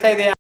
idea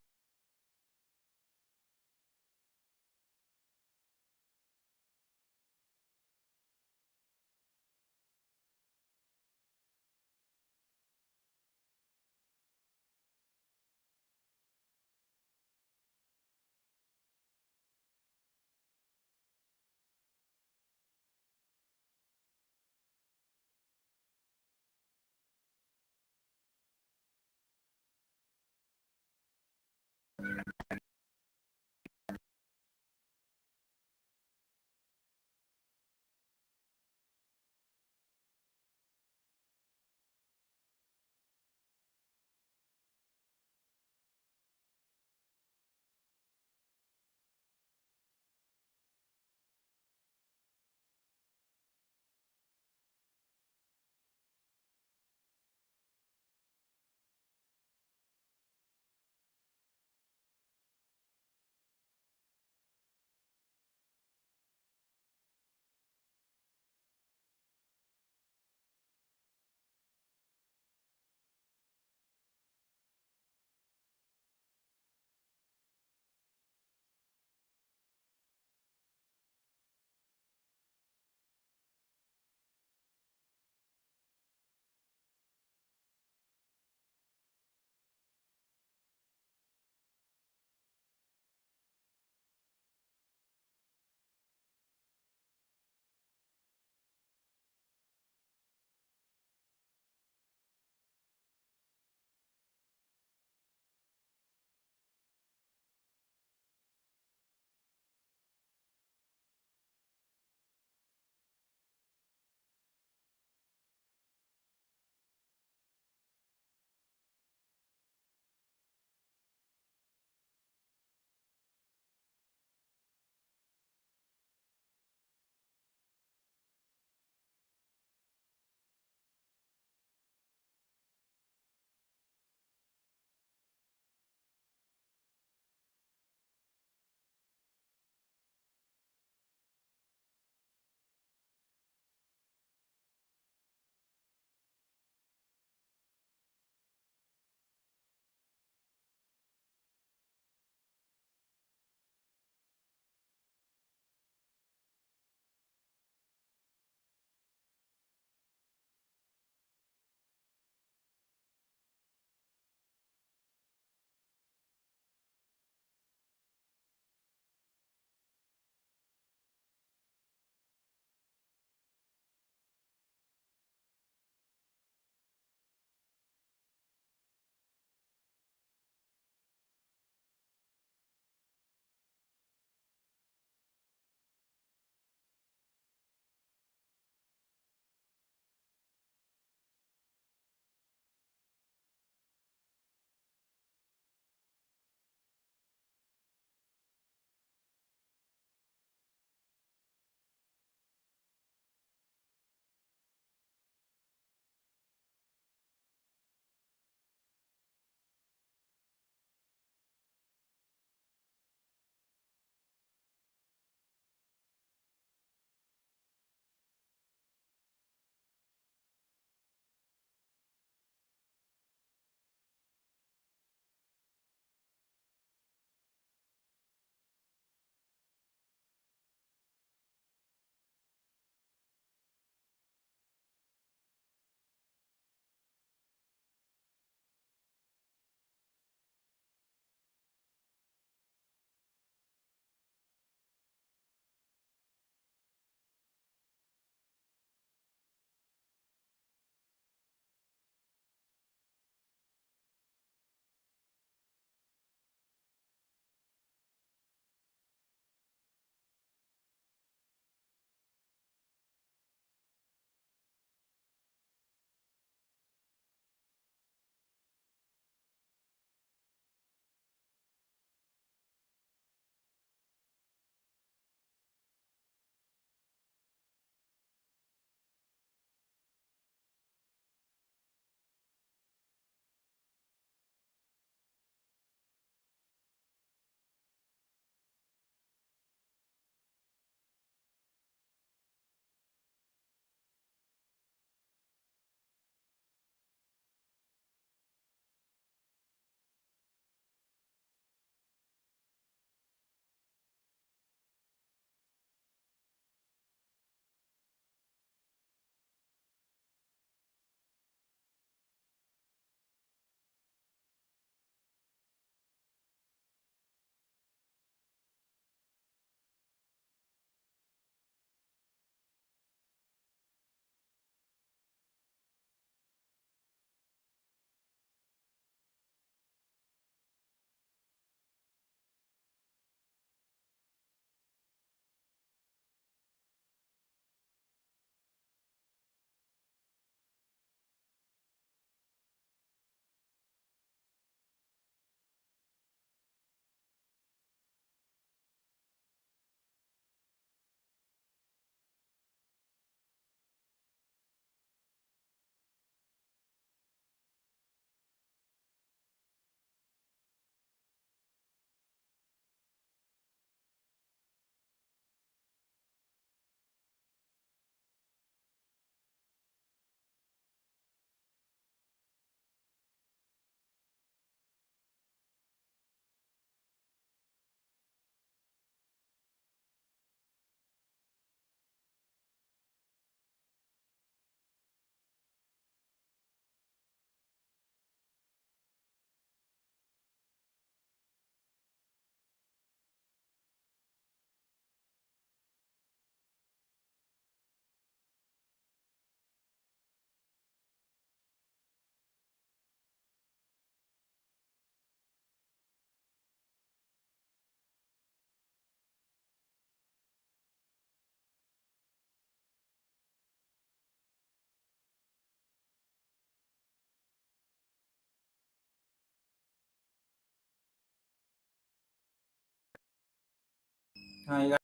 ಈಗ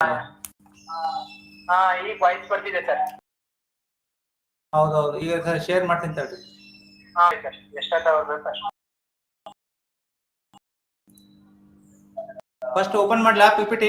voice ಬರ್ತಿದೆ sir. ಹೌದೌದು, ಈಗ ಸರ್ ಶೇರ್ ಮಾಡ್ತೀನಿ ತಡ್ರಿ. ಸರ್ ಎಷ್ಟಾಗ್ತಾವ ಸರ್? ಫಸ್ಟ್ ಓಪನ್ ಮಾಡ್ಲಾ PPT?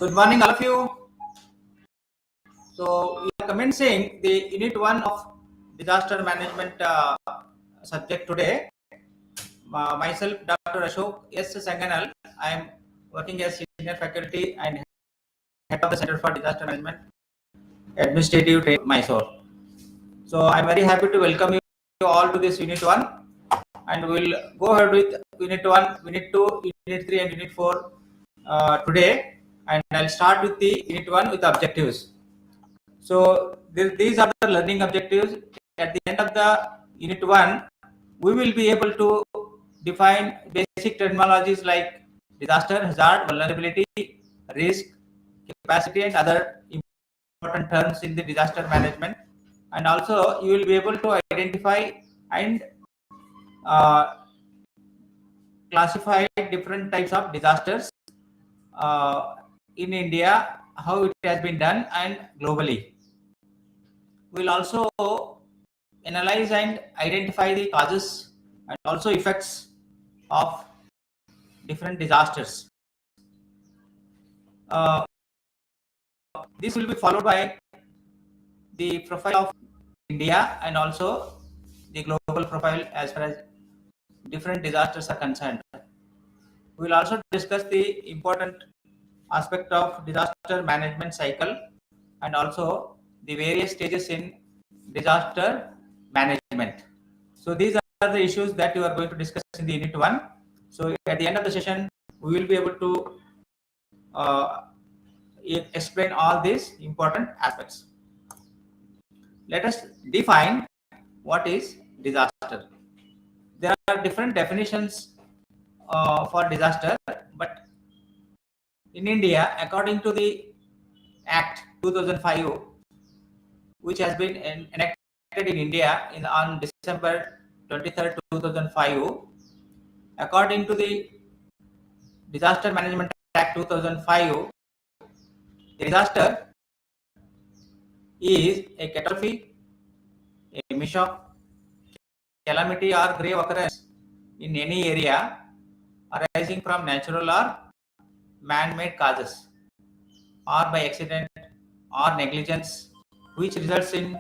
Good morning, all of you. So we are commencing the Unit 1 of Disaster Management subject today. Myself, Dr. Ashok S. Sanganal. I am working as Senior Faculty and Head of the Center for Disaster Management, Administrative Training, Mysore. So I am very happy to welcome you all to this Unit 1, and we will go ahead with Unit 1, Unit 2, Unit 3 and Unit 4 today. And I'll start with the Unit 1 with the objectives. So these are the learning objectives. At the end of the Unit 1, we will be able to define basic terminologies like disaster, hazard, vulnerability, risk, capacity, and other important terms in the disaster management. And also you will be able to identify and classify different types of disasters in India, how it has been done, and globally. We'll also analyze and identify the causes and also effects of different disasters. This will be followed by the profile of India and also the global profile as far as different disasters are concerned. We will also discuss the important aspect of disaster management cycle and also the various stages in disaster management. So these are the issues that you are going to discuss in the Unit 1. So at the end of the session, we will be able to explain all these important aspects. Let us define what is disaster. There are different definitions for disaster, but in India, according to the Act 2005, which has been enacted in India on December 23rd, 2005, according to the Disaster Management Act 2005, disaster is a catastrophe, a mishap, calamity, or grave occurrence in any area arising from natural or man-made causes, or by accident or negligence, which results in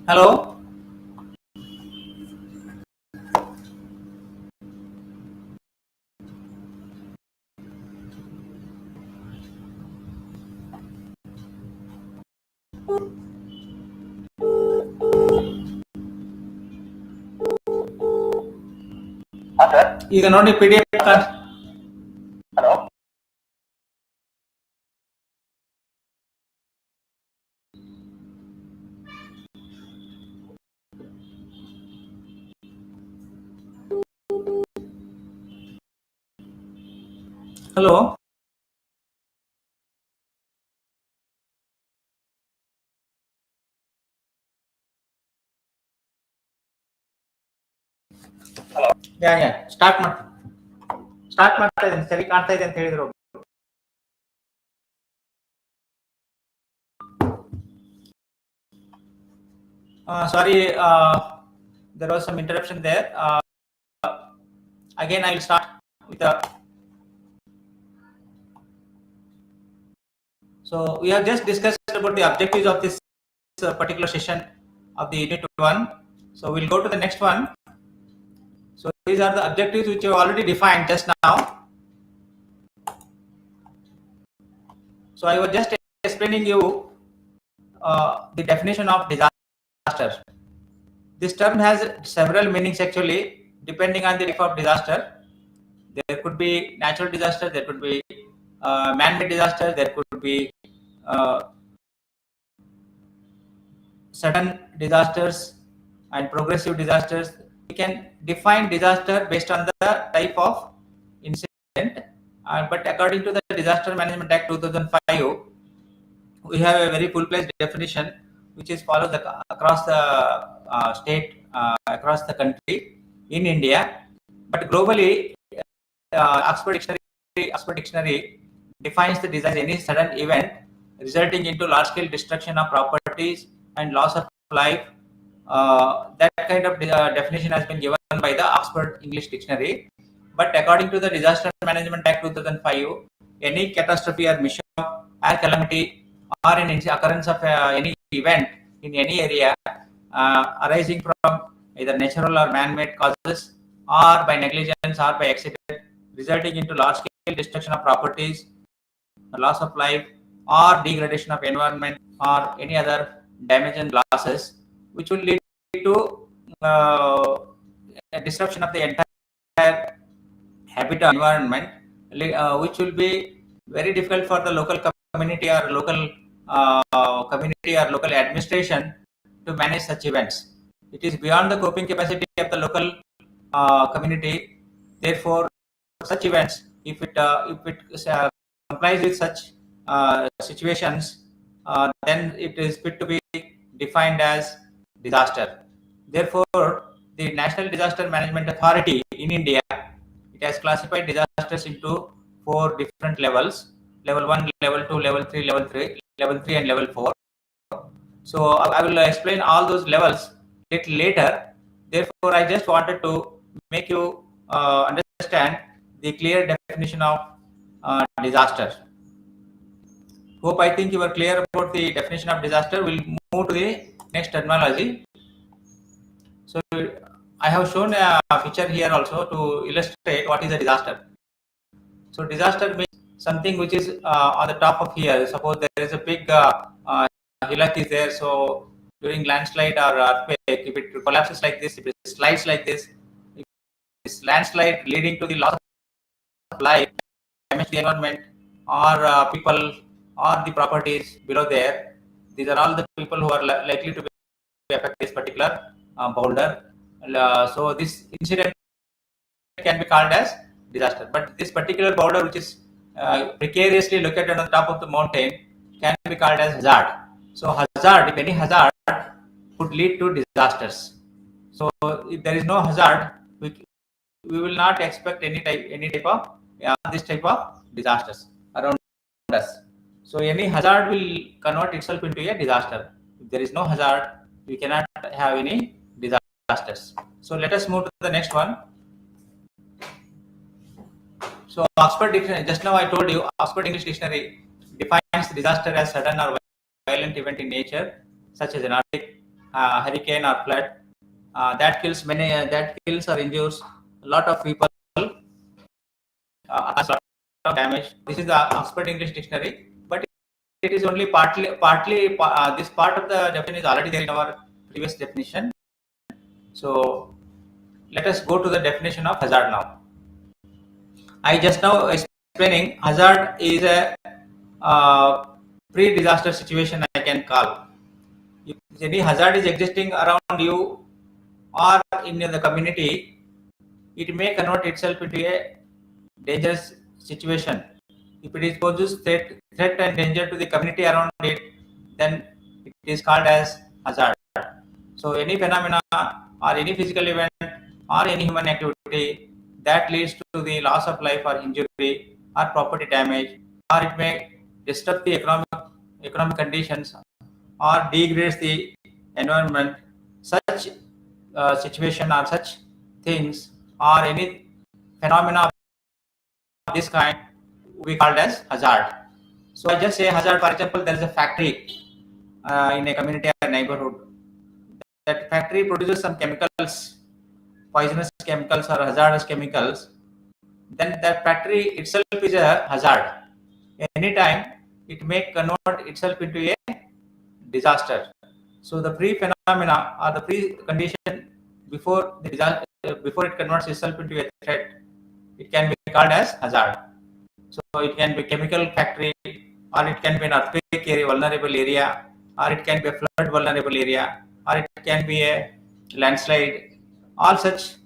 hello. sir. ಈಗ ನೋಡಿ PDF Hello. hello. Hello. ಯಾ start ಮಾಡ್ತಾ ಇದ್ದೀನಿ. ಸರಿ ಕಾಣ್ತಾ ಇದೆ ಅಂತ ಹೇಳಿದ್ರು. Sorry, there was some interruption there. Again, I will start with the. So we have just discussed about the objectives of this particular session of the Unit 1. So we'll go to the next one. So these are the objectives which you have already defined just now. So I was just explaining you the definition of disaster. This term has several meanings actually, depending on the type of disaster. There could be natural disasters, there could be man-made disasters, there could be sudden disasters and progressive disasters. We can define disaster based on the type of incident, but according to the Disaster Management Act 2005, we have a very full-fledged definition which is followed across the state, across the country in India, but globally, Oxford Dictionary defines the disaster as any sudden event resulting into large-scale destruction of properties and loss of life. That kind of definition has been given by the Oxford English Dictionary. But according to the Disaster Management Act 2005, any catastrophe or mission or calamity or an occurrence of any event in any area arising from either natural or man-made causes or by negligence or by accident resulting into large-scale destruction of properties, loss of life or degradation of environment or any other damage and losses, which will lead to a disruption of the entire habitat environment, which will be very difficult for the local community or local community or local administration to manage such events. It is beyond the coping capacity of the local community. Therefore, such events, if it complies with such situations, then it is fit to be defined as disaster. Therefore, the National Disaster Management Authority in India, it has classified disasters into 4 different levels: level 1, level 2, level 3, level 3 and level 4. So I will explain all those levels little later. Therefore, I just wanted to make you understand the clear definition of disaster. Hope I think you are clear about the definition of disaster. We'll move to the next terminology. So I have shown a picture here also to illustrate what is a disaster. So disaster means something which is on the top of here. Suppose there is a big hillock is there. So during landslide or earthquake, if it collapses like this, if it slides like this, if this landslide leading to the loss of life, damage the environment or people or the properties below there, these are all the people who are likely to be affected this particular boulder. So this incident can be called as disaster. But this particular boulder, which is precariously located on the top of the mountain, can be called as hazard. So hazard, if any hazard, could lead to disasters. So if there is no hazard, we will not expect any type of this type of disasters around us. So any hazard will convert itself into a disaster. If there is no hazard, we cannot have any disasters. So let us move to the next one. So Oxford Dictionary, just now I told you, Oxford English Dictionary defines disaster as sudden or violent event in nature, such as an earthquake, hurricane, or flood that kills or injures a lot of people, cause a lot of damage. This is the Oxford English Dictionary, but it is only partly. This part of the definition is already there in our previous definition. So let us go to the definition of hazard now. I just now explaining hazard is a pre-disaster situation I can call. If any hazard is existing around you or in the community, it may convert itself into a dangerous situation. If it poses threat and danger to the community around it, then it is called as hazard. So any phenomena or any physical event or any human activity that leads to the loss of life or injury or property damage, or it may disrupt the economic conditions or degrades the environment, such situation or such things or any phenomena of this kind we called as hazard. So I just say hazard. For example, there is a factory in a community or neighborhood. That factory produces some chemicals, poisonous chemicals or hazardous chemicals. Then that factory itself is a hazard. Anytime it may convert itself into a disaster. So the pre-phenomena or the pre-condition before the disaster, before it converts itself into a threat, it can be called as hazard. So it can be chemical factory, or it can be an earthquake area, vulnerable area, or it can be a flood vulnerable area, or it can be a landslide. All such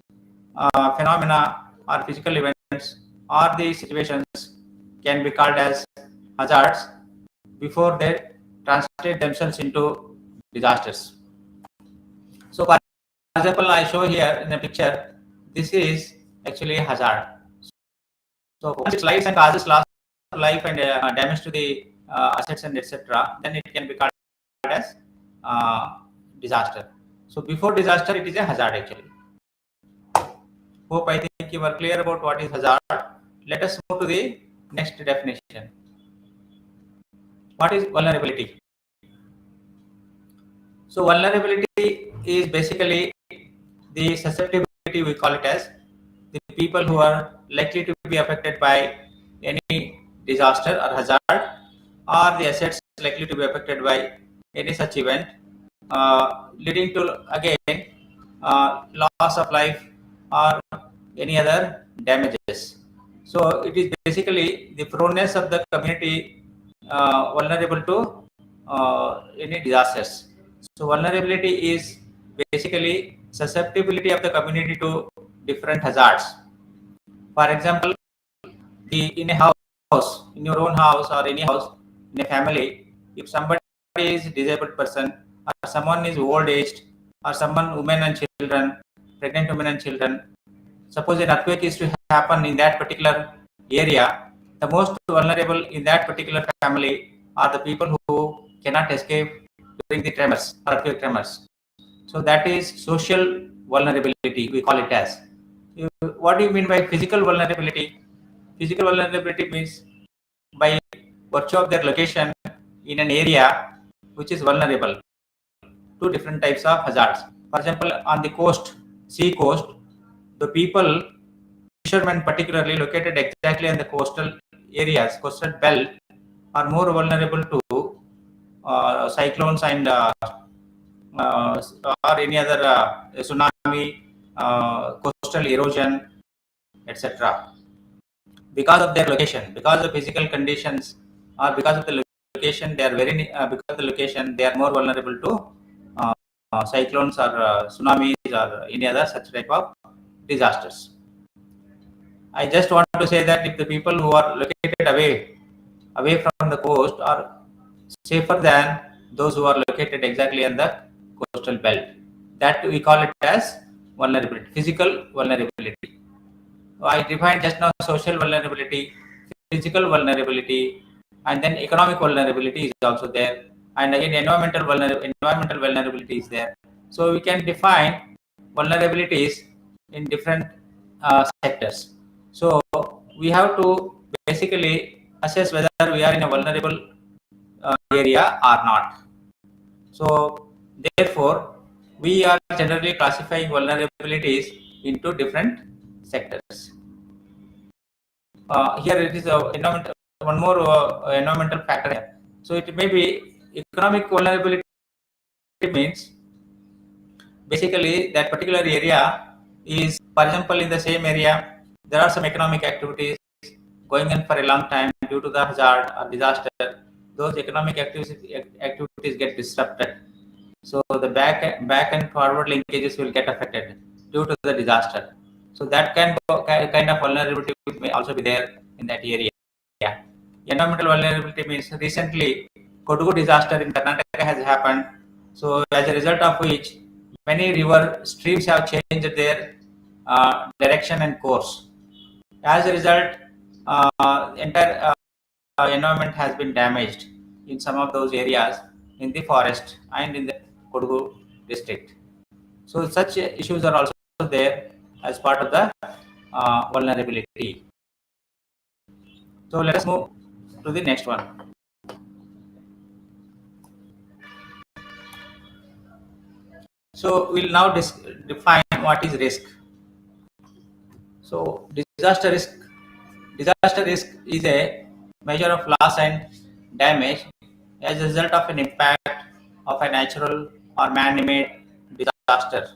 phenomena or physical events or the situations can be called as hazards before they translate themselves into disasters. So for example, I show here in the picture, this is actually a hazard. So once it slides and causes loss of life and damage to the assets and etc., then it can be called as disaster. So before disaster, it is a hazard actually. Hope I think you are clear about what is hazard. Let us move to the next definition. What is vulnerability? So vulnerability is basically the susceptibility, we call it as the people who are likely to be affected by any disaster or hazard, or the assets likely to be affected by any such event, leading to again loss of life or any other damages. So it is basically the proneness of the community vulnerable to any disasters. So vulnerability is basically susceptibility of the community to different hazards. For example, in a house, in your own house or any house, in a family, if somebody is a disabled person, or someone is old aged, or someone, women and children, pregnant women and children, suppose an earthquake is to happen in that particular area, the most vulnerable in that particular family are the people who cannot escape during the tremors or earthquake tremors. So that is social vulnerability, we call it as. What do you mean by physical vulnerability? Physical vulnerability means by virtue of their location in an area which is vulnerable to different types of hazards. For example, on the coast, sea coast, the people, fishermen particularly located exactly on the coastal areas, coastal belt, are more vulnerable to cyclones and or any other tsunami, coastal erosion, etc. Because of their location, because of physical conditions, or because of the location, they are because of the location they are more vulnerable to cyclones or tsunamis or any other such type of disasters. I just want to say that if the people who are located away from the coast are safer than those who are located exactly on the coastal belt, that we call it as vulnerability, physical vulnerability. I defined just now social vulnerability, physical vulnerability, and then economic vulnerability is also there, and again environmental vulnerability is there. So we can define vulnerabilities in different sectors. So we have to basically assess whether we are in a vulnerable area or not. So therefore, we are generally classifying vulnerabilities into different sectors. Here it is environmental, one more environmental factor here. So it may be economic vulnerability means basically that particular area is, for example, in the same area, there are some economic activities going on for a long time due to the hazard or disaster. Those economic activities get disrupted. So the back and forward linkages will get affected due to the disaster. So that kind of vulnerability may also be there in that area. Yeah. Environmental vulnerability means recently Kodugu disaster in Karnataka has happened. So as a result of which many river streams have changed their direction and course. As a result, entire environment has been damaged in some of those areas in the forest and in the Kodugu district. So such issues are also there as part of the vulnerability. So let us move to the next one. So we'll now define what is risk. So disaster risk is a measure of loss and damage as a result of an impact of a natural or man-made disaster.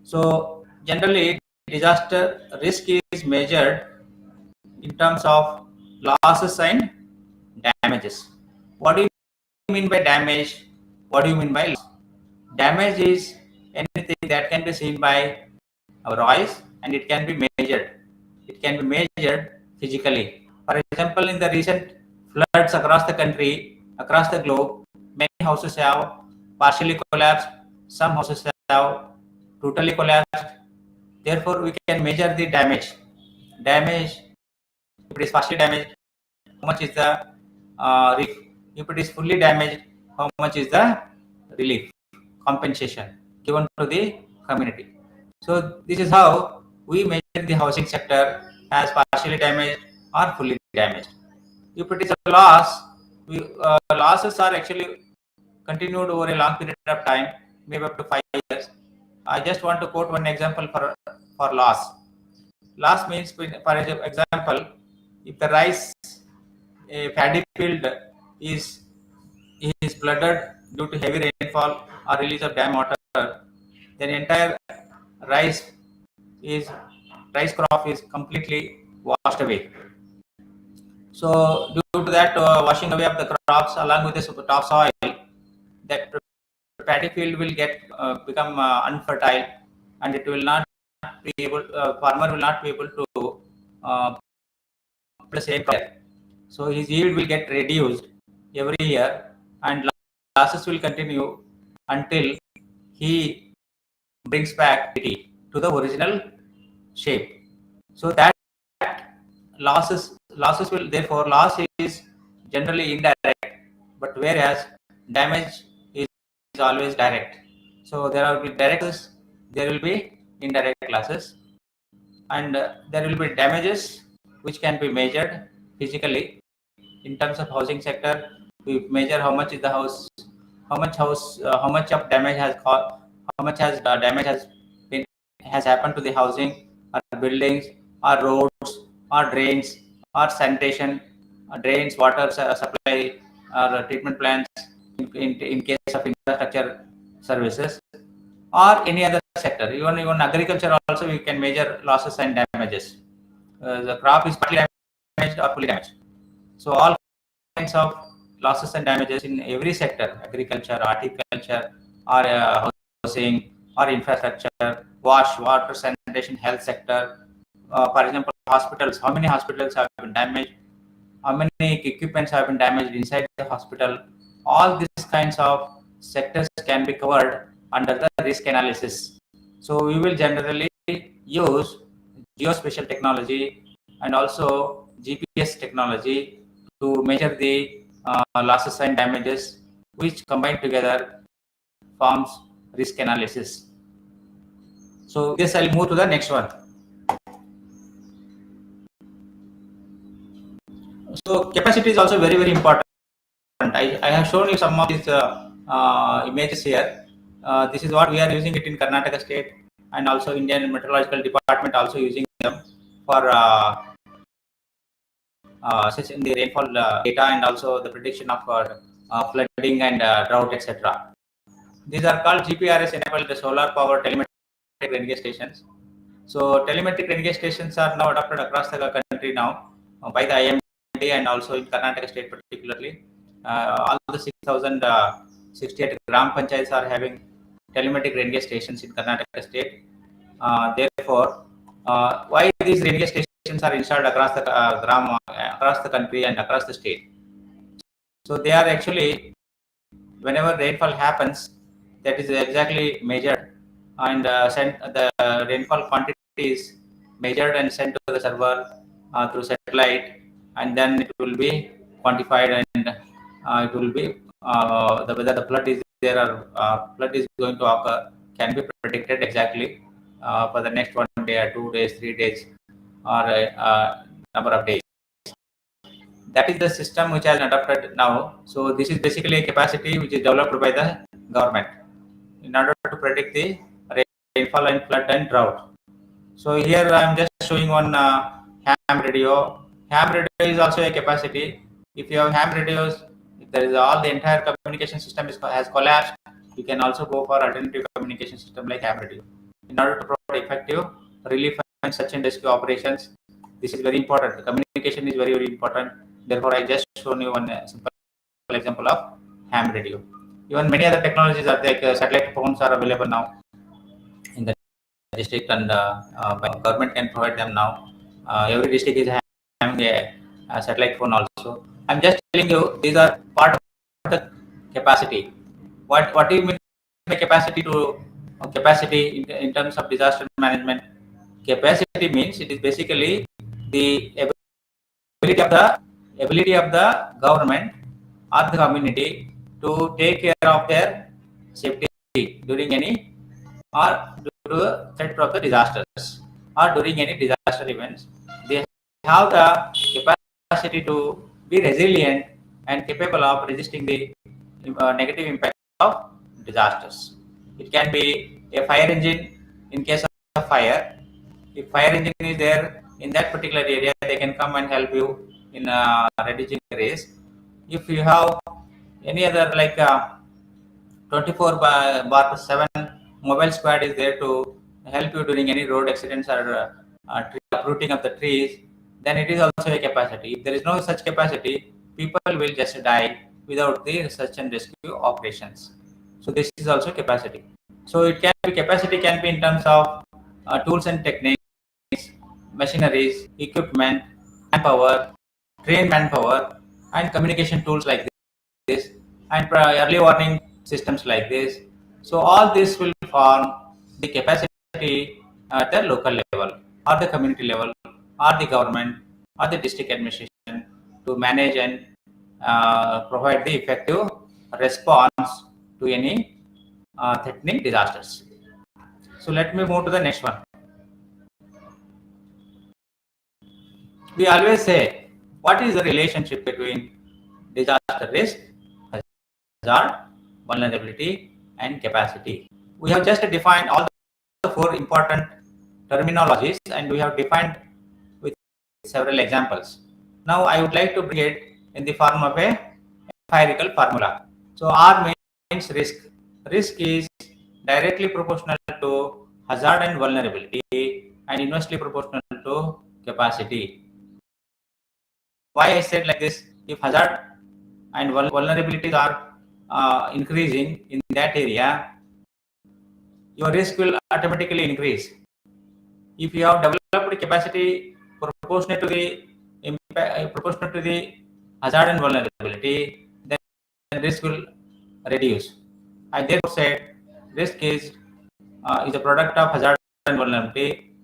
So generally, disaster risk is measured in terms of losses and damages. What do you mean by damage? What do you mean by loss? Damage is anything that can be seen by our eyes and it can be measured. It can be measured physically. For example, in the recent floods across the country, across the globe, many houses have partially collapsed, some houses have totally collapsed. Therefore, we can measure the damage. Damage, if it is partially damaged, how much is the relief? If it is fully damaged, how much is the relief, compensation given to the community? So this is how we measure the housing sector as partially damaged or fully damaged. If it is a loss, losses are actually continued over a long period of time, maybe up to 5 years. I just want to quote one example for loss. Loss means, for example, if the rice, a paddy field is flooded due to heavy rainfall or release of dam water, then entire rice rice crop is completely washed away. So due to that washing away of the crops along with the topsoil, that paddy field will become unfertile, and it will not be able. Farmer will not be able to the same crop. So his yield will get reduced every year, and losses will continue until he brings back it to the original shape. So that losses will, therefore loss is generally indirect, but whereas damage is always direct. So there will be direct losses, there will be indirect losses, and there will be damages which can be measured physically. In terms of housing sector, we measure how much is the house, how much of damage has caused, how much damage has happened to the housing or buildings or roads or drains or sanitation, drains, water supply or treatment plants in case of infrastructure services or any other sector. Even agriculture also we can measure losses and damages. The crop is partly damaged or fully damaged. So all kinds of losses and damages in every sector, agriculture, horticulture, or housing, or infrastructure, water, sanitation, health sector. For example, hospitals, how many hospitals have been damaged, how many equipments have been damaged inside the hospital. All these kinds of sectors can be covered under the risk analysis. So we will generally use geospatial technology and also GPS technology to measure the losses and damages, which combined together forms risk analysis. So this I'll move to the next one. So capacity is also very important. I have shown you some of these images here. This is what we are using it in Karnataka state, and also Indian Meteorological Department also using them for assessing the rainfall data and also the prediction of flooding and drought, etc. These are called GPRS enabled solar power telemetric rain stations. So telemetric rain stations are now adopted across the country now by the IMD and also in Karnataka state particularly. All the 6,068 gram panchayats are having telemetric rain stations in Karnataka state. Therefore, why these rain stations are installed across the across the country and across the state? So they are actually, whenever rainfall happens, that is exactly measured and sent. The rainfall quantity is measured and sent to the server through satellite, and then it will be quantified, and it will be whether the flood is there or flood is going to occur can be predicted exactly for the next 1 day or 2 days, 3 days, or a number of days. That is the system which has adopted now. So this is basically a capacity which is developed by the government in order to predict the rainfall and flood and drought. So here I am just showing one ham radio. Ham radio is also a capacity. If you have ham radios, if there is the entire communication system has collapsed, you can also go for alternative communication system like ham radio in order to provide effective relief and search and rescue operations This is very important. The communication is very, very important. Therefore, I just shown you one simple example of ham radio. Even many other technologies are like satellite phones are available now in the district, and government can provide them now. Every district is having a satellite phone also. I'm just telling you these are part of the capacity. What do you mean by capacity to capacity in terms of disaster management? Capacity means it is basically the ability of the government or the community to take care of their safety during any or due to the threat of the disasters or during any disaster events. They have the capacity to be resilient and capable of resisting the negative impact of disasters. It can be a fire engine in case of fire. If fire engine is there in that particular area, they can come and help you in reducing the risk. If you have any other like 24 bar 7 mobile squad is there to help you during any road accidents or tree uprooting of the trees, then it is also a capacity. If there is no such capacity, people will just die without the search and rescue operations. So this is also capacity. So it can be capacity can be in terms of tools and techniques, machineries, equipment, manpower, trained manpower, and communication tools like this, and early warning systems like this. So all this will form the capacity at the local level, or the community level, or the government, or the district administration to manage and provide the effective response to any threatening disasters. So let me move to the next one. We always say, what is the relationship between disaster risk, hazard, vulnerability, and capacity? We have just defined all the four important terminologies, and we have defined with several examples. Now I would like to bring it in the form of a empirical formula. So R means risk. Risk is directly proportional to hazard and vulnerability, and inversely proportional to capacity. Why I said like this? If hazard and vulnerabilities are increasing in that area, your risk will automatically increase. If you have developed capacity proportionate to the hazard and vulnerability, then risk will reduce. I therefore said risk is a product of hazard and vulnerability,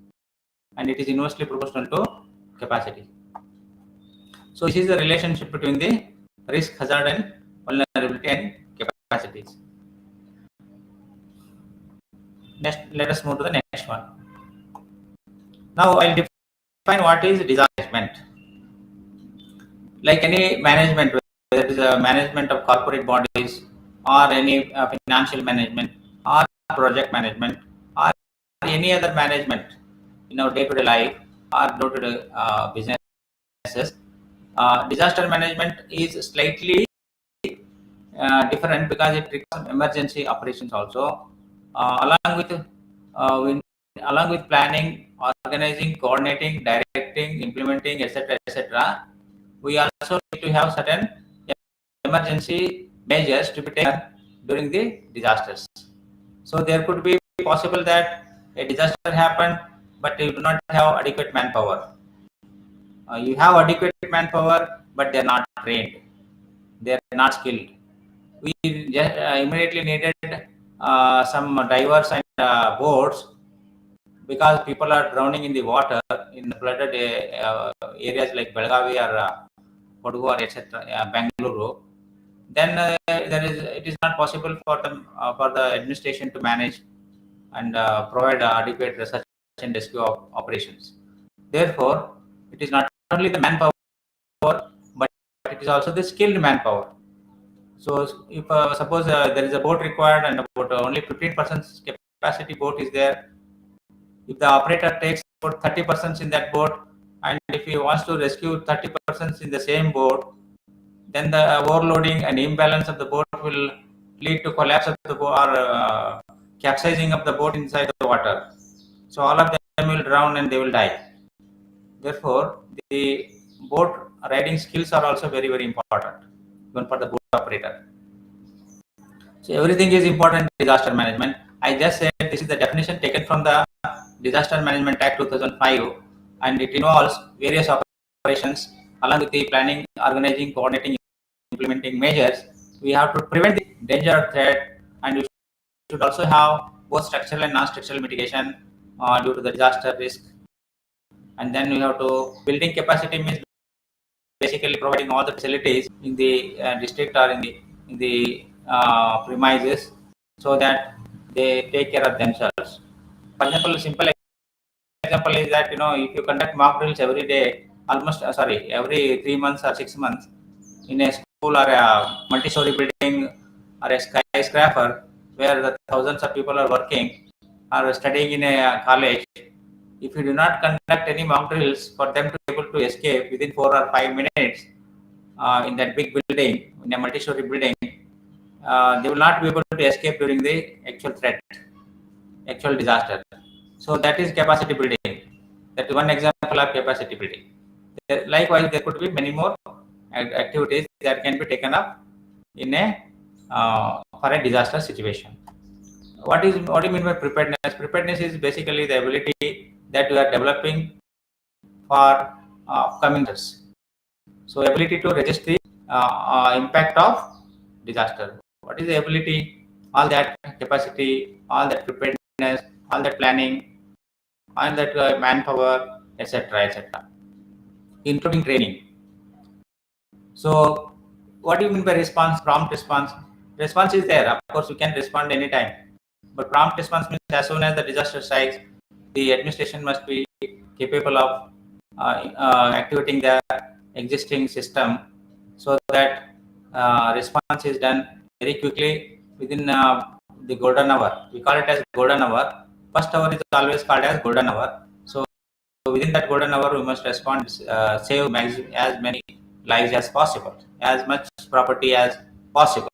and it is inversely proportional to capacity. So this is the relationship between the risk, hazard, and vulnerability and capacities. Next, let us move to the next one. Now I'll define what is disaster management. Like any management, whether it is a management of corporate bodies or any financial management or project management or any other management in our day-to-day life or day-to-day businesses, disaster management is slightly different because it requires emergency operations also, along with planning, organizing, coordinating, directing, implementing, etc., etc. We also need to have certain emergency measures to be taken during the disasters. So there could be possible that a disaster happened, but you do not have adequate manpower. You have adequate manpower, but they are not trained. They are not skilled. We immediately needed some divers and boats because people are drowning in the water in flooded areas like Belgavi or Kodagu or etc. Bangalore. Then it is not possible for them for the administration to manage and provide adequate research and rescue operations. Therefore, it is not only the manpower, but it is also the skilled manpower. So if suppose there is a boat required and about only 15% capacity boat is there, if the operator takes about 30% in that boat, and if he wants to rescue 30% in the same boat, then the overloading and imbalance of the boat will lead to collapse of the boat or capsizing of the boat inside the water. So all of them will drown and they will die. Therefore, the boat riding skills are also very, very important, even for the boat operator. So everything is important in disaster management. I just said this is the definition taken from the Disaster Management Act 2005, and it involves various operations along with the planning, organizing, coordinating, implementing measures. We have to prevent the danger or threat, and we should also have both structural and non-structural mitigation due to the disaster risk. And then we have to building capacity means basically providing all the facilities in the district or in the premises so that they take care of themselves. For example, a simple example is that if you conduct mock drills every day, almost every 3 months or 6 months in a school or a multi-story building or a skyscraper where the thousands of people are working or studying in a college, if you do not conduct any mock drills for them to be able to escape within 4 or 5 minutes in that big building, in a multi-story building, they will not be able to escape during the actual threat, actual disaster. So that is capacity building. That is one example of capacity building. Likewise, there could be many more activities that can be taken up in a for a disaster situation. What do you mean by preparedness? Preparedness is basically the ability that you are developing for upcoming disasters. So ability to resist the impact of disaster. What is the ability? All that capacity, all that preparedness, all that planning, all that manpower, etc., etc., including training. So, what do you mean by response? Prompt response. Response is there. Of course, you can respond anytime. But prompt response means as soon as the disaster strikes, the administration must be capable of activating the existing system so that response is done very quickly within the golden hour. We call it as golden hour. First hour is always called as golden hour. So within that golden hour, we must respond, save as many lives as possible, as much property as possible.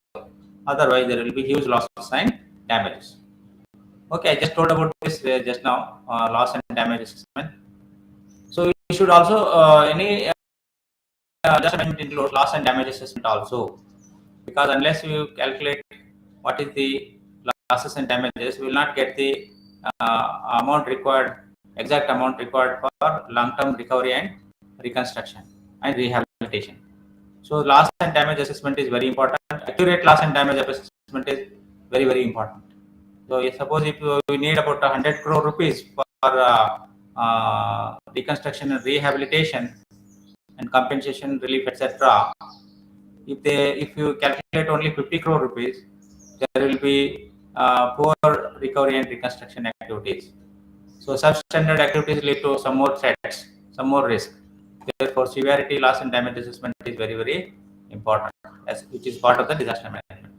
Otherwise, there will be huge losses and damages. Okay, I just told about this just now, loss and damage assessment. So we should also any adjustment include loss and damage assessment also, because unless you calculate what is the losses and damages, we will not get the amount required, exact amount required for long-term recovery and reconstruction and rehabilitation. So loss and damage assessment is very important. Accurate loss and damage assessment is very, very important. So suppose if we need about 100 crore rupees for reconstruction and rehabilitation and compensation relief, etc. If you calculate only 50 crore rupees, there will be poor recovery and reconstruction activities. So substandard activities lead to some more threats, some more risk. Therefore, severity, loss and damage assessment is very, very important, which is part of the disaster management.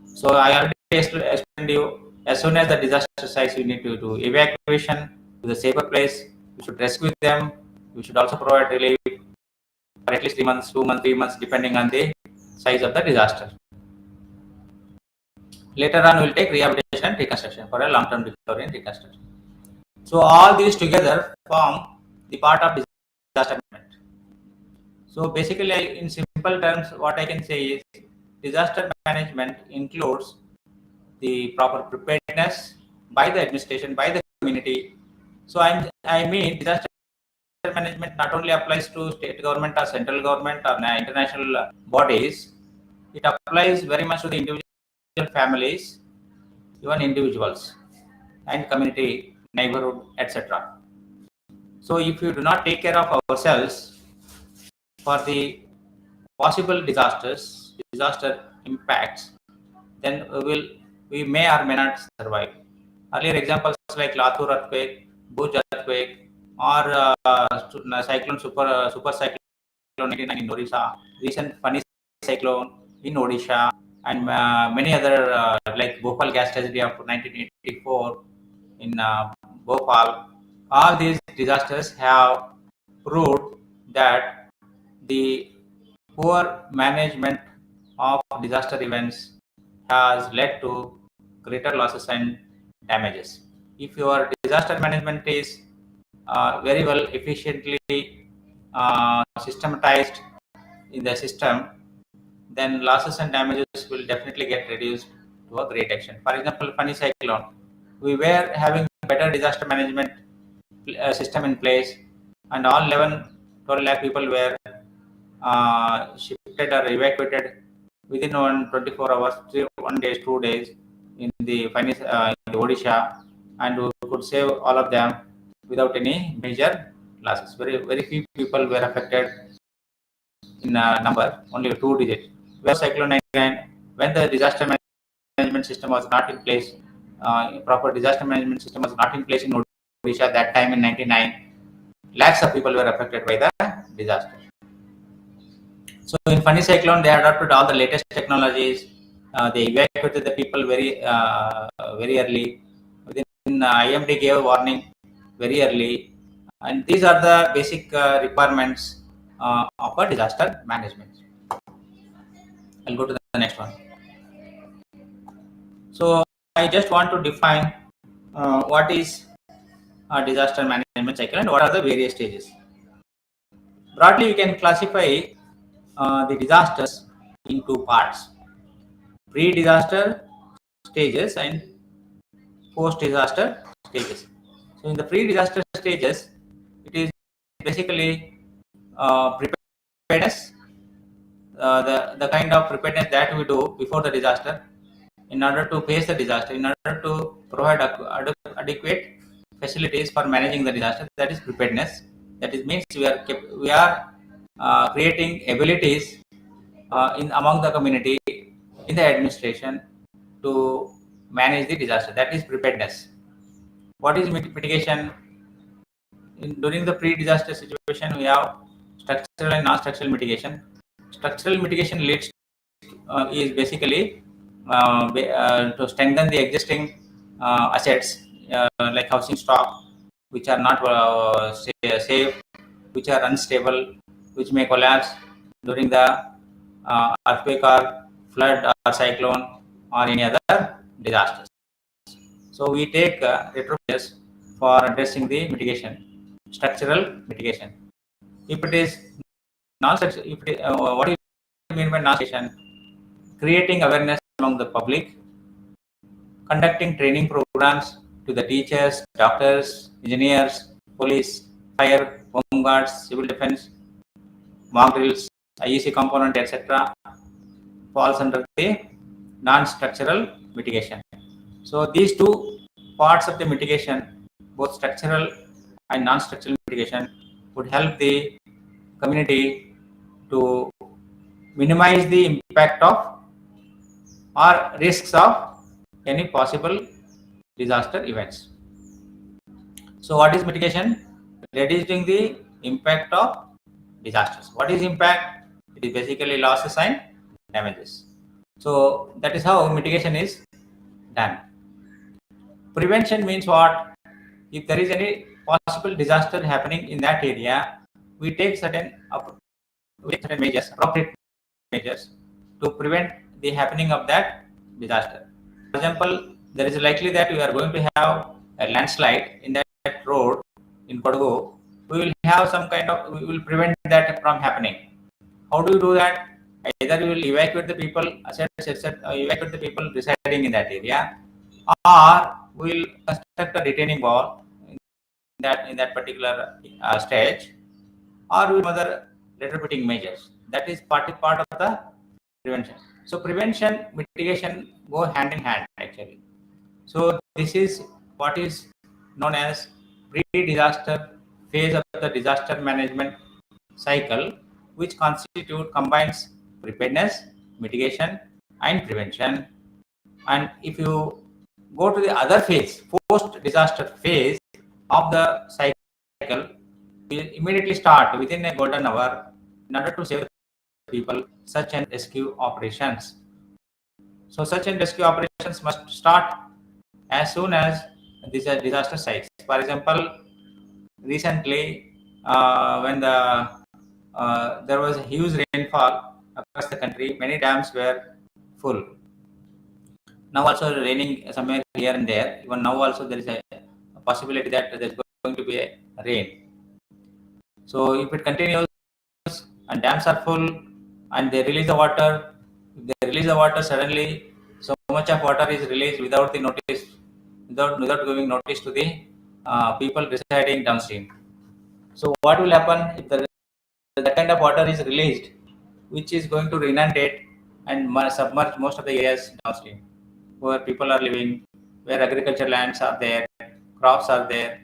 So I already explained you, as soon as the disaster strikes, you need to do evacuation to the safer place. You should rescue them. You should also provide relief for at least 3 months, 2 months, 3 months, depending on the size of the disaster. Later on, we will take rehabilitation and reconstruction for a long-term recovery and reconstruction. So all these together form the part of disaster management. So basically, in simple terms, what I can say is disaster management includes the proper preparedness by the administration, by the community. So I mean disaster management not only applies to state government or central government or international bodies, it applies very much to the individual families, even individuals and community, neighborhood, etc. So if you do not take care of ourselves for the possible disaster impacts, then we may or may not survive. Earlier examples like Latur earthquake, Bhuj earthquake, or cyclone super cyclone 99 in Odisha, recent funny cyclone in Odisha, and many other like Bhopal gas tragedy of 1984 in Bhopal. All these disasters have proved that the poor management of disaster events has led to greater losses and damages. If your disaster management is very well efficiently systematized in the system, then losses and damages will definitely get reduced to a great extent. For example, funny cyclone, we were having better disaster management system in place, and all 12 lakh people were shifted or evacuated within 24 hours, 1 day, 2 days in the Odisha, and we could save all of them without any major losses. Very few people were affected in number, only 2 digits. Where Cyclone 99, when the disaster management system was not in place, proper disaster management system was not in place in Odisha that time in 99, lakhs of people were affected by the disaster. So in funny cyclone, they adopted all the latest technologies. They evacuated the people very early. Within IMD gave a warning very early, and these are the basic requirements of a disaster management. I'll go to the next one. So I just want to define what is a disaster management cycle and what are the various stages. Broadly, we can classify the disasters in two parts: pre-disaster stages and post-disaster stages. So in the pre-disaster stages, it is basically preparedness, the kind of preparedness that we do before the disaster in order to face the disaster, in order to provide adequate facilities for managing the disaster. That is preparedness. That is means we are creating abilities in among the community, in the administration, to manage the disaster. That is preparedness. What is mitigation? During the pre-disaster situation, we have structural and non-structural mitigation. Structural mitigation leads is basically to strengthen the existing assets like housing stock, which are not safe, which are unstable, which may collapse during the earthquake or flood or cyclone or any other disasters. So we take retro measures for addressing the mitigation, structural mitigation. If it is non-structural, what do you mean by non-structural? Creating awareness among the public, conducting training programs to the teachers, doctors, engineers, police, fire, home guards, civil defense, mock drills, IEC component, etc. falls under the non-structural mitigation. So these two parts of the mitigation, both structural and non-structural mitigation, would help the community to minimize the impact of or risks of any possible disaster events. So what is mitigation? Reducing the impact of disasters. What is impact? It is basically losses and damages. So that is how mitigation is done. Prevention means what? If there is any possible disaster happening in that area, we take certain measures, appropriate measures to prevent the happening of that disaster. For example, there is likely that we are going to have a landslide in that road in Kodagu. We will have we will prevent that from happening. How do you do that? Either you will evacuate the people, evacuate the people residing in that area, or we will construct a retaining wall in that particular stage, or we will other retrofitting measures. That is part of the prevention. So prevention, mitigation go hand in hand actually. So this is what is known as pre-disaster phase of the disaster management cycle, which combines preparedness, mitigation, and prevention. And if you go to the other phase, post-disaster phase of the cycle, we immediately start within a golden hour in order to save the people, search and rescue operations. So search and rescue operations must start as soon as these disaster sites. For example, recently when there was a huge rainfall across the country, many dams were full. Now also raining somewhere here and there. Even now also there is a possibility that there is going to be a rain. So if it continues and dams are full and they release the water, if they release the water suddenly, so much of water is released without the notice, without giving notice to the people residing downstream. So what will happen if that kind of water is released, which is going to inundate and submerge most of the areas downstream, where people are living, where agriculture lands are there, crops are there,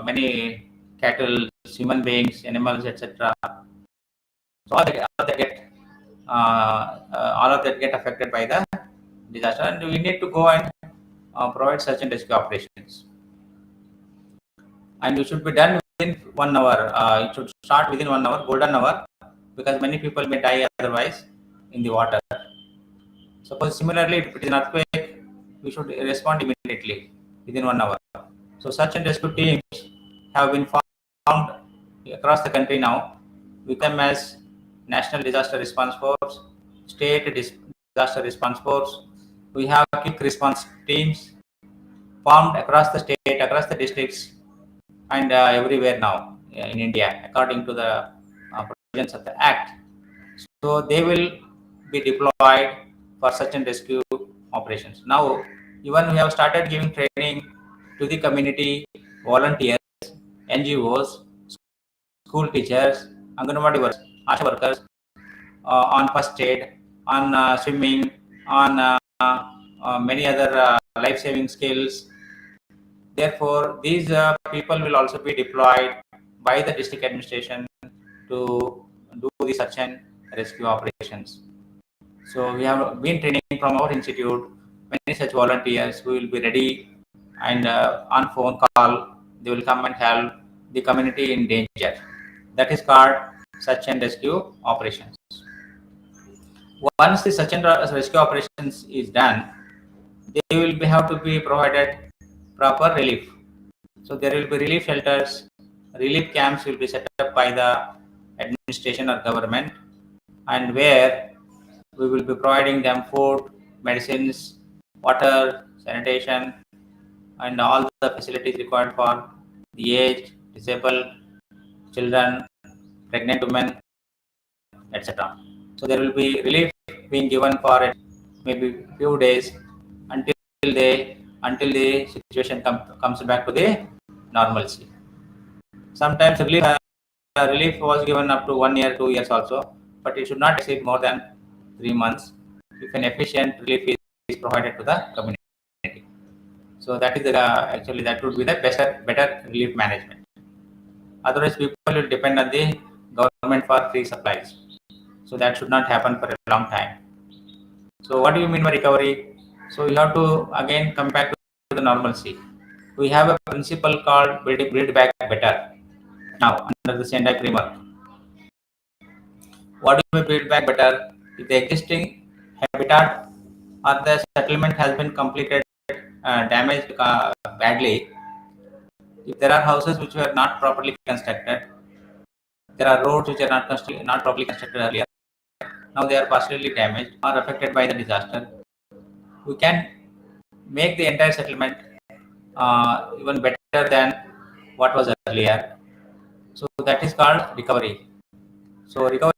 many cattle, human beings, animals, etc. So all of that get affected by the disaster, and we need to go and provide search and rescue operations. And it should be done within 1 hour. It should start within 1 hour, golden hour, because many people may die otherwise in the water. Suppose similarly, if it is an earthquake, we should respond immediately within 1 hour. So search and rescue teams have been formed across the country now, with them as National Disaster Response Force, State Disaster Response Force. We have quick response teams formed across the state, across the districts, and everywhere now in India, according to the provisions of the Act. So they will be deployed for search and rescue operations. Now, even we have started giving training to the community, volunteers, NGOs, school teachers, Anganwadi workers, ASHA workers, on first aid, on swimming, on many other life-saving skills. Therefore, these people will also be deployed by the district administration to do the search and rescue operations. So we have been training from our institute many such volunteers who will be ready, and on phone call they will come and help the community in danger. That is called search and rescue operations. Once the search and rescue operations is done, they will have to be provided proper relief. So there will be relief shelters, relief camps will be set up by the administration or government, and where we will be providing them food, medicines, water, sanitation, and all the facilities required for the aged, disabled, children, pregnant women, etc. So there will be relief being given for maybe few days until the situation comes back to the normalcy. Sometimes relief was given up to 1 year, 2 years also, but it should not exceed more than 3 months if an efficient relief is provided to the community. So that is actually that would be the better relief management. Otherwise, people will depend on the government for free supplies. So that should not happen for a long time. So what do you mean by recovery? So you have to again come back to the normalcy. We have a principle called build back better now under the Sendai framework. What do you mean build back better? If the existing habitat or the settlement has been completed, damaged badly, if there are houses which were not properly constructed, there are roads which are not properly constructed earlier, now they are partially damaged or affected by the disaster, we can make the entire settlement even better than what was earlier. So that is called recovery. So recovery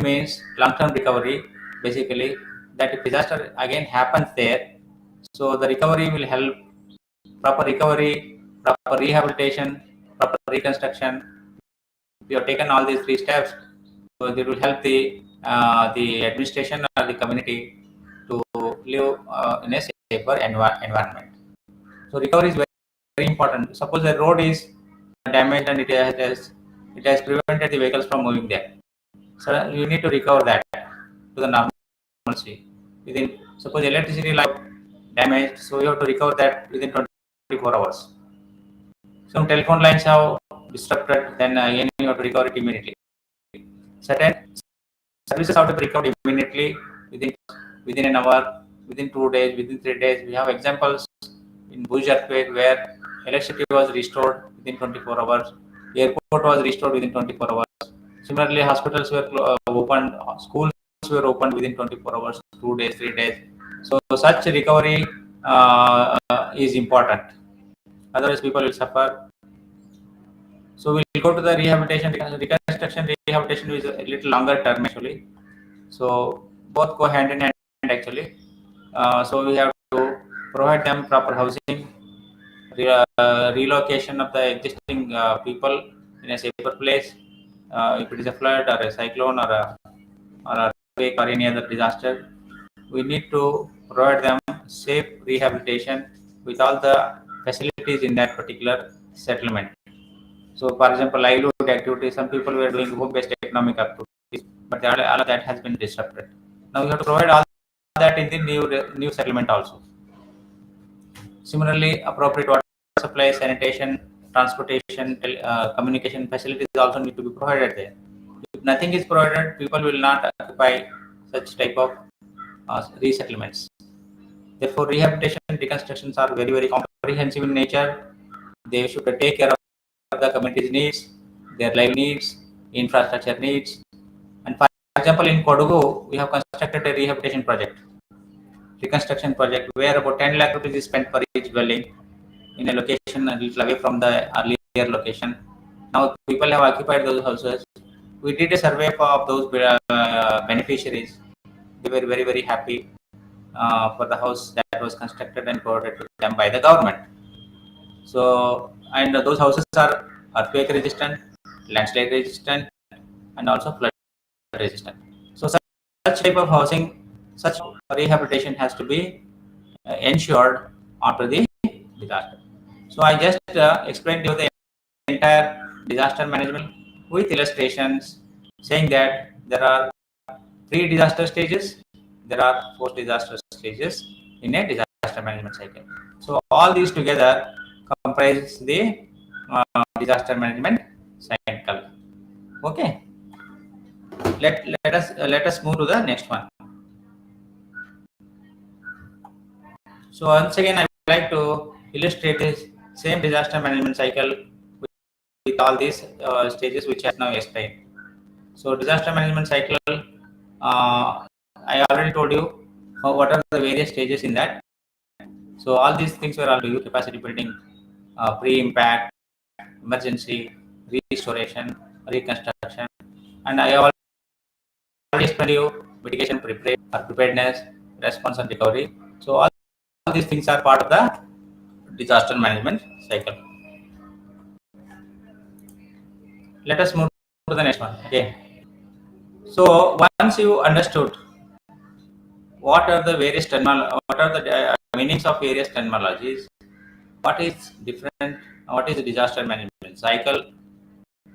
means long-term recovery, basically, that if disaster again happens there, so the recovery will help proper recovery, proper rehabilitation, proper reconstruction. We have taken all these three steps, so it will help the administration or the community to live in a safer environment. So recovery is very important. Suppose the road is damaged and it has prevented the vehicles from moving there. So you need to recover that to the normalcy. Within, suppose electricity line damaged, so you have to recover that within 24 hours. Some telephone lines have disrupted, then again you have to recover it immediately. Certain services have to be recovered immediately within an hour, within 2 days, within 3 days. We have examples in Bhuj earthquake where electricity was restored within 24 hours, airport was restored within 24 hours. Similarly, hospitals were opened, schools were opened within 24 hours, 2 days, 3 days. So such recovery is important. Otherwise, people will suffer. So we'll go to the rehabilitation. Reconstruction rehabilitation is a little longer term actually. So both go hand in hand actually. So we have to provide them proper housing, relocation of the existing people in a safer place. If it is a flood or a cyclone or a earthquake or any other disaster, we need to provide them safe rehabilitation with all the facilities in that particular settlement. So, for example, livelihood activities, some people were doing home-based economic activities, but all of that has been disrupted. Now we have to provide all that in the new settlement also. Similarly, appropriate water supply, sanitation, transportation, communication facilities also need to be provided there. If nothing is provided, people will not occupy such type of resettlements. Therefore, rehabilitation and reconstructions are very, very comprehensive in nature. They should take care of the community's needs, their life needs, infrastructure needs. And for example, in Kodagu, we have constructed a rehabilitation project, reconstruction project, where about 10 lakh rupees is spent for each dwelling in a location a little away from the earlier location. Now people have occupied those houses. We did a survey of those beneficiaries. They were very, very happy for the house that was constructed and provided to them by the government. So, and those houses are earthquake resistant, landslide resistant, and also flood resistant. So, such type of housing, such rehabilitation has to be ensured after the disaster. So, I just explained to you the entire disaster management with illustrations saying that there are 3 disaster stages, there are 4 disaster stages in a disaster management cycle. So all these together comprise the disaster management cycle. Okay. Let us move to the next one. So once again, I would like to illustrate this same disaster management cycle with all these stages which I have now explained. So disaster management cycle, I already told you what are the various stages in that. So all these things were all do capacity building, pre-impact, emergency, restoration, reconstruction, and I already explained you mitigation, preparedness, response and recovery. So all these things are part of the disaster management cycle. Let us move to the next one. Okay. So once you understood what are the meanings of various terminologies, what is different, what is the disaster management cycle,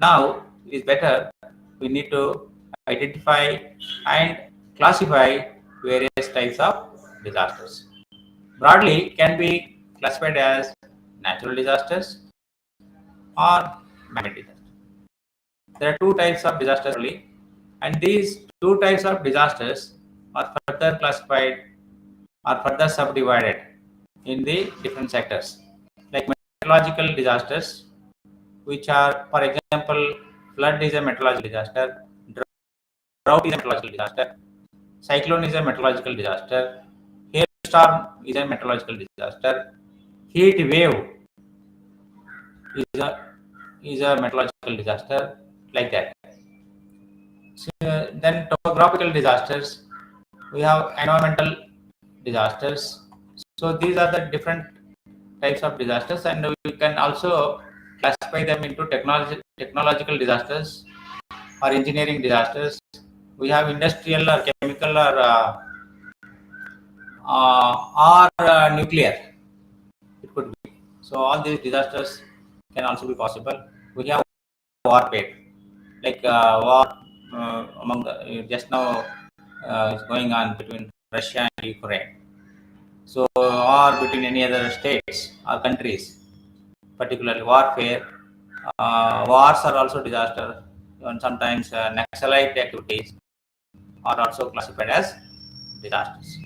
now it is better we need to identify and classify various types of disasters. Broadly can be classified as natural disasters or man-made disasters. There are 2 types of disasters only, and these 2 types of disasters are further classified or further subdivided in the different sectors, like meteorological disasters, which are, for example, flood is a meteorological disaster, drought is a meteorological disaster, cyclone is a meteorological disaster, hailstorm is a meteorological disaster, heat wave is a meteorological disaster, like that. So, then topographical disasters, we have environmental disasters. So these are the different types of disasters, and we can also classify them into technological disasters or engineering disasters. We have industrial or chemical or nuclear. It could be. So all these disasters can also be possible. We have warfare, like war among the just now is going on between Russia and Ukraine. So or between any other states or countries, particularly warfare. Wars are also disaster, and sometimes Naxalite activities are also classified as disasters.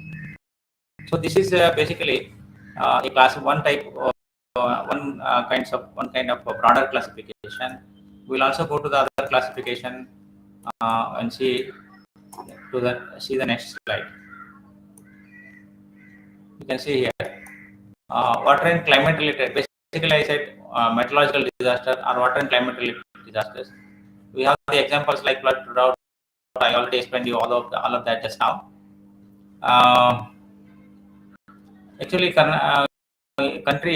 So this is basically a class one type of one kind of a broader classification. We'll also go to the other classification and see the next slide. You can see here water and climate related. Basically, I said meteorological disaster or water and climate related disasters. We have the examples like flood, drought. I already explained you all of that just now. Actually,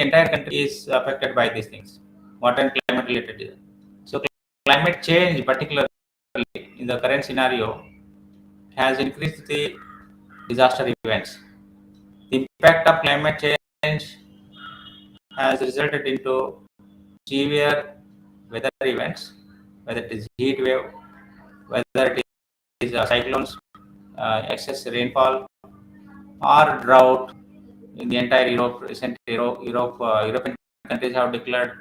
entire country is affected by these things, water and climate related. So climate change, particularly in the current scenario, has increased the disaster events. The impact of climate change has resulted into severe weather events, whether it is heat wave, whether it is cyclones, excess rainfall, or drought in the entire Europe. Recent European countries have declared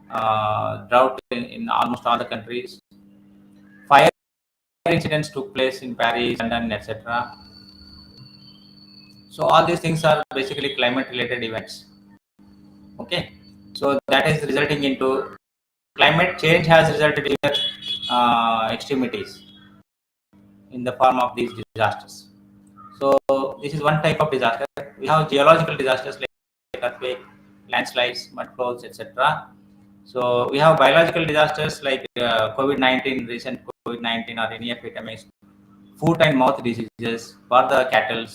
drought in almost all the countries. Fire incidents took place in Paris, London, etc. So all these things are basically climate-related events. Okay, so that is resulting into climate change has resulted in extremities in the form of these disasters. So this is one type of disaster. We have geological disasters like earthquake, landslides, mud flows, etc. So we have biological disasters like COVID-19, recent COVID-19 or any epidemics, foot and mouth diseases for the cattle,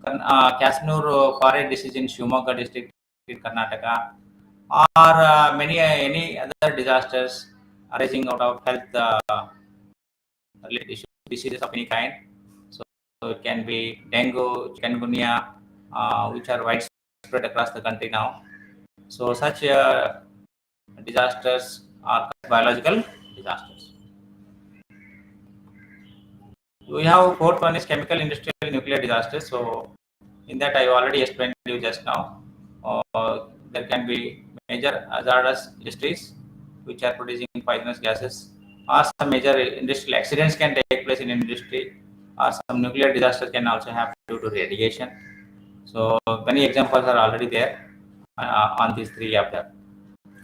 Kasnur forest disease in Shimoga district in Karnataka, or many any other disasters arising out of health related issues, diseases of any kind. So it can be dengue, chikungunya, which are widespread across the country now. So such disasters are biological disasters. We have fourth one is chemical, industrial, nuclear disasters. So in that I already explained to you just now. There can be major hazardous industries which are producing poisonous gases, or some major industrial accidents can take place in industry, or some nuclear disasters can also happen due to radiation. So many examples are already there on these three of them.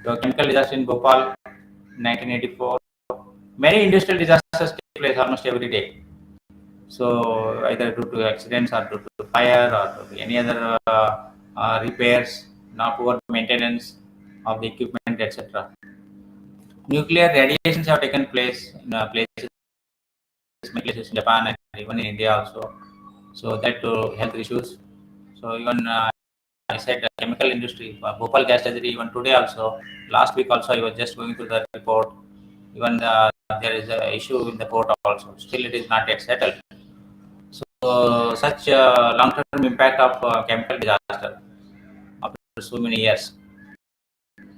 So chemical disaster in Bhopal, 1984. Many industrial disasters take place almost every day. So either due to accidents or due to fire or due to any other repairs, poor maintenance of the equipment, etc. Nuclear radiations have taken place in places, many places in Japan and even in India also. So that to health issues. So even I said chemical industry, Bhopal gas treasury, even today also, last week also I was just going through the report. Even there is an issue in the port also. Still it is not yet settled. So such long-term impact of chemical disaster after so many years.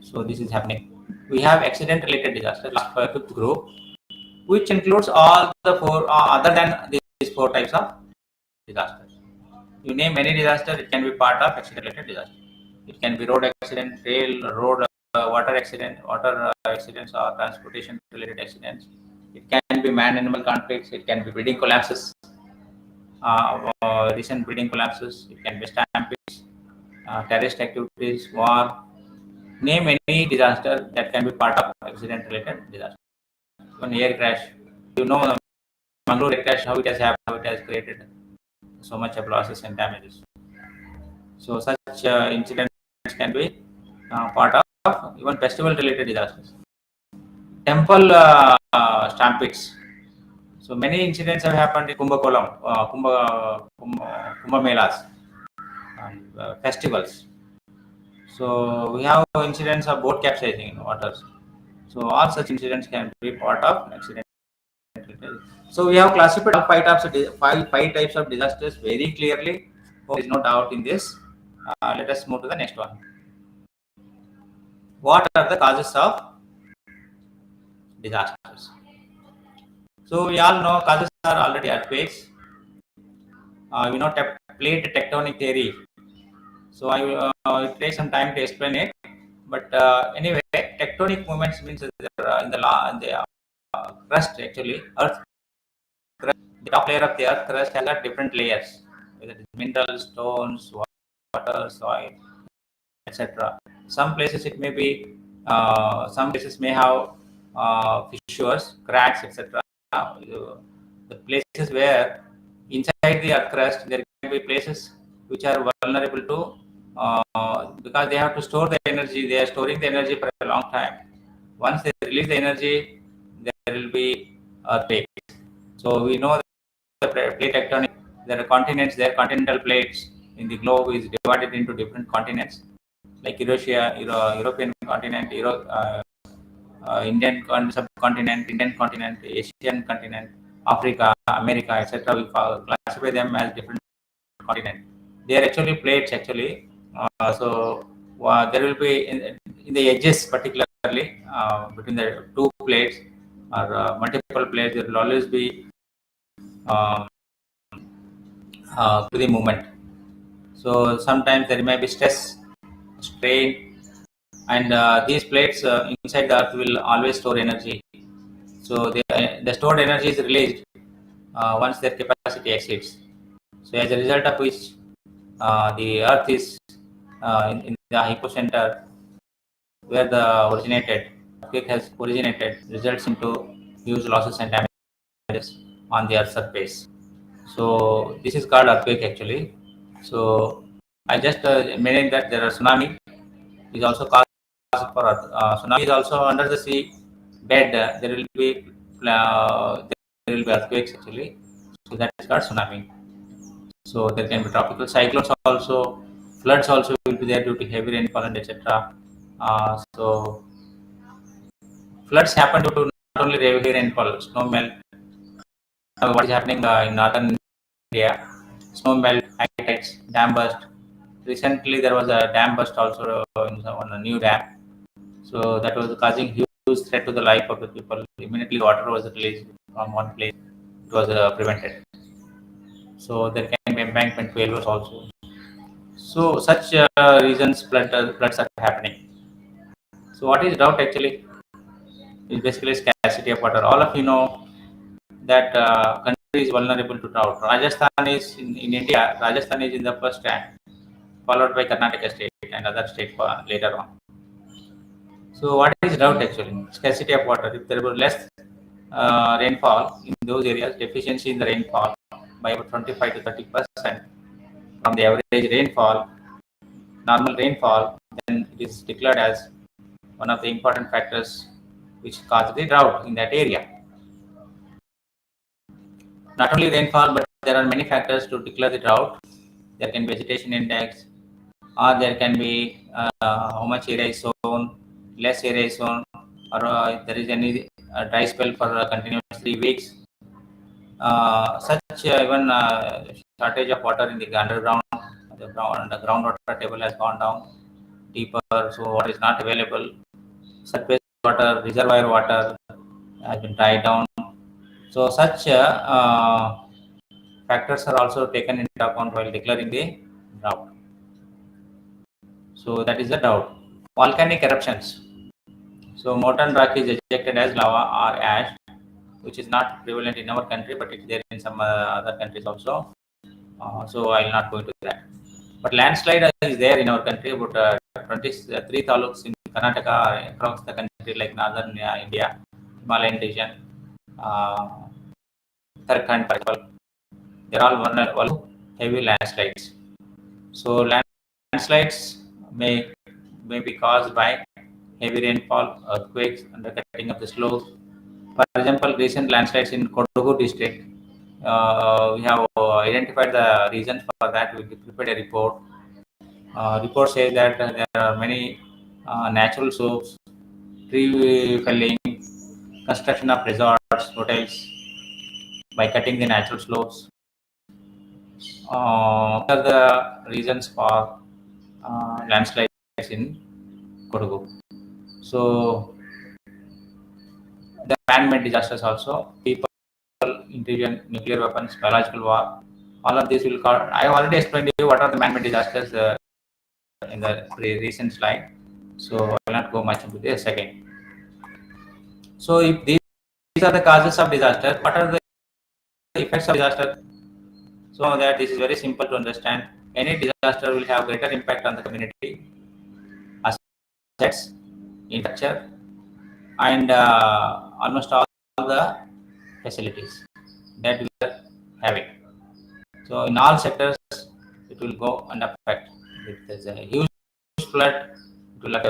So this is happening. We have accident-related disaster, fifth group, which includes all the four, other than these four types of disasters. You name any disaster, it can be part of accident-related disaster. It can be road accident, rail, road, water accident, water accidents, or transportation-related accidents. It can be man-animal conflicts. It can be building collapses. Recent building collapses. It can be stampedes, terrorist activities, war. Name any disaster that can be part of accident-related disaster. One air crash. You know the Mangalore air crash, how it has happened, how it has created so much of losses and damages. So such incidents can be part of even festival-related disasters. Temple stampedes. So many incidents have happened in Kumbh Melas, and festivals. So we have incidents of boat capsizing in waters. So all such incidents can be part of accident. So we have classified all five types of disasters very clearly. There is no doubt in this. Let us move to the next one. What are the causes of disasters? So we all know causes are already earthquakes. We know plate tectonic theory. So I will take some time to explain it. But anyway, tectonic movements means in the crust actually, Earth crust, the top layer of the Earth crust has got different layers, whether it is minerals, stones, water, soil, etc. Some places it may be, some places may have fissures, cracks, etc. The places where inside the Earth crust there can be places which are vulnerable to because they have to store the energy. They are storing the energy for a long time. Once they release the energy, there will be earthquakes. So we know that the plate tectonic, there are continents, there are continental plates in the globe is divided into different continents, like Eurasia, European continent, Indian subcontinent, Indian continent, Asian continent, Africa, America, etc. We classify them as different continents. They are actually plates actually. There will be in the edges, particularly between the two plates or multiple plates, there will always be um, to the movement. So sometimes there may be stress, strain, and these plates inside the earth will always store energy. So the stored energy is released once their capacity exceeds. So as a result of which the earth is in the hypocenter where the earthquake has originated, results into huge losses and damages on the earth surface. So this is called earthquake actually. So I just mentioned that there are tsunami is also caused for earth. Tsunami is also under the sea bed. There will be earthquakes actually. So that is called tsunami. So there can be tropical cyclones also, floods also will be there due to heavy rainfall and etc. So floods happen due to not only heavy rainfall, snow melt. What is happening in northern India? Snow melt, high tides, dam burst. Recently, there was a dam burst also on a new dam. So that was causing huge threat to the life of the people. Immediately, water was released from one place. It was prevented. So there can be embankment failures also. So such reasons floods are happening. So what is drought actually? Is basically scarcity of water. All of you know that country is vulnerable to drought. Rajasthan is in India. Rajasthan is in the first rank, followed by Karnataka state and other states later on. So what is drought actually? Scarcity of water. If there were less rainfall in those areas, deficiency in the rainfall by about 25 to 30% from the average rainfall, normal rainfall, then it is declared as one of the important factors which cause the drought in that area. Not only rainfall, but there are many factors to declare the drought. There can be vegetation index, or there can be how much area is sown, less area is sown, or if there is any dry spell for continuous 3 weeks. Such even shortage of water in the underground, the groundwater table has gone down deeper, so water is not available. Surface water, reservoir water has been tied down. So such factors are also taken into account while declaring the drought. So that is the drought. Volcanic eruptions. So molten rock is ejected as lava or ash, which is not prevalent in our country, but it's there in some other countries also. So I will not go into that. But landslide is there in our country, about 23 taluks in Karnataka, across the country, like northern India, Himalayan region, Uttarakhand, for example. They're all vulnerable to heavy landslides. So landslides may be caused by heavy rainfall, earthquakes, undercutting of the slopes. For example, recent landslides in Kodagu district, we have identified the reasons for that. We prepared a report. Report says that there are many natural sources, tree felling, construction of resorts, hotels by cutting the natural slopes. What are the reasons for landslides in Kodagu? So the man-made disasters also, people, invasion, nuclear weapons, biological war, all of these will cause. I have already explained to you what are the man-made disasters in the recent slide, so I will not go much into this again. So if these are the causes of disaster, what are the effects of disaster? So that this is very simple to understand. Any disaster will have greater impact on the community, assets, infrastructure, and almost all the facilities that we are having. So in all sectors, it will go and affect. if there's a huge flood, to like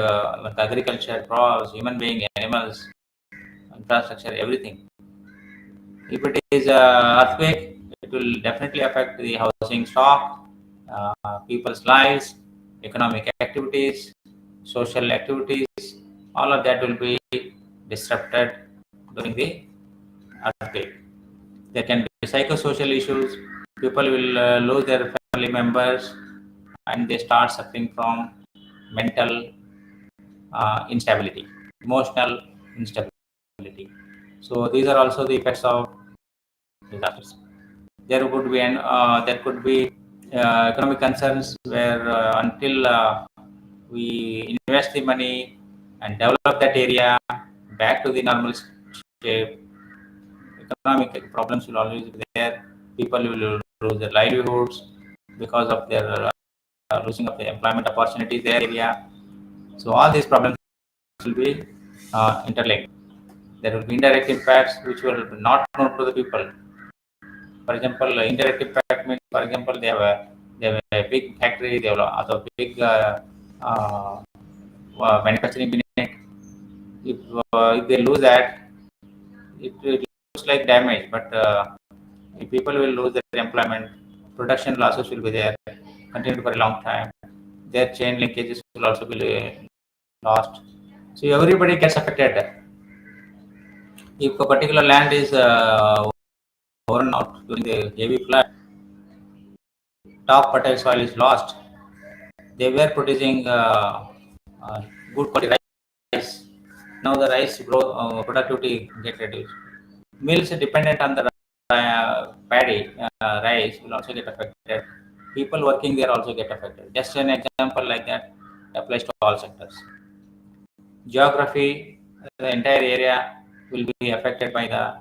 with agriculture, crops, human being, animals, infrastructure, everything. If it is earthquake, it will definitely affect the housing stock, people's lives, economic activities, social activities. All of that will be disrupted during the earthquake. There can be psychosocial issues. People will lose their family members, and they start suffering from mental instability, emotional instability. So these are also the effects of disasters. There could be economic concerns where until we invest the money and develop that area back to the normal shape, economic problems will always be there. People will lose their livelihoods because of their losing of the employment opportunities in their area. So all these problems will be interlinked. There will be indirect impacts which will not known to the people. For example, indirect impact means, for example, they have a big factory, they have also big manufacturing unit. If they lose that, it looks like damage, but if people will lose their employment, production losses will be there, continue for a long time. Their chain linkages will also be lost. So everybody gets affected. If a particular land is worn out during the heavy flood, top fertile soil is lost. They were producing good quality rice. Now the rice productivity get reduced. Mills dependent on the paddy rice will also get affected. People working there also get affected. Just an example like that applies to all sectors. Geography, the entire area will be affected by the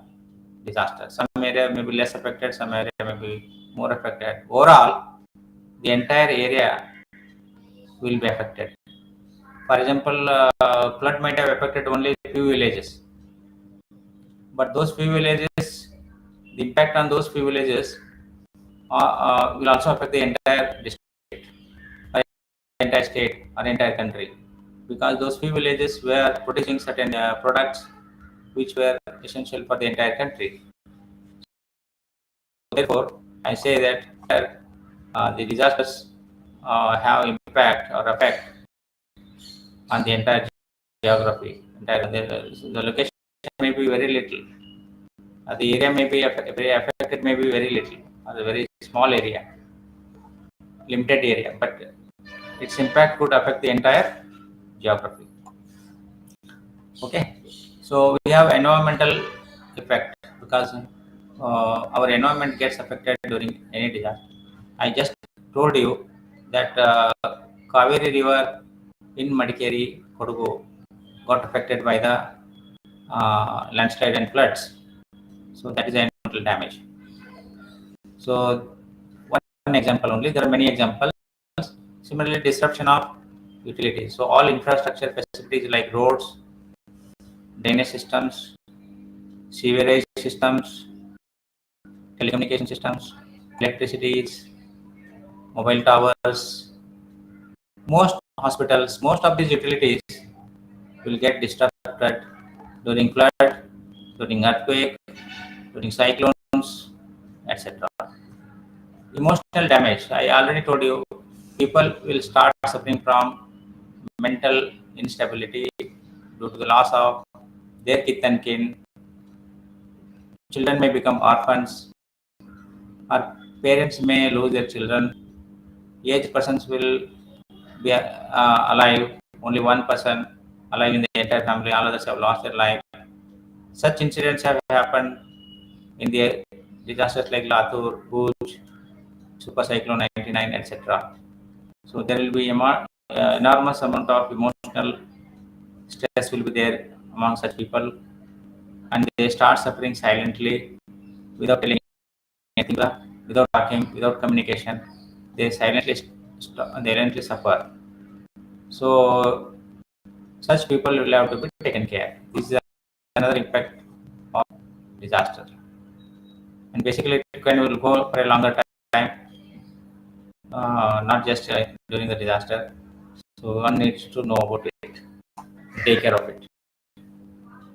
disaster. Some area may be less affected, some area may be more affected. Overall, the entire area will be affected. For example, flood might have affected only few villages, but those few villages, the impact on those few villages will also affect the entire district, or entire state, or entire country, because those few villages were producing certain products which were essential for the entire country. Therefore, I say that the disasters have impact or effect on the entire geography. The location may be very little. The area may be affected, may be very little, or a very small area, limited area, but its impact could affect the entire geography. Okay, so we have environmental effect because our environment gets affected during any disaster. I just told you that Kaveri River in Madikeri, Kodugu got affected by the landslide and floods. So that is environmental damage. So one example only. There are many examples. Similarly, disruption of utilities. So all infrastructure facilities like roads, drainage systems, sewerage systems, telecommunication systems, electricities, mobile towers, most hospitals, most of these utilities will get disrupted during flood, during earthquake, during cyclones, etc. Emotional damage. I already told you, people will start suffering from mental instability due to the loss of their kith and kin. Children may become orphans, or parents may lose their children. Aged persons will be alive, only one person alive in the entire family, all others have lost their life. Such incidents have happened in the disasters like Latur, Bhuj, Super Cyclone 99, etc. So there will be enormous amount of emotional stress will be there among such people, and they start suffering silently without telling anything, without talking, without communication. They silently suffer. So such people will have to be taken care. This is another impact of disaster, and basically it can will go for a longer time. not just during the disaster. So one needs to know about it, take care of it.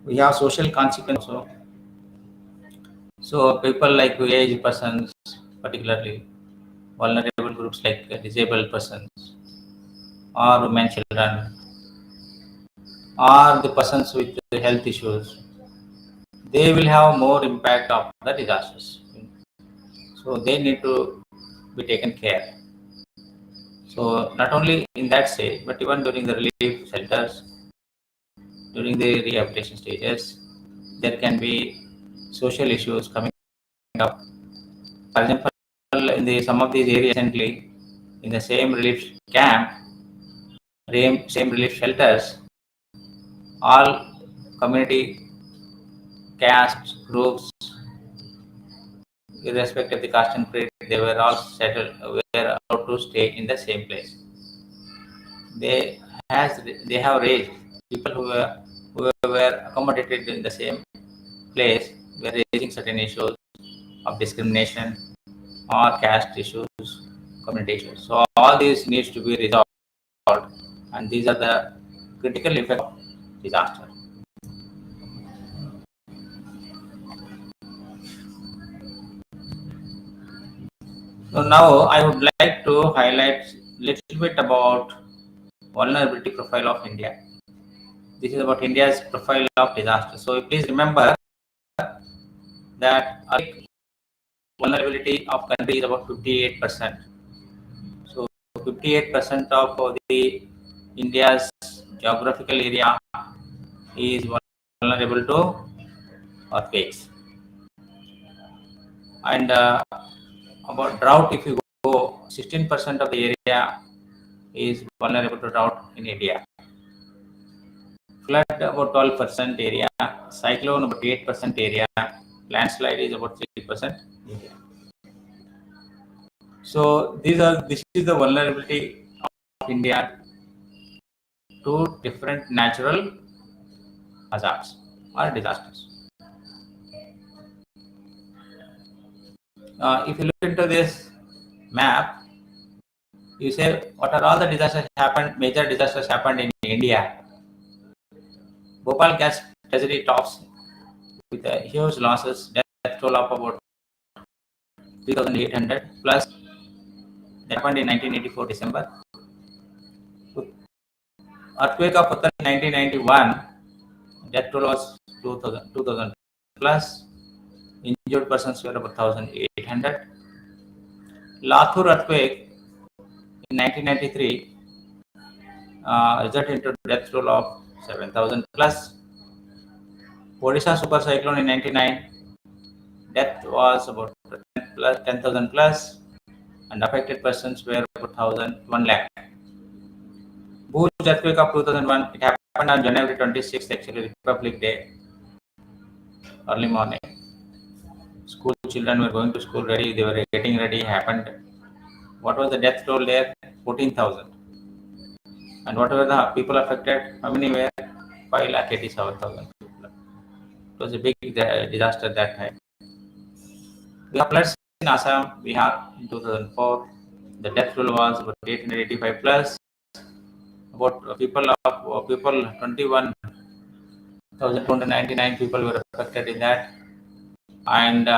We have social consequences also. So people like aged persons, particularly vulnerable groups like disabled persons or women, children, or the persons with health issues, they will have more impact of the disasters. So they need to be taken care. So not only in that stage, but even during the relief shelters, during the rehabilitation stages, there can be social issues coming up. For example, in some of these areas recently, in the same relief camp, same relief shelters, all community castes, groups, irrespective of the caste and creed, they were all settled, were allowed to stay in the same place. They they have raised people who were accommodated in the same place were raising certain issues of discrimination or caste issues, community issues. So all these needs to be resolved, and these are the critical effects of disaster. So now I would like to highlight little bit about vulnerability profile of India. This is about India's profile of disaster. So please remember that our vulnerability of country is about 58%. So 58% of the India's geographical area is vulnerable to earthquakes. And about drought, if you go, 16% of the area is vulnerable to drought in India. Flood about 12% area, cyclone about 8% area, landslide is about 3% area. So this is the vulnerability of India to different natural hazards or disasters. If you look into this map, you say what are all the disasters happened, major disasters happened in India. Bhopal gas treasury tops with huge losses, death toll of about 3,800 plus. That happened in 1984 December. Earthquake of Uttarakhand in 1991, death toll was 2,000 plus. Injured persons were about 1,800. Lathur earthquake in 1993 resulted into death toll of 7,000 plus. Odisha super cyclone in 99, death was about 10,000 plus, and affected persons were about 1 lakh. Bhuj earthquake of 2001, it happened on January 26th, actually Republic Day, early morning. School children were going to school ready, they were getting ready, happened. What was the death toll there? 14,000. And what were the people affected? How many were? 5,87,000 people. It was a big disaster that time. We have floods in Assam, Bihar in 2004. The death toll was about 885 plus. About people 21,299 people were affected in that. And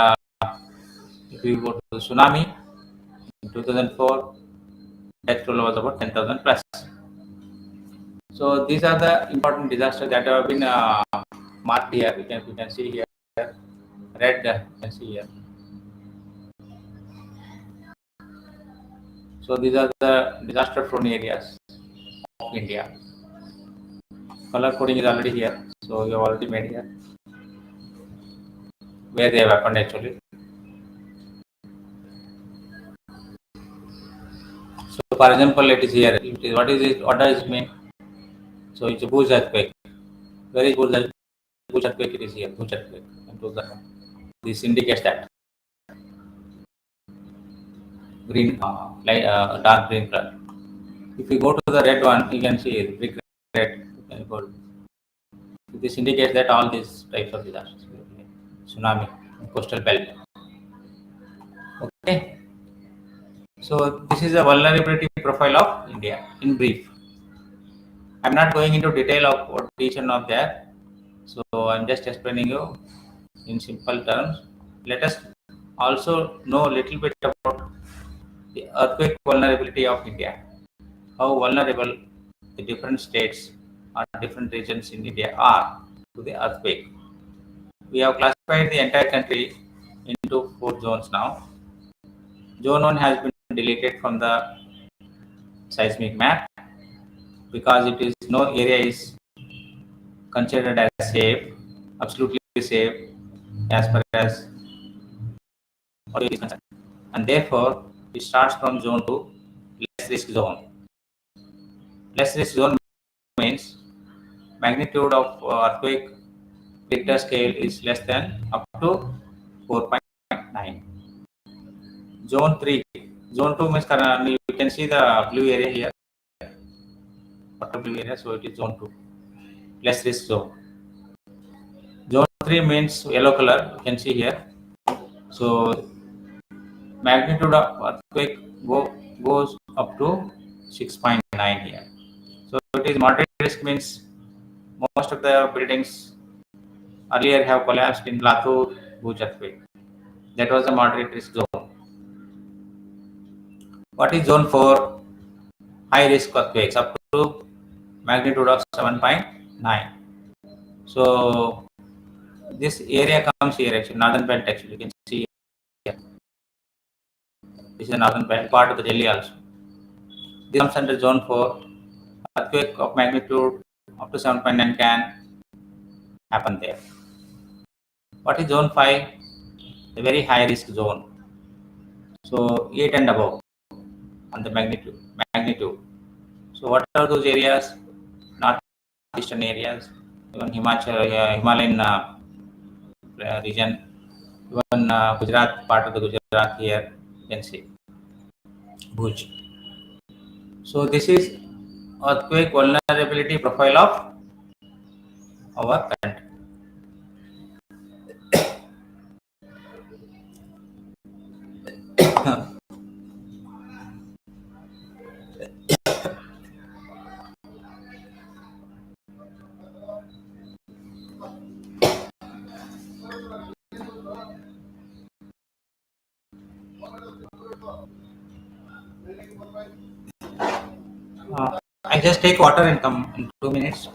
if you go to the tsunami in 2004, death toll was about 10,000 plus. So these are the important disasters that have been marked here. You can see here, red. You can see here. So these are the disaster-prone areas of India. Color coding is already here, so you have already made here where they have happened actually. So for example, it is here. What is it? What does it mean? So it's a Bhuj earthquake. Where is Bhuj earthquake? It is here. Bhuj earthquake. This indicates that green, light, dark green color. If you go to the red one, you can see brick red. This indicates that all these types of disasters, tsunami, coastal belt. Okay. So this is a vulnerability profile of India in brief. I'm not going into detail of what each and of that. So I'm just explaining you in simple terms. Let us also know a little bit about the earthquake vulnerability of India. How vulnerable the different states or different regions in India are to the earthquake. We have classified the entire country into 4 zones now. Zone 1 has been deleted from the seismic map because it is no area is considered as safe, absolutely safe as far as audio is concerned. And therefore, it starts from zone 2, less risk zone. Less risk zone means magnitude of earthquake Richter scale is less than up to 4.9. Zone 3. Zone 2 means you can see the blue area here, water blue area, so it is zone 2, less risk zone. Zone 3 means yellow color, you can see here. So magnitude of earthquake goes up to 6.9 here. So it is moderate risk means most of the buildings earlier have collapsed in Latur Bhuj earthquake. That was a moderate risk zone. What is zone 4? High risk earthquakes up to magnitude of 7.9. So this area comes here actually, northern belt actually, you can see here. This is the northern belt, part of the Delhi also. This comes under zone 4. Earthquake of magnitude up to 7.9 can happen there. What is zone 5? A very high risk zone. So 8 and above on the magnitude. So what are those areas? Northeastern areas, even Himalayan region, even Gujarat, part of the Gujarat here, you can see Bhuj. So this is earthquake vulnerability profile of our country. I just take water and come in 2 minutes.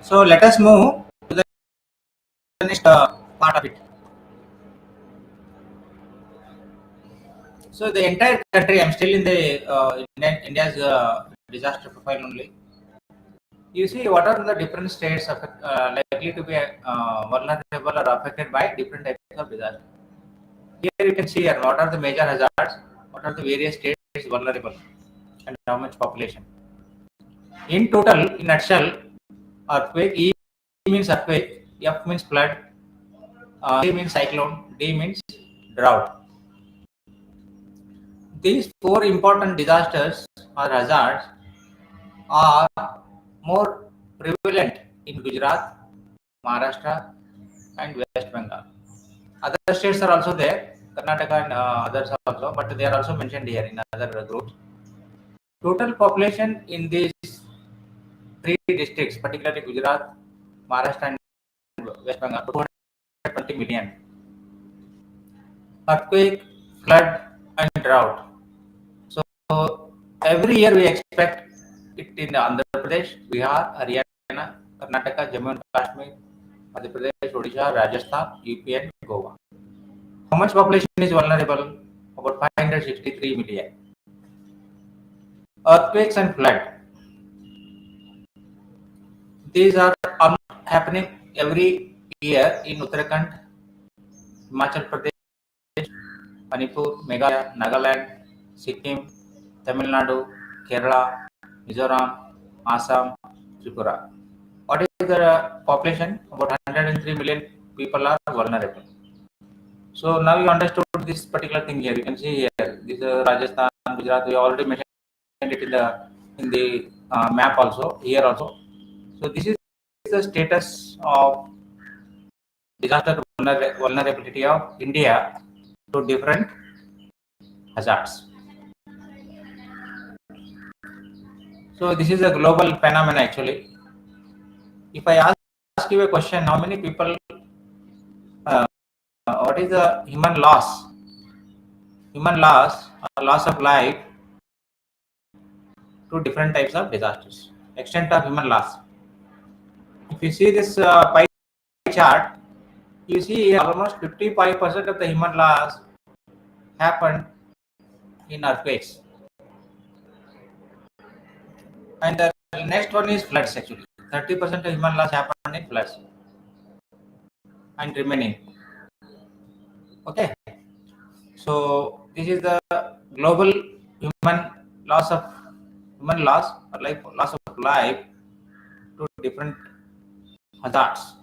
So let us move to the next part of it. So the entire country, I'm still in the India's disaster profile only. You see, what are the different states likely to be vulnerable or affected by different types of disaster? Here you can see here what are the major hazards, what are the various states vulnerable, and how much population. In total, in nutshell, earthquake, E means earthquake, F means flood, C means cyclone, D means drought. These 4 important disasters or hazards are more prevalent in Gujarat, Maharashtra, and West Bengal. Other states are also there, Karnataka and others also, but they are also mentioned here in other groups. Total population in these 3 districts, particularly Gujarat, Maharashtra, and West Bengal, 220 million. Earthquake, flood, and drought. So every year we expect it in Andhra Pradesh, Bihar, Haryana, Karnataka, Jammu and Kashmir, Madhya Pradesh, Odisha, Rajasthan, UP, and Goa. How much population is vulnerable? About 563 million. Earthquakes and flood. These are happening every year in Uttarakhand, Himachal Pradesh, Manipur, Meghalaya, Nagaland, Sikkim, Tamil Nadu, Kerala, Mizoram, Assam, Tripura. What is the population? About 103 million people are vulnerable. So now you understood this particular thing here. You can see here. This is Rajasthan, Gujarat. We already mentioned it in the map also here also. So this is the status of disaster vulnerability of India to different hazards. So this is a global phenomenon actually. If I ask you a question, how many people, what is the human loss? Human loss, loss of life to different types of disasters. Extent of human loss. If you see this pie chart, you see almost 55% of the human loss happened in earthquakes. And the next one is floods actually. 30% of human loss happened in floods and remaining. Okay. So this is the global human loss of human loss or loss of life to different hazards.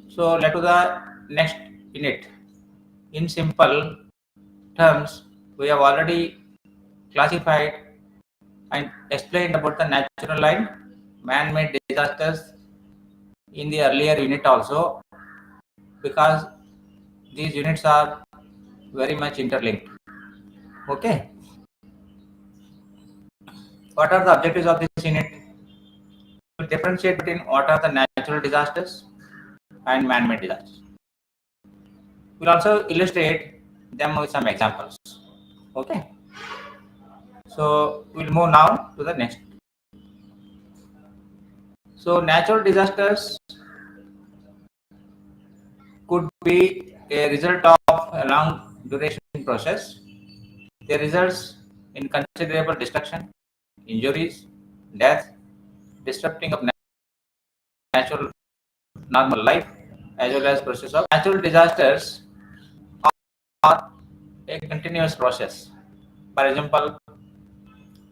So let to the next unit. In simple terms, we have already classified and explained about the natural and man-made disasters in the earlier unit also, because these units are very much interlinked. Okay. What are the objectives of this unit? To differentiate between what are the natural disasters and man-made disasters. We'll also illustrate them with some examples. Okay. So we'll move now to the next. So natural disasters could be a result of a long duration process. They result in considerable destruction, injuries, death, disrupting of natural normal life, as well as process of natural disasters are a continuous process. For example,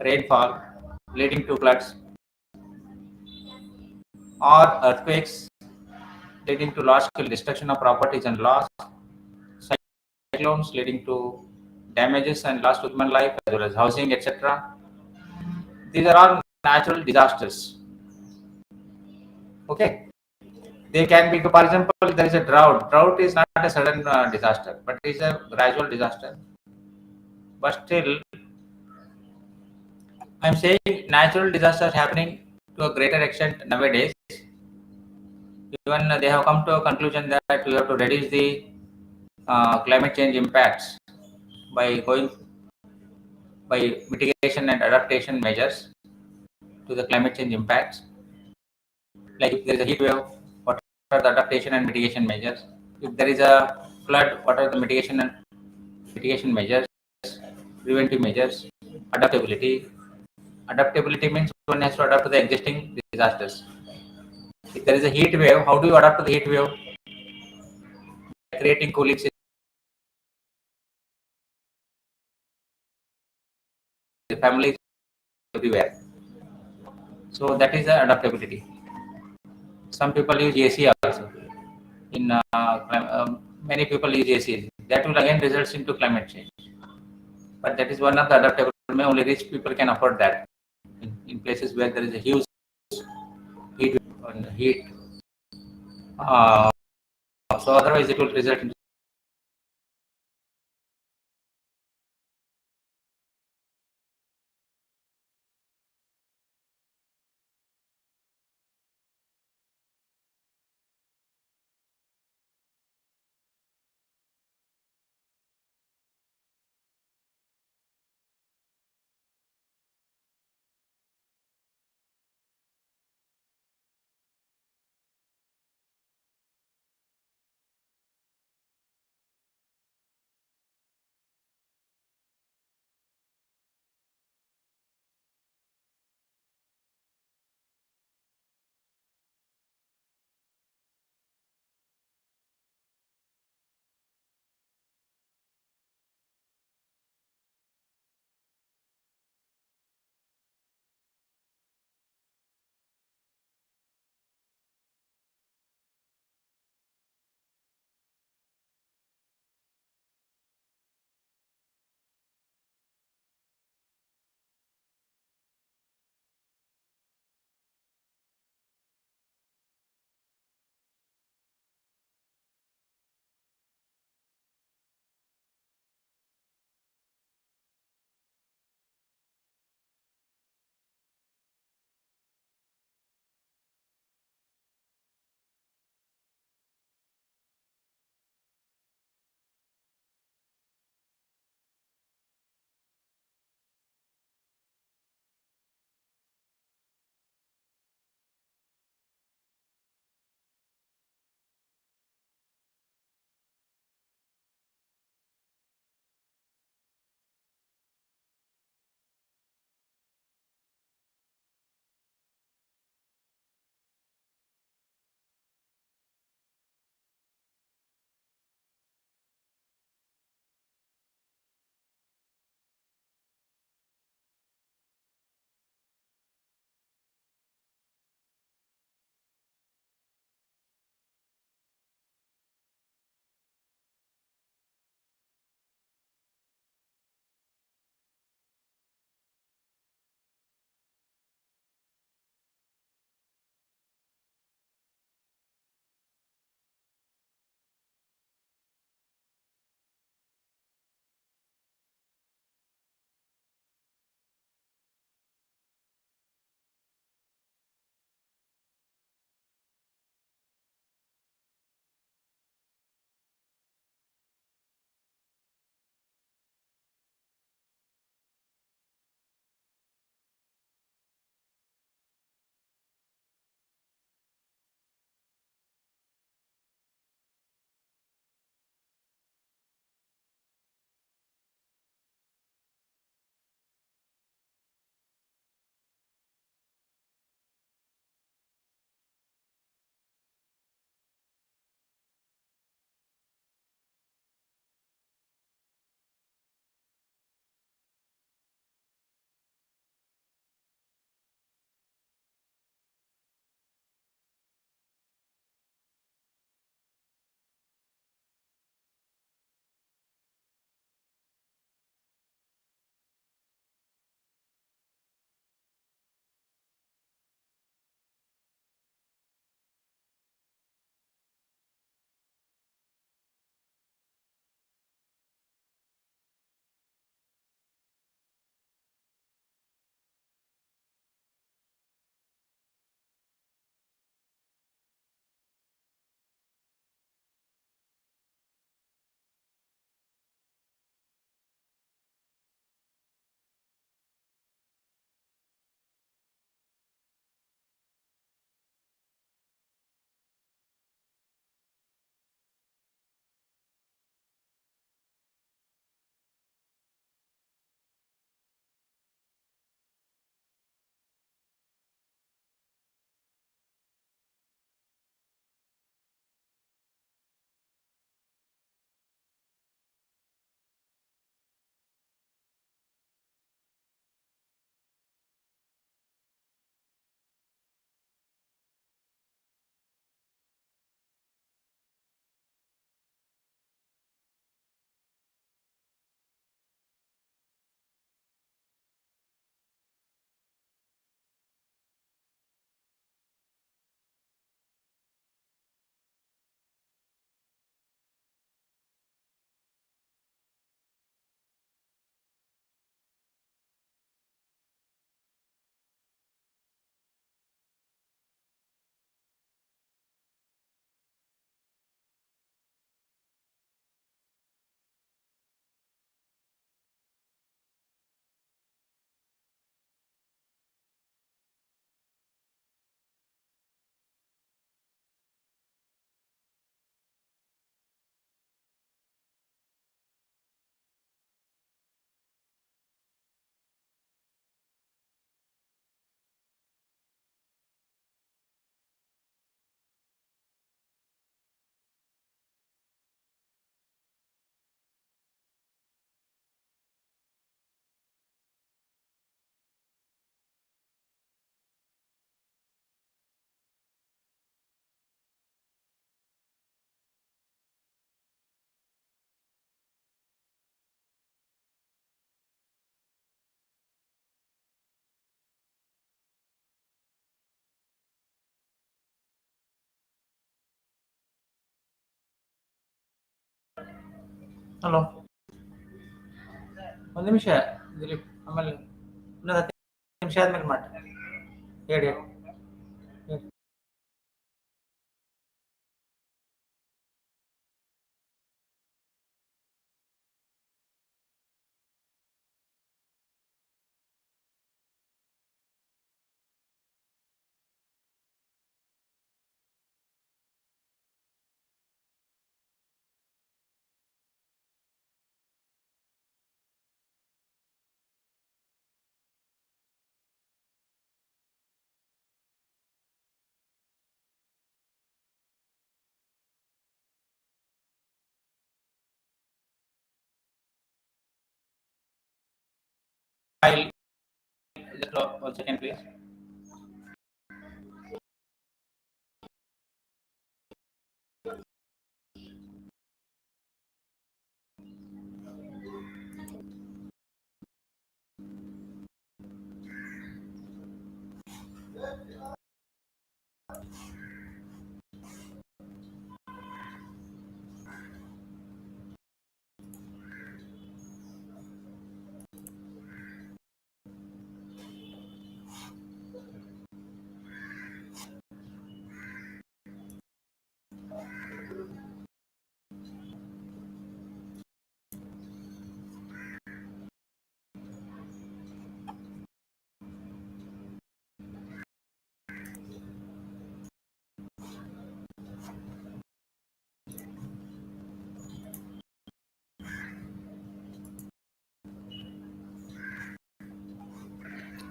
rainfall leading to floods, or earthquakes leading to large-scale destruction of properties and loss, cyclones leading to damages and loss to human life as well as housing, etc. These are all natural disasters. Okay, they can be, for example, there is a drought. Drought is not a sudden disaster, but it is a gradual disaster. But still, I'm saying natural disasters happening to a greater extent nowadays. Even they have come to a conclusion that we have to reduce the climate change impacts by going by mitigation and adaptation measures to the climate change impacts. Like if there is a heat wave, what are the adaptation and mitigation measures? If there is a flood, what are the mitigation measures, preventive measures, adaptability. Adaptability means one has to adapt to the existing disasters. If there is a heat wave, how do you adapt to the heat wave? Creating cooling system, families everywhere. So that is the adaptability. Some people use AC also. In many people use AC. That will again results into climate change. But that is one of the adaptable. Only rich people can afford that. In places where there is a huge heat. Uh, so otherwise it will result in hello, ಒಂದು ನಿಮಿಷ ದಿಲೀಪ್, ಆಮೇಲೆ ಇನ್ನೊಂದು 10 ನಿಮಿಷ ಆದ್ಮೇಲೆ ಮಾಡಿ. ಹೇಳಿ. File, just 1 second, please.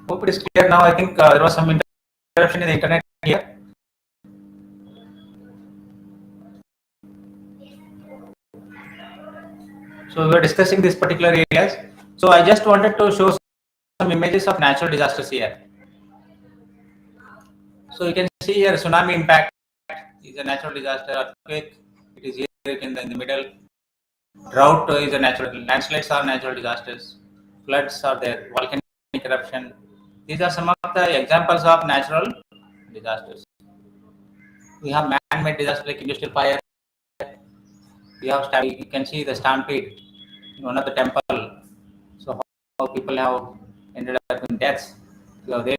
Hope it is clear now. I think there was some interruption in the internet here. So we were discussing this particular areas. So I just wanted to show some images of natural disasters here. So you can see here tsunami impact is a natural disaster. Earthquake, it is here in the middle. Drought is a natural. Landslides are natural disasters. Floods are there. Volcanic eruption. These are some of the examples of natural disasters. We have man-made disasters like industrial fire. We have you can see the stampede in one of the temple. So how people have ended up in deaths. We have rail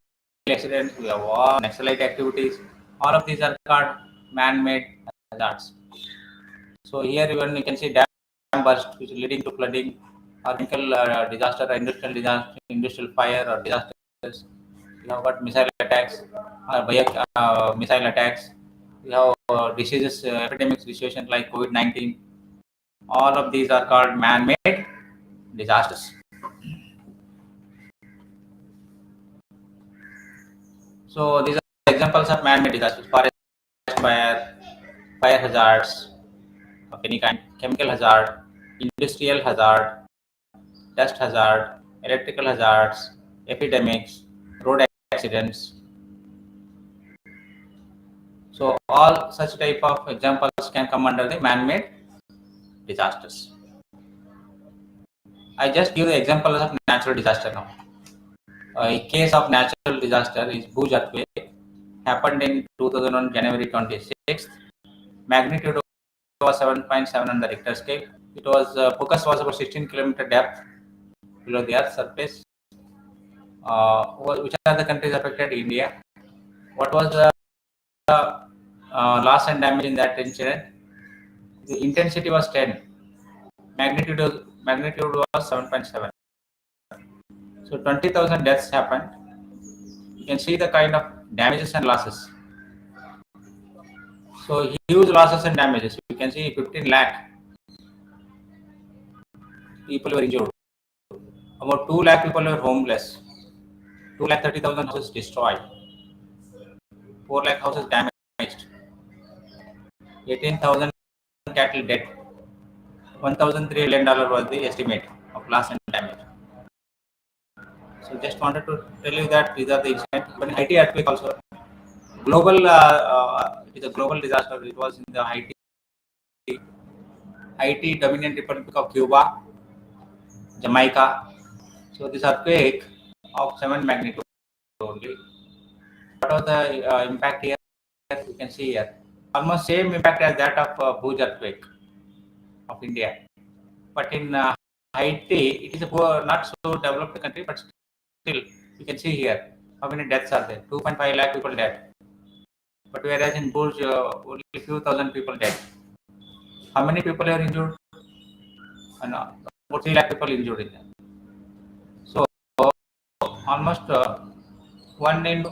accidents. We have war, Naxalite activities. All of these are called man-made hazards. So here even you can see dam burst, which is leading to flooding, or chemical disaster, industrial disaster, industrial fire or disasters. We have got missile attacks, or missile attacks. We have diseases, epidemic situations like COVID-19. All of these are called man-made disasters. So these are examples of man-made disasters: forest fire, fire hazards of any kind, chemical hazard, industrial hazard, dust hazard, electrical hazards, epidemics, road accidents. So all such type of examples can come under the man-made disasters. I just give the example of natural disaster now. A case of natural disaster is Bhuj earthquake, happened in 2001 January 26th. Magnitude was 7.7 on the Richter scale. It was focus was about 16 kilometer depth below the Earth's surface. Which are the countries affected? India. What was the loss and damage in that incident? The intensity was 10. Magnitude was 7.7. So 20,000 deaths happened. You can see the kind of damages and losses. So huge losses and damages. You can see 15 lakh people were injured. About 2 lakh people were homeless. 2,30,000 houses destroyed. 4 lakh houses damaged. 18,000 cattle dead. $1,300 million was the estimate of loss and damage. So just wanted to tell you that these are the incidents. But Haiti earthquake also, global, it is a global disaster. It was in the Haiti, Dominion Republic of Cuba, Jamaica. So this earthquake of 7 magnitude only. What was the impact here? You can see here, almost same impact as that of Bhuj earthquake of India. but in Haiti, it is a poor, not so developed country, but still, you can see here how many deaths are there. 2.5 lakh people dead. But whereas in Burj, only a few thousand people dead. How many people are injured? About 3 lakh people injured in there. So almost one in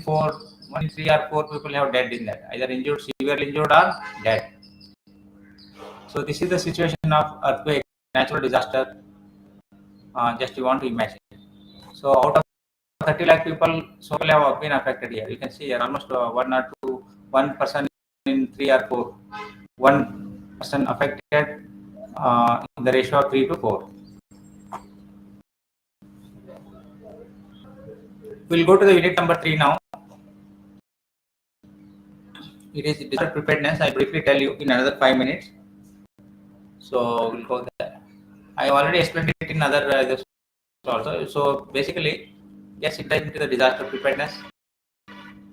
four, 1 in 3 or 4 people have died in that, either injured, severely injured, or dead. So this is the situation of earthquake, natural disaster. Just you want to imagine. So out of 30 lakh people, so people have been affected here. You can see here almost 1 person in 3 or 4, 1% affected in the ratio of 3 to 4. We'll go to the unit number 3 now. It is disaster preparedness. I briefly tell you in another 5 minutes. So we'll go there. I already explained it in other also. So basically, yes, it dives into the disaster preparedness.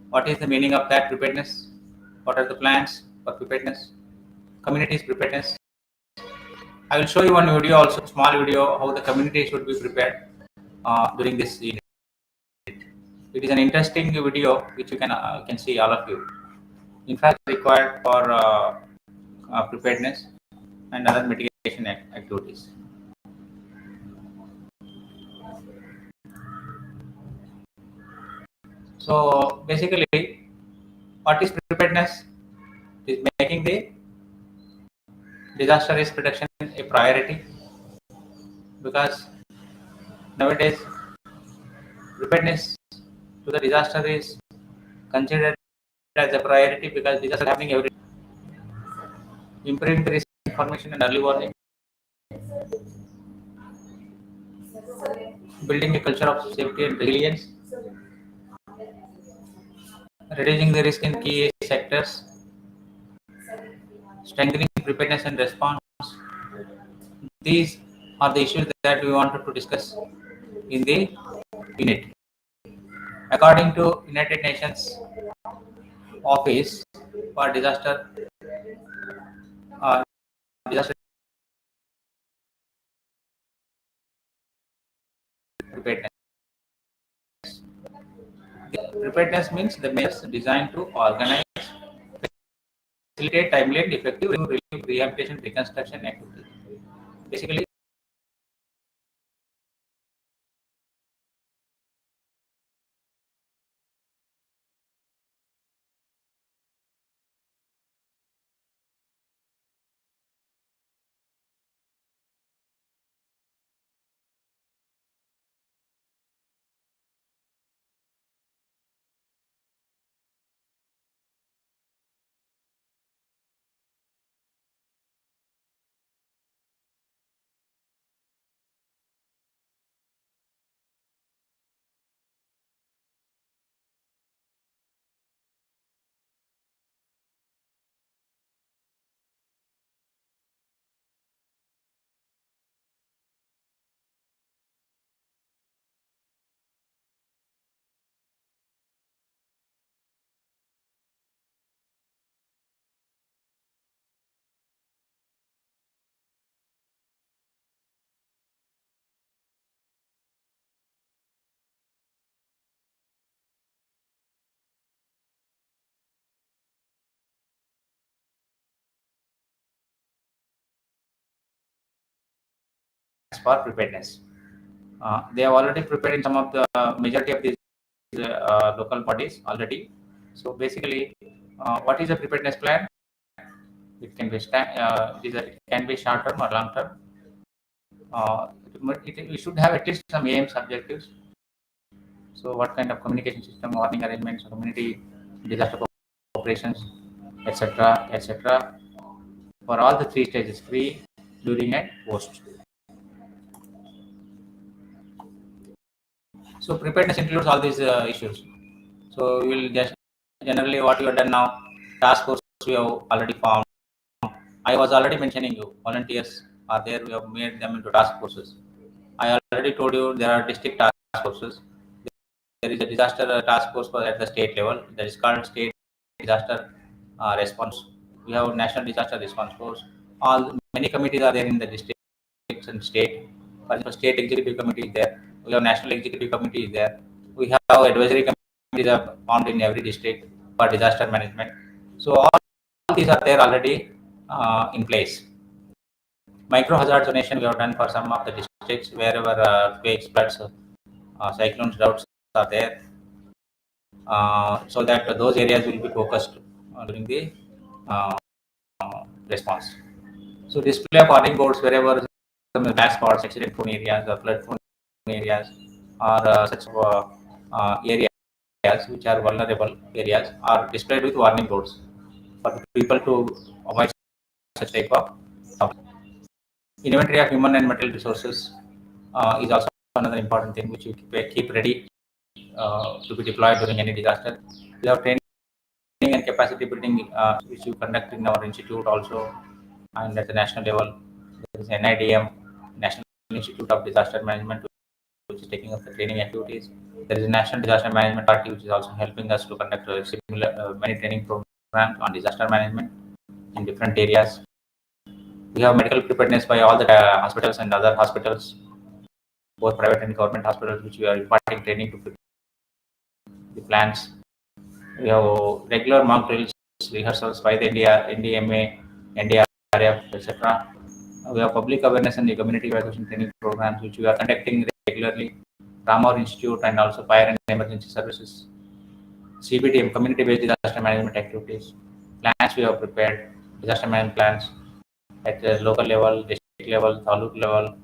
What is the meaning of that preparedness? What are the plans for preparedness? Communities preparedness. I will show you one video, also small video, how the community should be prepared during this unit. It is an interesting video which you can see, all of you. In fact, required for preparedness and other mitigation activities. So basically, what is preparedness? It is making the disaster risk reduction a priority, because nowadays preparedness to the disaster is considered as a priority, because disasters are happening every day. Improving the risk information and early warning, building a culture of safety and resilience, reducing the risk in key sectors, strengthening preparedness and response. These are the issues that we wanted to discuss in the unit. According to United Nations Office for disaster preparedness. Preparedness means the measures designed to organize, facilitate timely and effective relief, rehabilitation, reconstruction activities. Basically, for preparedness. They have already prepared in some of the majority of these local bodies already. So basically, what is a preparedness plan? It can be it can be short term or long term. We should have at least some aims, objectives. So what kind of communication system, warning arrangements, community disaster operations, etc., etc. For all the 3 stages: pre, during, and post. So preparedness includes all these issues. So we will just generally what we have done now. Task force we have already formed. I was already mentioning you. Volunteers are there. We have made them into task forces. I already told you there are district task forces. There is a disaster task force at the state level. That is called state disaster response. We have national disaster response force. All many committees are there in the districts and state. For example, state executive committee is there. We have national executive committee is there. We have advisory committees are formed in every district for disaster management. So all these are there already in place. Micro hazard zonation we have done for some of the districts wherever quakes, floods, cyclones, droughts are there, so that those areas will be focused during the uh, response. So display of warning boards wherever some black spots, accident prone areas or flood prone areas or such areas which are vulnerable areas are displayed with warning boards for people to avoid such type of problems. Inventory of human and material resources is also another important thing which you keep ready to be deployed during any disaster. We have training and capacity building which you conduct in our institute also, and at the national level there is NIDM, National Institute of Disaster Management, which is taking up the training activities. There is a National Disaster Management Party which is also helping us to conduct similar many training programs on disaster management in different areas. We have medical preparedness by all the hospitals and other hospitals, both private and government hospitals, which we are imparting training to the plans. We have regular mock drills, rehearsals by the NDMA, NDRF, etc. We have public awareness and the community evacuation training programs, which we are conducting regularly from our institute and also fire and emergency services. CBDM, community-based disaster management activities. Plans we have prepared, disaster management plans at the local level, district level, taluk level,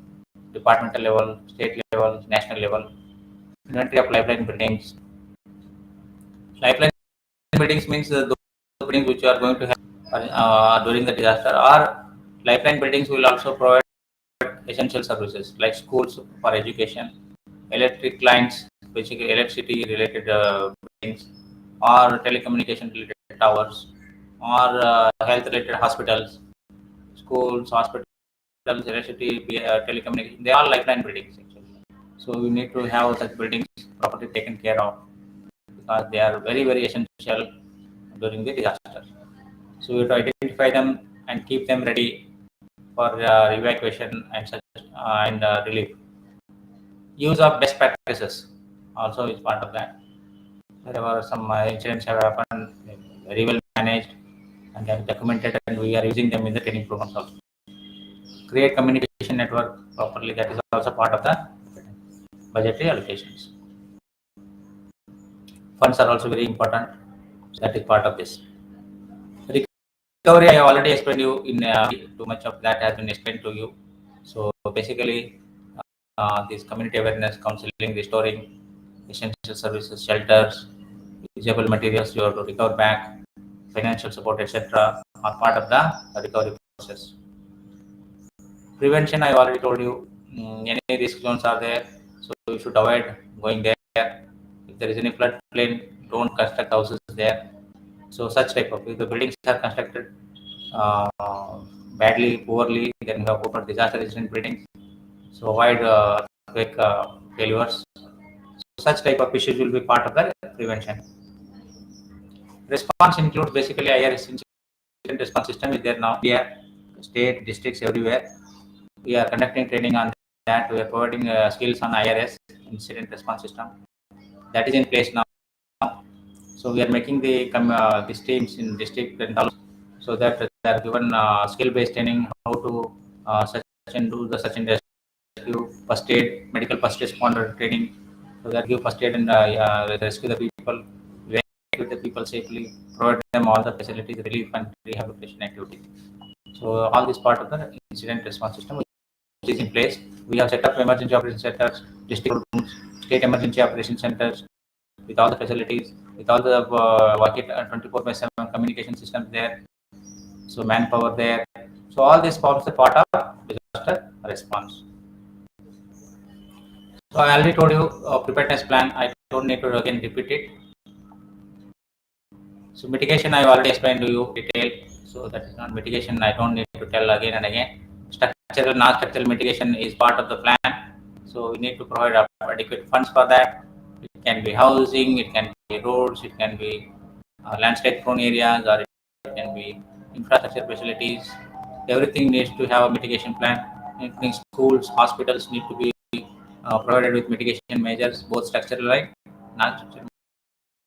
departmental level, state level, national level. Inventory of lifeline buildings. Lifeline buildings means those buildings which are going to have during the disaster, or lifeline buildings will also provide essential services like schools for education, electric lines, basically electricity related buildings, or telecommunication related towers, or health related hospitals, schools, hospitals, electricity, telecommunication. They are lifeline buildings actually. So we need to have such buildings properly taken care of because they are very essential during the disaster. So we have to identify them and keep them ready for evacuation and such and relief. Use of best practices also is part of that. Wherever some incidents have happened, very well managed and they are documented, and we are using them in the training programs also. Create communication network properly. That is also part of the budgetary allocations. Funds are also very important. So that is part of this. Recovery, I have already explained you in too much of that has been explained to you. So basically, this community awareness, counseling, restoring essential services, shelters, usable materials you have to recover back, financial support, etc., are part of the recovery process. Prevention, I already told you, any risk zones are there, so you should avoid going there. If there is any floodplain, don't construct houses there. So such type of, if the buildings are constructed uh, badly, poorly, then you have to put disaster resistant buildings. So avoid earthquake failures. So such type of issues will be part of the prevention. Response includes basically IRS incident response system is there now. Here, state, districts, everywhere. We are conducting training on that. We are providing skills on IRS incident response system. That is in place now. So we are making these teams in district and all, so that they are given skill-based training how to such and do the such and rescue, first aid, medical first responder training, so that give first aid and rescue the people, evacuate the people safely, provide them all the facilities, relief and rehabilitation activities. So all this part of the incident response system which is in place. We have set up emergency operation centers, district rooms, state emergency operation centers with all the facilities, with all the 24/7 communication systems there. So manpower there. So all this forms a part of disaster response. So I already told you preparedness plan. I don't need to again repeat it. So mitigation I already explained to you detail. So that is not mitigation. I don't need to tell again and again. Structural, non-structural mitigation is part of the plan. So we need to provide adequate funds for that. It can be housing, it can be roads, it can be landslide prone areas, or it can be infrastructure facilities. everything needs to have a mitigation plan, including schools, hospitals need to be provided with mitigation measures, both structural and non-structural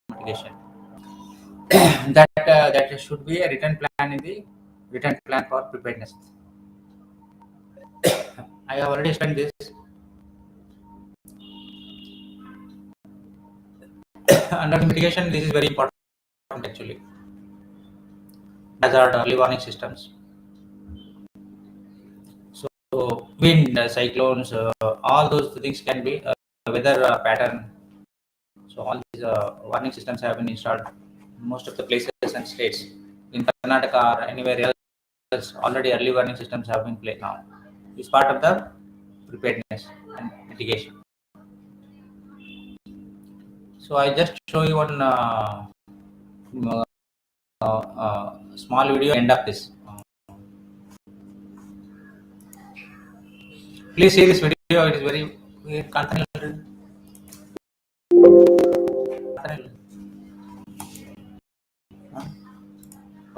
mitigation. That should be a written plan in the written plan for preparedness. I have already spent this. Under mitigation, this is very important actually. Hazard early warning systems. So wind, cyclones, all those things can be weather pattern. So all these warning systems have been installed in most of the places and states. In Karnataka or anywhere else, already early warning systems have been placed now. It's part of the preparedness and mitigation. So I just show you one uh, small video end of this. Please see this video. It is very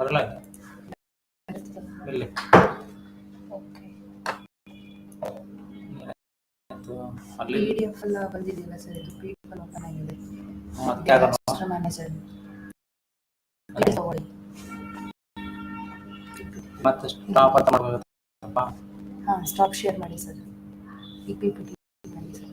ಬರಲ್ಲ ಇಲ್ಲಿ okay ಅಲ್ಲಿ PDF ಎಲ್ಲ ಬಂದಿದೆಯಲ್ಲ sir ಇದು PDF open ಆಗಿದೆ ಮತ್ತೆ ಅದನ್ನು master manager ತಗೊಳ್ಳಿ ಮತ್ತೆ ಸ್ಟಾಪ್ ಅಂತ ಮಾಡಬೇಕಪ್ಪ ಹಾಂ ಸ್ಟಾಪ್ ಶೇರ್ ಮಾಡಿ ಸರ್ ಈ PPT ಮಾಡಿ ಸರ್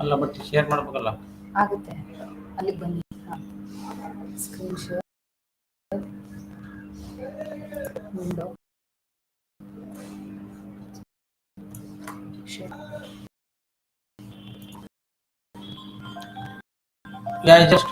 ಅಲ್ಲ ಬಟ್ ಶೇರ್ ಮಾಡ್ಬೇಕಲ್ಲ ಆಗುತ್ತೆ ಅಲ್ಲಿಗೆ ಬನ್ನಿ ಹಾಂ screen share window share Yeah, I just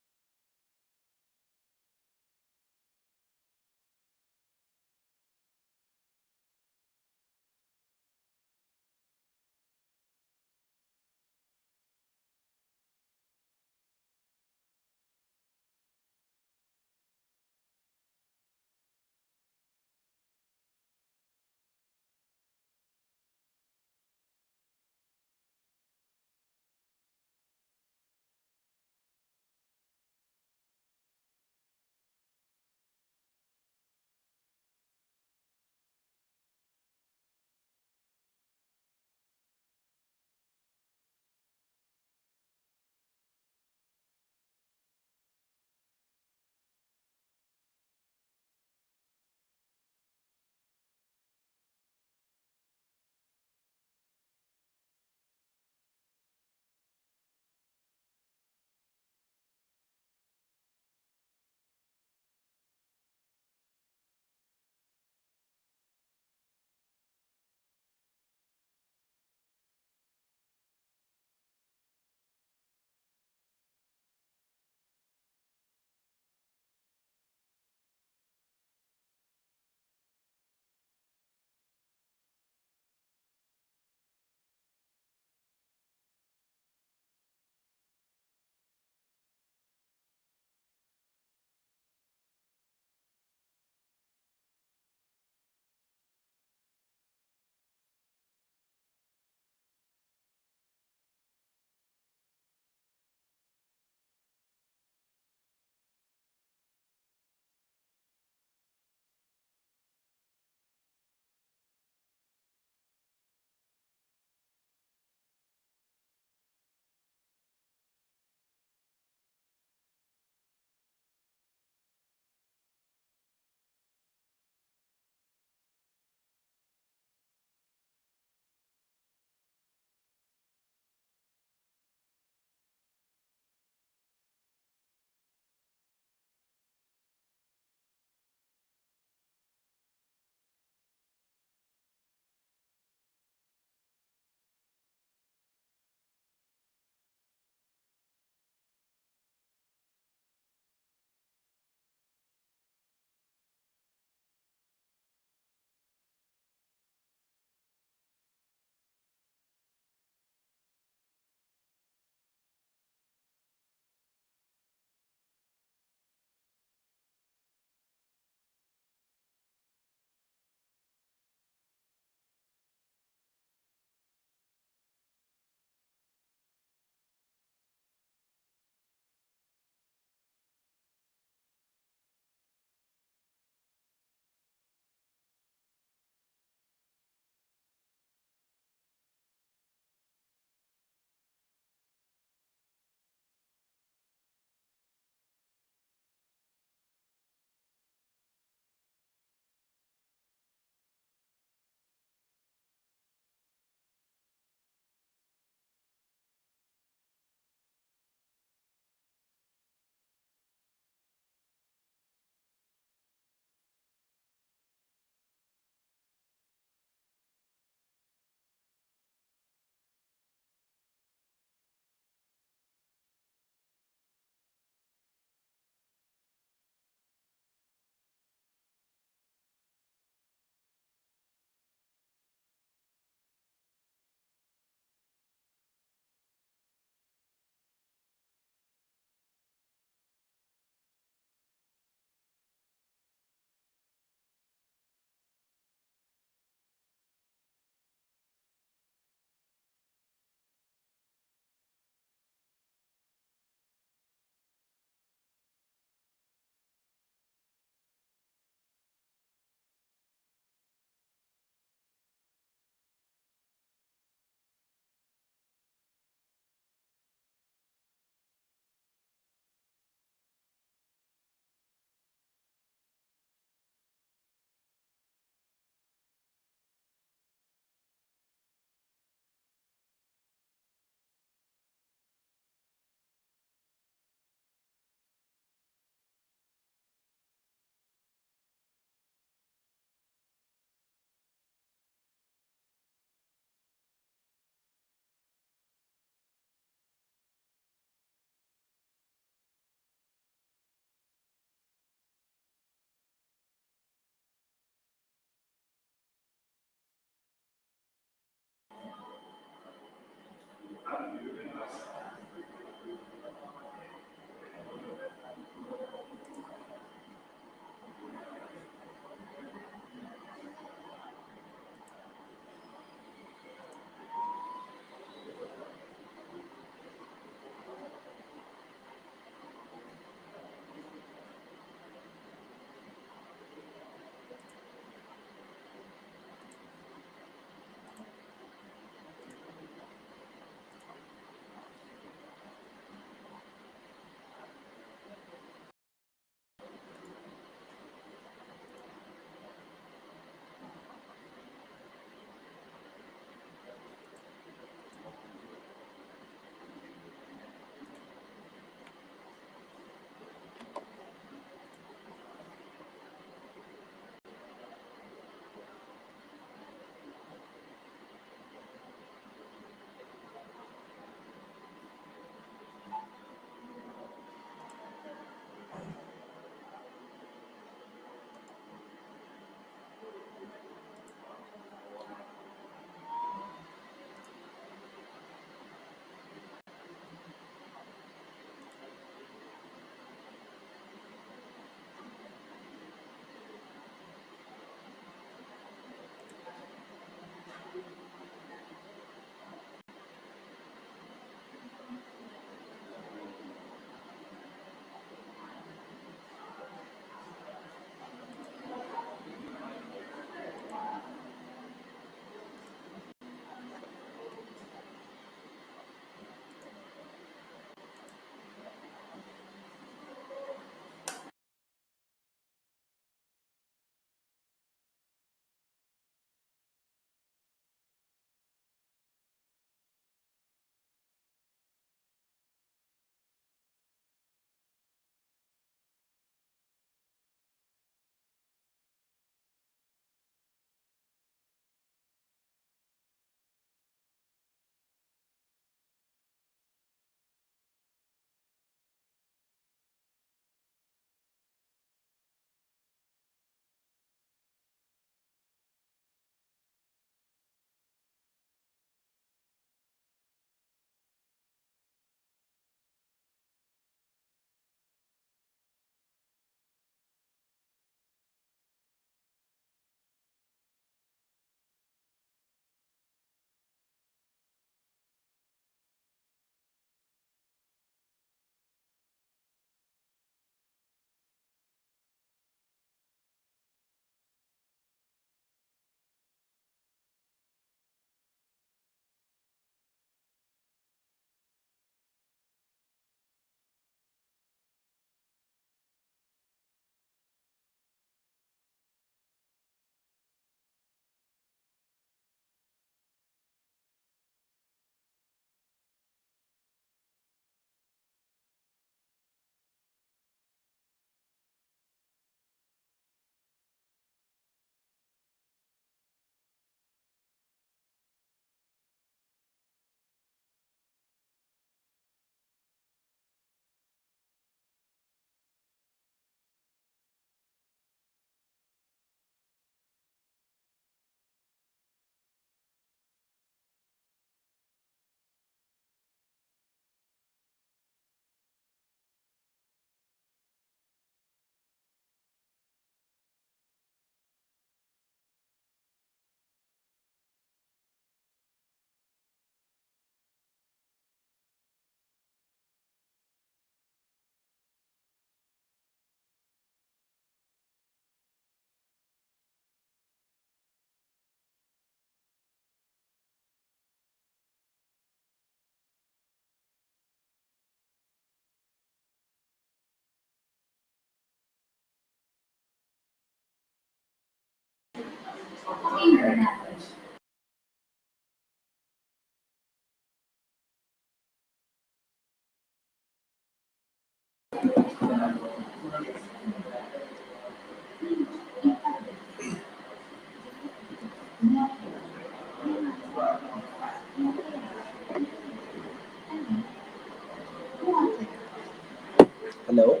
Hello.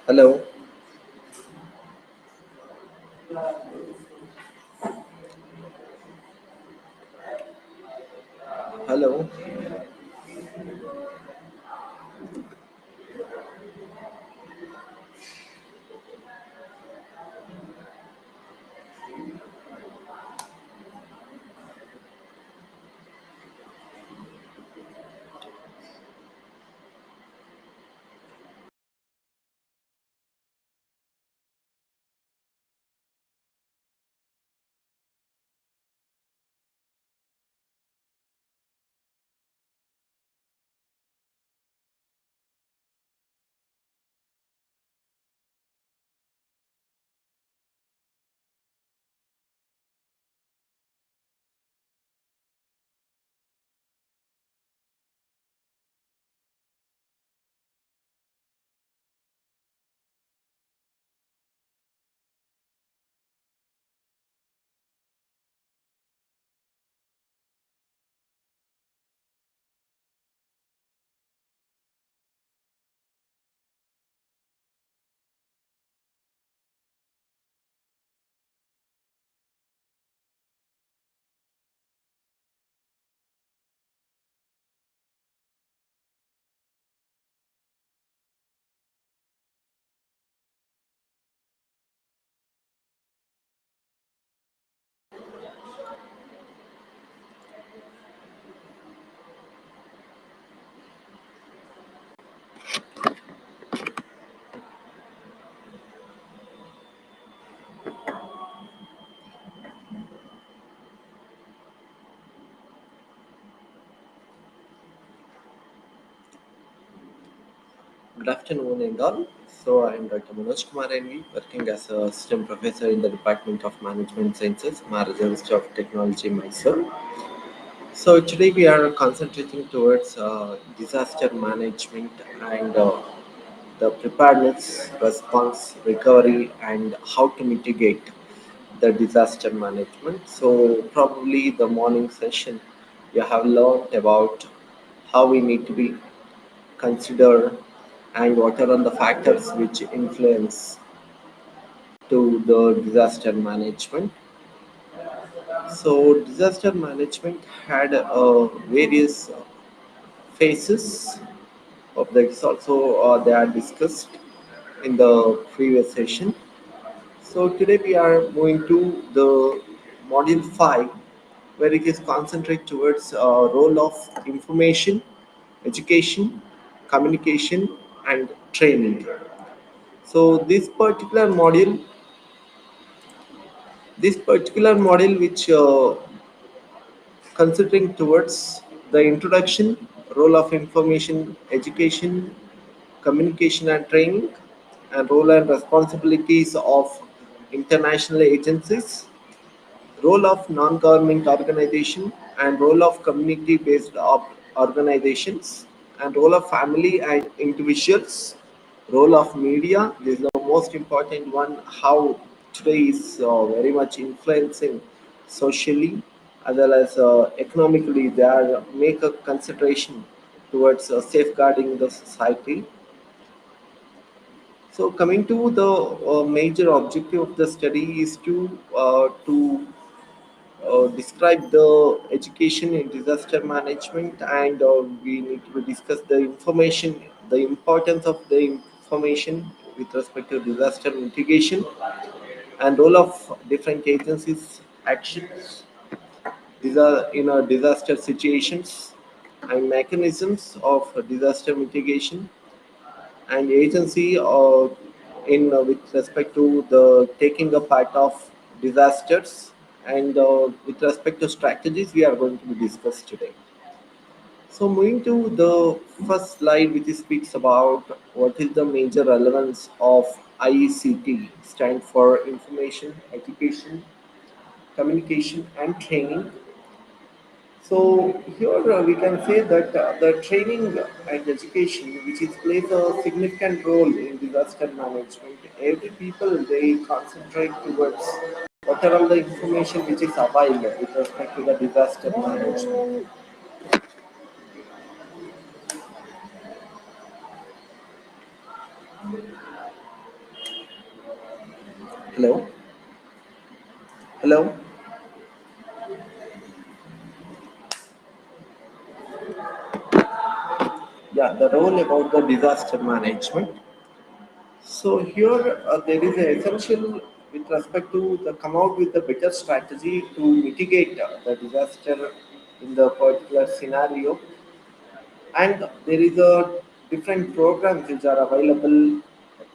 Hello. Hello. Good afternoon, and all. So, I am Dr. Manoj Kumar NV, working as a assistant professor in the Department of Management Sciences, Maharaja Institute of Technology, Mysore. So, today we are concentrating towards disaster management and the preparedness, response, recovery, and how to mitigate the disaster management. So, probably the morning session, you have learned about how we need to be consider and what are the factors which influence to the disaster management. So disaster management had various phases of this also they are discussed in the previous session. So today we are moving to the module 5, where it is concentrate towards role of information, education, communication, and training. So this particular module, which considering towards the introduction, role of information, education, communication and training, and role and responsibilities of international agencies, role of non-government organization and role of community-based organizations, and role of family and individuals, role of media. This is the most important one, how today is very much influencing socially as well as economically. They are make a consideration towards safeguarding the society. So coming to the major objective of the study is to describe the education in disaster management, and we need to discuss the information, the importance of the information with respect to disaster mitigation, and role of different agencies actions. These are in disaster situations and mechanisms of disaster mitigation and agency in with respect to the taking a part of disasters, and with respect to strategies we are going to be discussed today. So moving to the first slide, which speaks about what is the major relevance of IECT stand for Information, Education, Communication and Training. So here we can say that the training and education, which is plays a significant role in disaster management. Every people they concentrate towards what are all the information which is available with respect to the disaster management. Hello, hello. Yeah, the role about the disaster management. So here there is an essential with respect to the come out with a better strategy to mitigate the disaster in the particular scenario, and there is a different programs which are available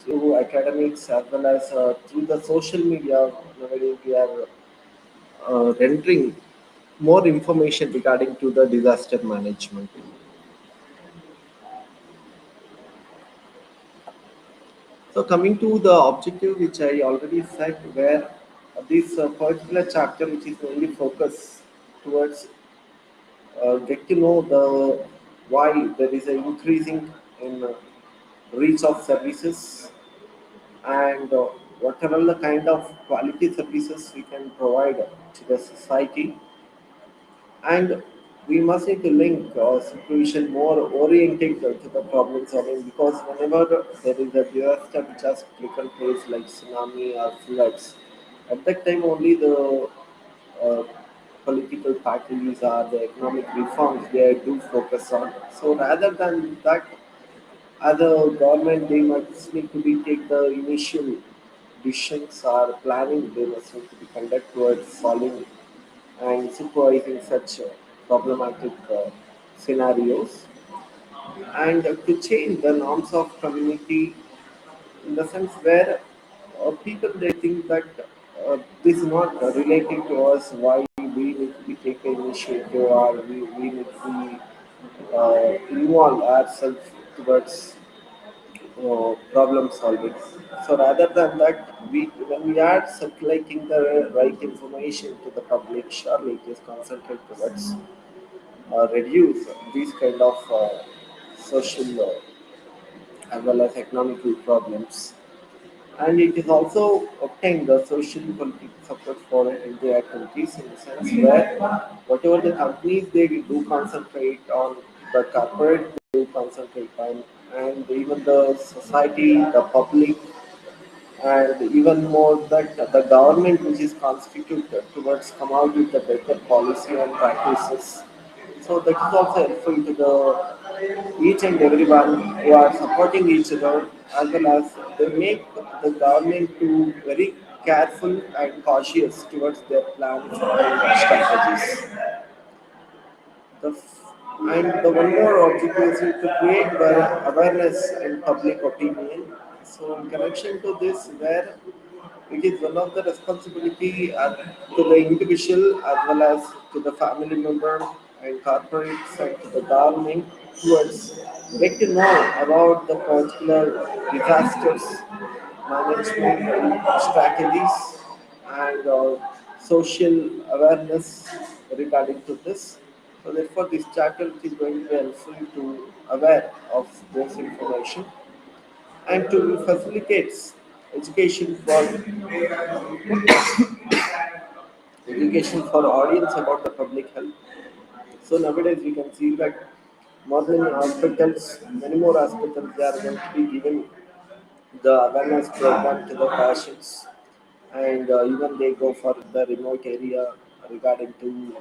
through academics as well as through the social media. Nowadays we are rendering more information regarding to the disaster management. So coming to the objective, which I already said, where this particular chapter, which is only focused towards get to know the why there is an increasing in reach of services, and what are all the kind of quality services we can provide to the society, and we must need to link situation more oriented to the problem solving, because whenever there is a disaster which has taken place like tsunami or floods, at that time only the uh, political parties or the economic reforms they do focus on. So rather than that, as a government they must need to be take the initial decisions or planning, they must need to be conduct towards solving and supervising such problematic scenarios, and to change the norms of community, in the sense where people they think that this is not relating to us, why we need to be take initiative, or we need to be involve ourselves towards problem solving. So rather than that, when we are circulating the right information to the public, surely it is concentrated towards reduce these kind of social as well as economical problems. And it is also obtain the social political support for India activities, in the sense where whatever the companies they do concentrate on, the corporate they do concentrate on, and even the society, the public, and even more that the government which is constituted towards come out with the better policy and practices. So that is also helpful to the each and everyone who are supporting each other, as well as they make the government to very careful and cautious towards their plans and strategies. And the one more objective is to create the awareness in public opinion. So in connection to this, where it is one of the responsibility to the individual as well as to the family member and corporates and to the government towards get to know about the particular disasters management strategies and social awareness regarding to this. So therefore, this chapter is going to be helpful to aware of those information and to facilitate education for audience about the public health. So nowadays we can see that many more hospitals, they are going to be giving the awareness program to the patients, and even they go for the remote area regarding to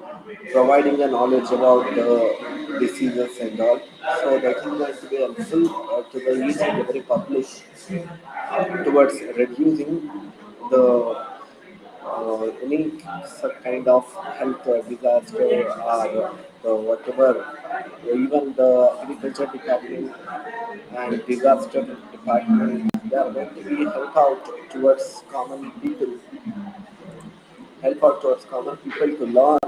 providing the knowledge about the diseases and all. So that is going to be helpful to the each and every public towards reducing the any such kind of health disaster, or whatever, even the agriculture department and disaster department, they are going to be help out towards common people to learn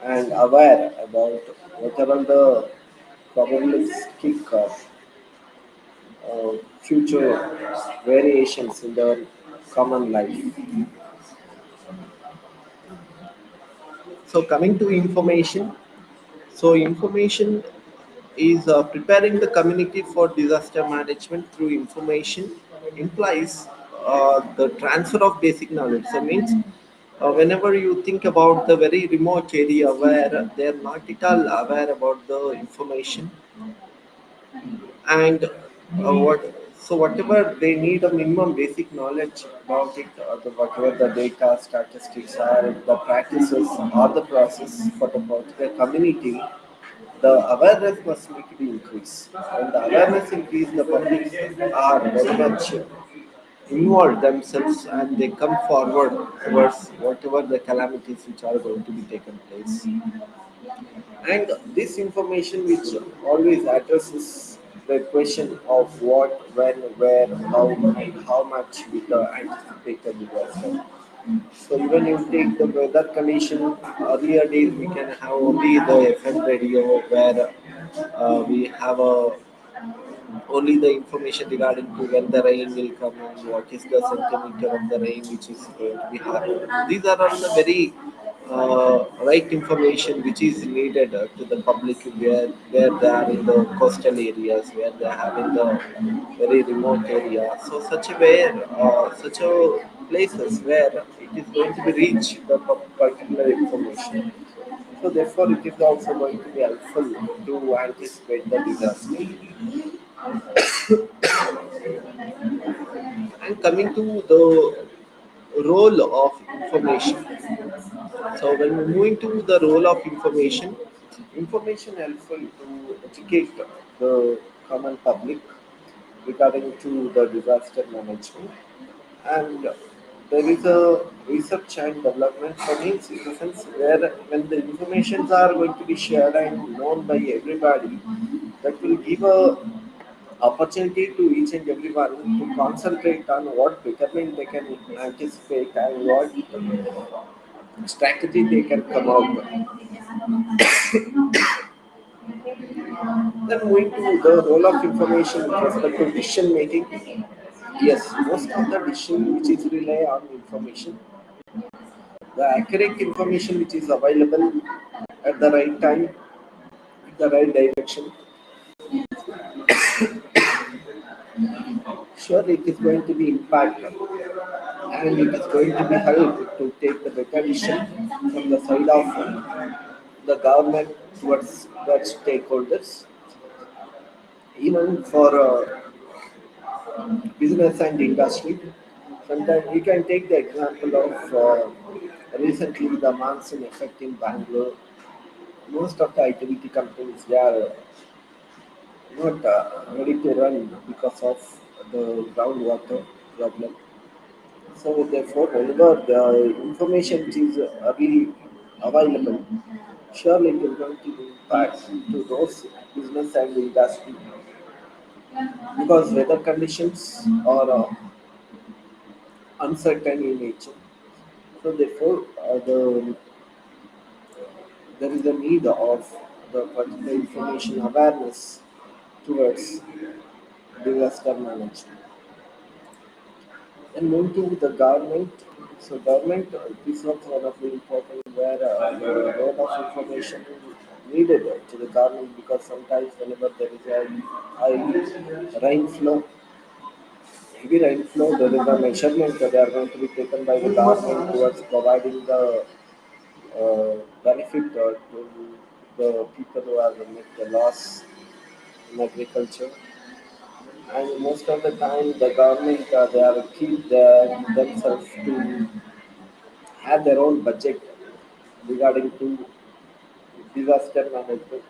and aware about what are all the probabilistic future variations in their common life. So coming to information, so information is preparing the community for disaster management through information implies the transfer of basic knowledge. So means whenever you think about the very remote area where they are not at all aware about the information, and what so whatever they need a minimum basic knowledge about it, whatever the data statistics are, the practices or the process for the particular community, the awareness must make it increase. When the awareness increase, the public are very much involved themselves and they come forward towards whatever the calamities which are going to be taken place. And this information which always addresses the question of what, when, where, how, and how much with the anticipated disaster. So even you take the weather condition, earlier days we can have only the FM radio where we have only the information regarding to when the rain will come and what is the centimeter of the rain which is going to be happening. These are all the very right information which is needed to the public where they are in the coastal areas, where they are in the very remote area. So such a places where it is going to be reach the particular information. So therefore, it is also going to be helpful to anticipate the disaster. And coming to the role of information. So when we move into the role of information, information helpful to educate the common public regarding to the disaster management. And there is a research and development for means in the sense where when the informations are going to be shared and known by everybody, that will give a opportunity to each and everyone to concentrate on what betterment they can anticipate and what strategy they can come out with. Then moving to the role of information with respect to decision making. Yes, most of the decision which is rely on information, the accurate information which is available at the right time, in the right direction. Surely it is going to be impacted and it is going to be helped to take the better decision from the side of the government towards the stakeholders, even for business and industry. Sometimes we can take the example of recently the monsoon effect in Bangalore. Most of the ITBT companies they are not ready to run because of the groundwater problem. So therefore, whenever the information which is early available, surely it will going to impact to those business and industry because weather conditions are uncertain in nature. So therefore, there is a need of the particular information awareness towards disaster management. And moving to the government, so government is also one of the important where the role of information needed to the government because sometimes whenever there is a high rainflow, heavy rainflow, there is a measurement that they are going to be taken by the government towards providing the benefit to the people who are met the loss in agriculture. And most of the time, the government they are keep themselves to have their own budget regarding to disaster management.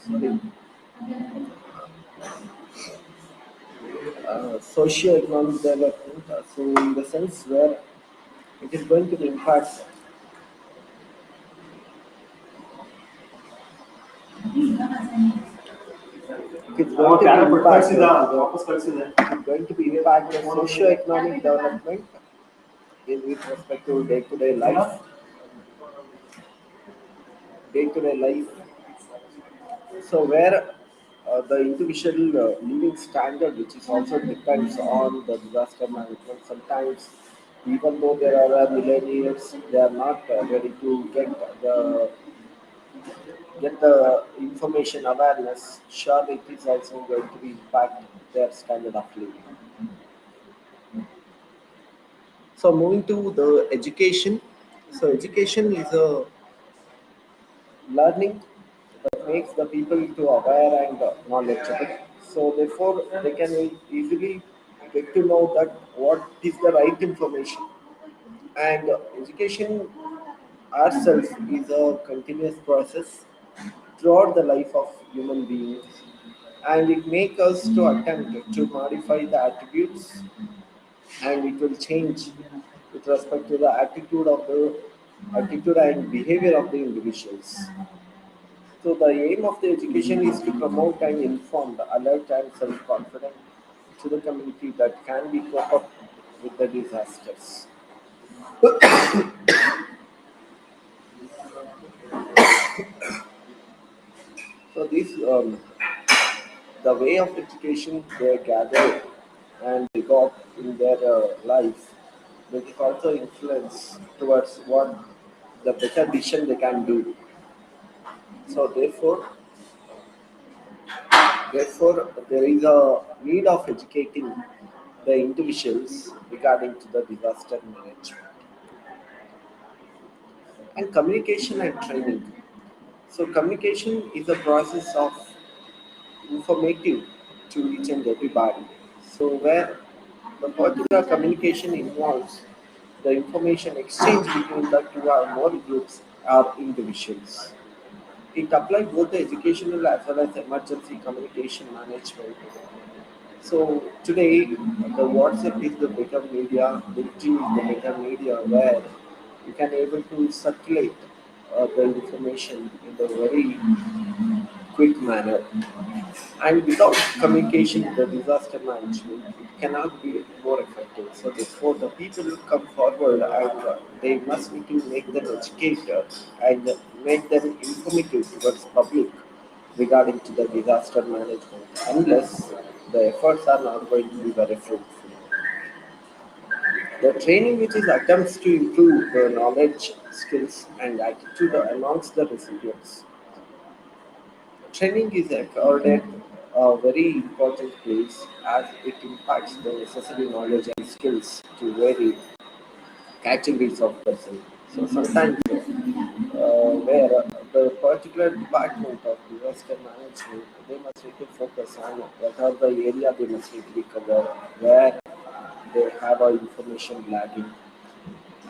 Sorry, socio-economic development. So in the sense where it is going to impact, it is going to be impact the socio-economic development in with respect to day-to-day life, day-to-day life So where the individual living standard, which is also depends on the disaster management. Sometimes, even though there are millennials, they are not ready to get the information awareness. Surely it is also going to be impact their standard of living. So moving to the education. So education is a learning that makes the people to aware and knowledgeable. So therefore, they can easily get to know that what is the right information. And education ourselves is a continuous process throughout the life of human beings, and it makes us to attempt to modify the attributes, and it will change with respect to the attitude and behavior of the individuals. So the aim of the education is to promote an informed, alert and self-confident to the community that can be cope up with the disasters. So this the way of education they gather and they got in their life, that is also influence towards what the better decision they can do. So therefore, there is a need of educating the individuals regarding to the disaster management and communication and training. So communication is a process of informative to each and everybody. So where the particular communication involves the information exchange between the two or more groups or individuals. It applies both the educational as well as emergency communication management. So today, the WhatsApp is the better media, LinkedIn is the better media where you can able to circulate the information in a very quick manner. And without communication, the disaster management it cannot be more effective. So therefore, the people will come forward and they must need to make them educated and make them informative towards public regarding to the disaster management. Unless the efforts are not going to be very fruitful. The training which is attempts to improve the knowledge, skills, and attitude amongst the recipients. Training is accorded a very important place as it impacts the necessary knowledge and skills to vary categories of person. So sometimes where the particular department of disaster management, they must need to focus on what are the area they must need to be covered, where they have our information lagging,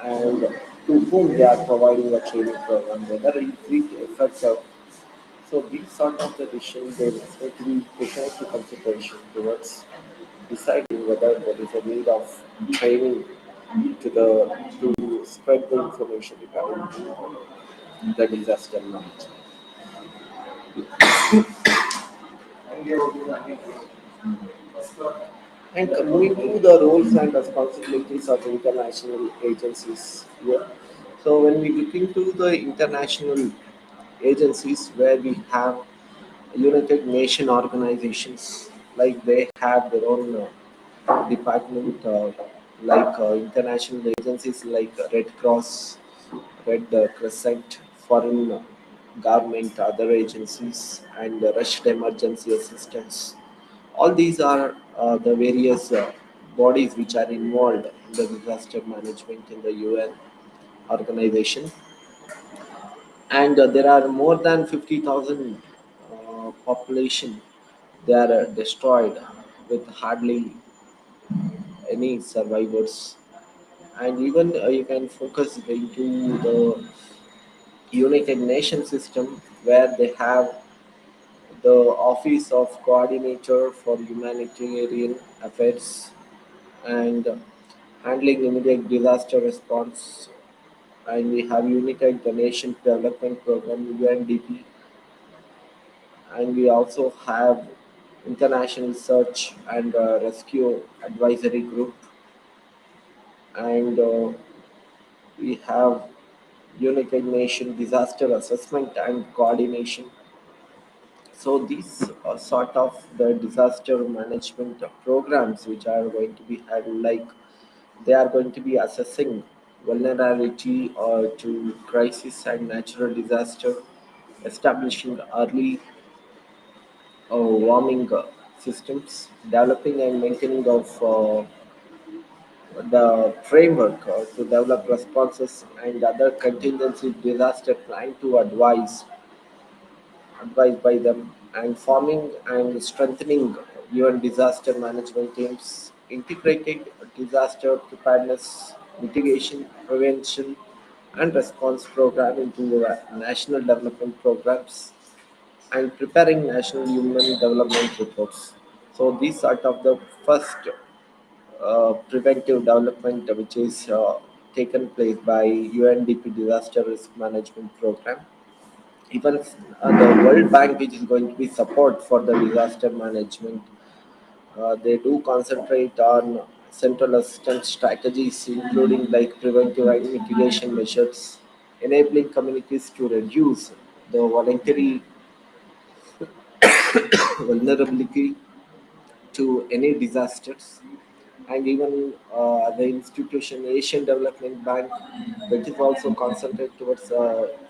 and to whom they are providing a training program, whether it is effective. So these sort of the decisions they must need to be taken into consideration towards deciding whether there is a need of training to spread the information regarding the disaster management. And moving to the roles and responsibilities of international agencies here. So when we look into the international agencies where we have United Nation organizations, like they have their own department, like international agencies like Red Cross, Red Crescent, foreign government, other agencies, and rushed emergency assistance. All these are the various bodies which are involved in the disaster management in the UN organization, and there are more than 50,000 population. They are destroyed with hardly any survivors, and even you can focus into the United Nations system where they have the Office of Coordinator for Humanitarian Affairs and handling immediate disaster response, and we have United Nation Development Program UNDP, and we also have International Search and Rescue Advisory Group, and we have United Nation Disaster Assessment and Coordination. So these are sort of the disaster management programs which are going to be had, like they are going to be assessing vulnerability or to crisis and natural disaster, establishing early warming systems, developing and maintaining of the framework to develop responses and other contingency disaster plan to advised by them, and forming and strengthening UN disaster management teams, integrated disaster preparedness, mitigation, prevention, and response program into national development programs, and preparing national human development reports. So these sort of the first preventive development which is taken place by UNDP disaster risk management program. Even the World Bank, which is going to be support for the disaster management, they do concentrate on central assistance strategies, including like preventive and mitigation measures, enabling communities to reduce the voluntary vulnerability to any disasters. And even the institution Asian Development Bank, that is also concentrated towards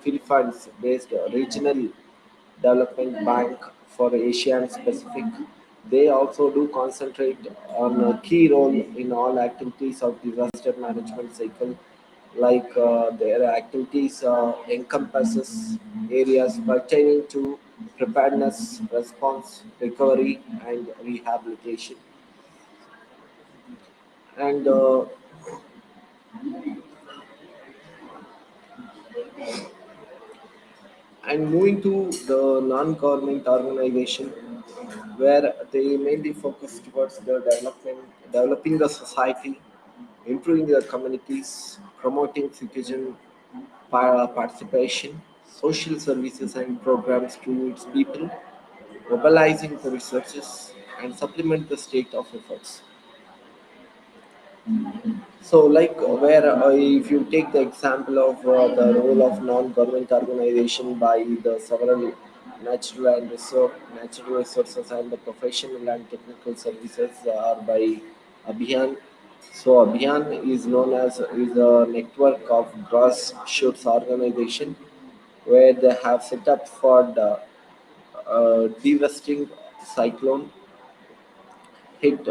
Philippines based regional development bank for Asia and Pacific. They also do concentrate on a key role in all activities of disaster management cycle, like their activities encompasses areas pertaining to preparedness, response, recovery, and rehabilitation. And uh, and moving to the non-government organization, where they mainly focus towards the developing the society, improving the communities, promoting citizen participation, social services and programs to its people, mobilizing the resources, and supplement the state of efforts. So, like where if you take the example of the role of non-government organization by the several natural resources and the professional and technical services are by Abhiyan. So, Abhiyan is known as is a network of grassroots organization where they have set up for the devastating cyclone hit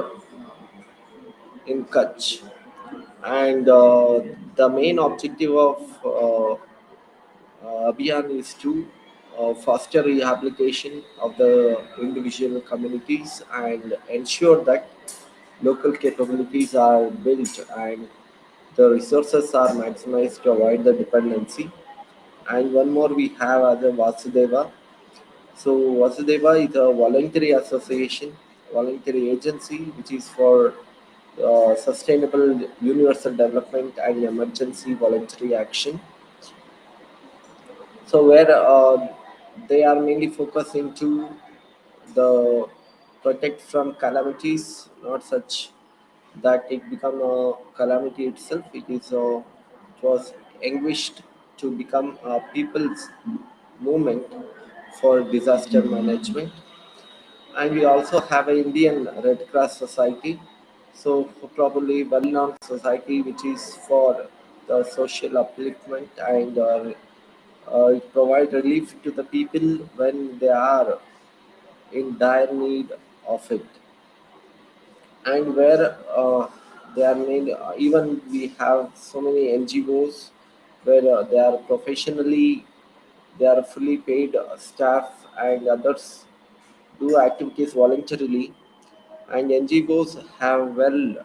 in Kutch, and the main objective of Abhiyan is to foster rehabilitation of the individual communities and ensure that local capabilities are built and the resources are maximized to avoid the dependency. And one more we have as a Vasudeva. So Vasudeva is a voluntary association, voluntary agency, which is for sustainable universal development and emergency voluntary action. So where they are mainly focusing to the protect from calamities, not such that it become a calamity itself. It was anguished to become a people's movement for disaster management. And we also have an Indian Red Cross Society, so probably well-known society which is for the social upliftment and it provide relief to the people when they are in dire need of it. And where they are made, even we have so many NGOs where they are professionally, they are fully paid staff and others do activities voluntarily, and NGOs have well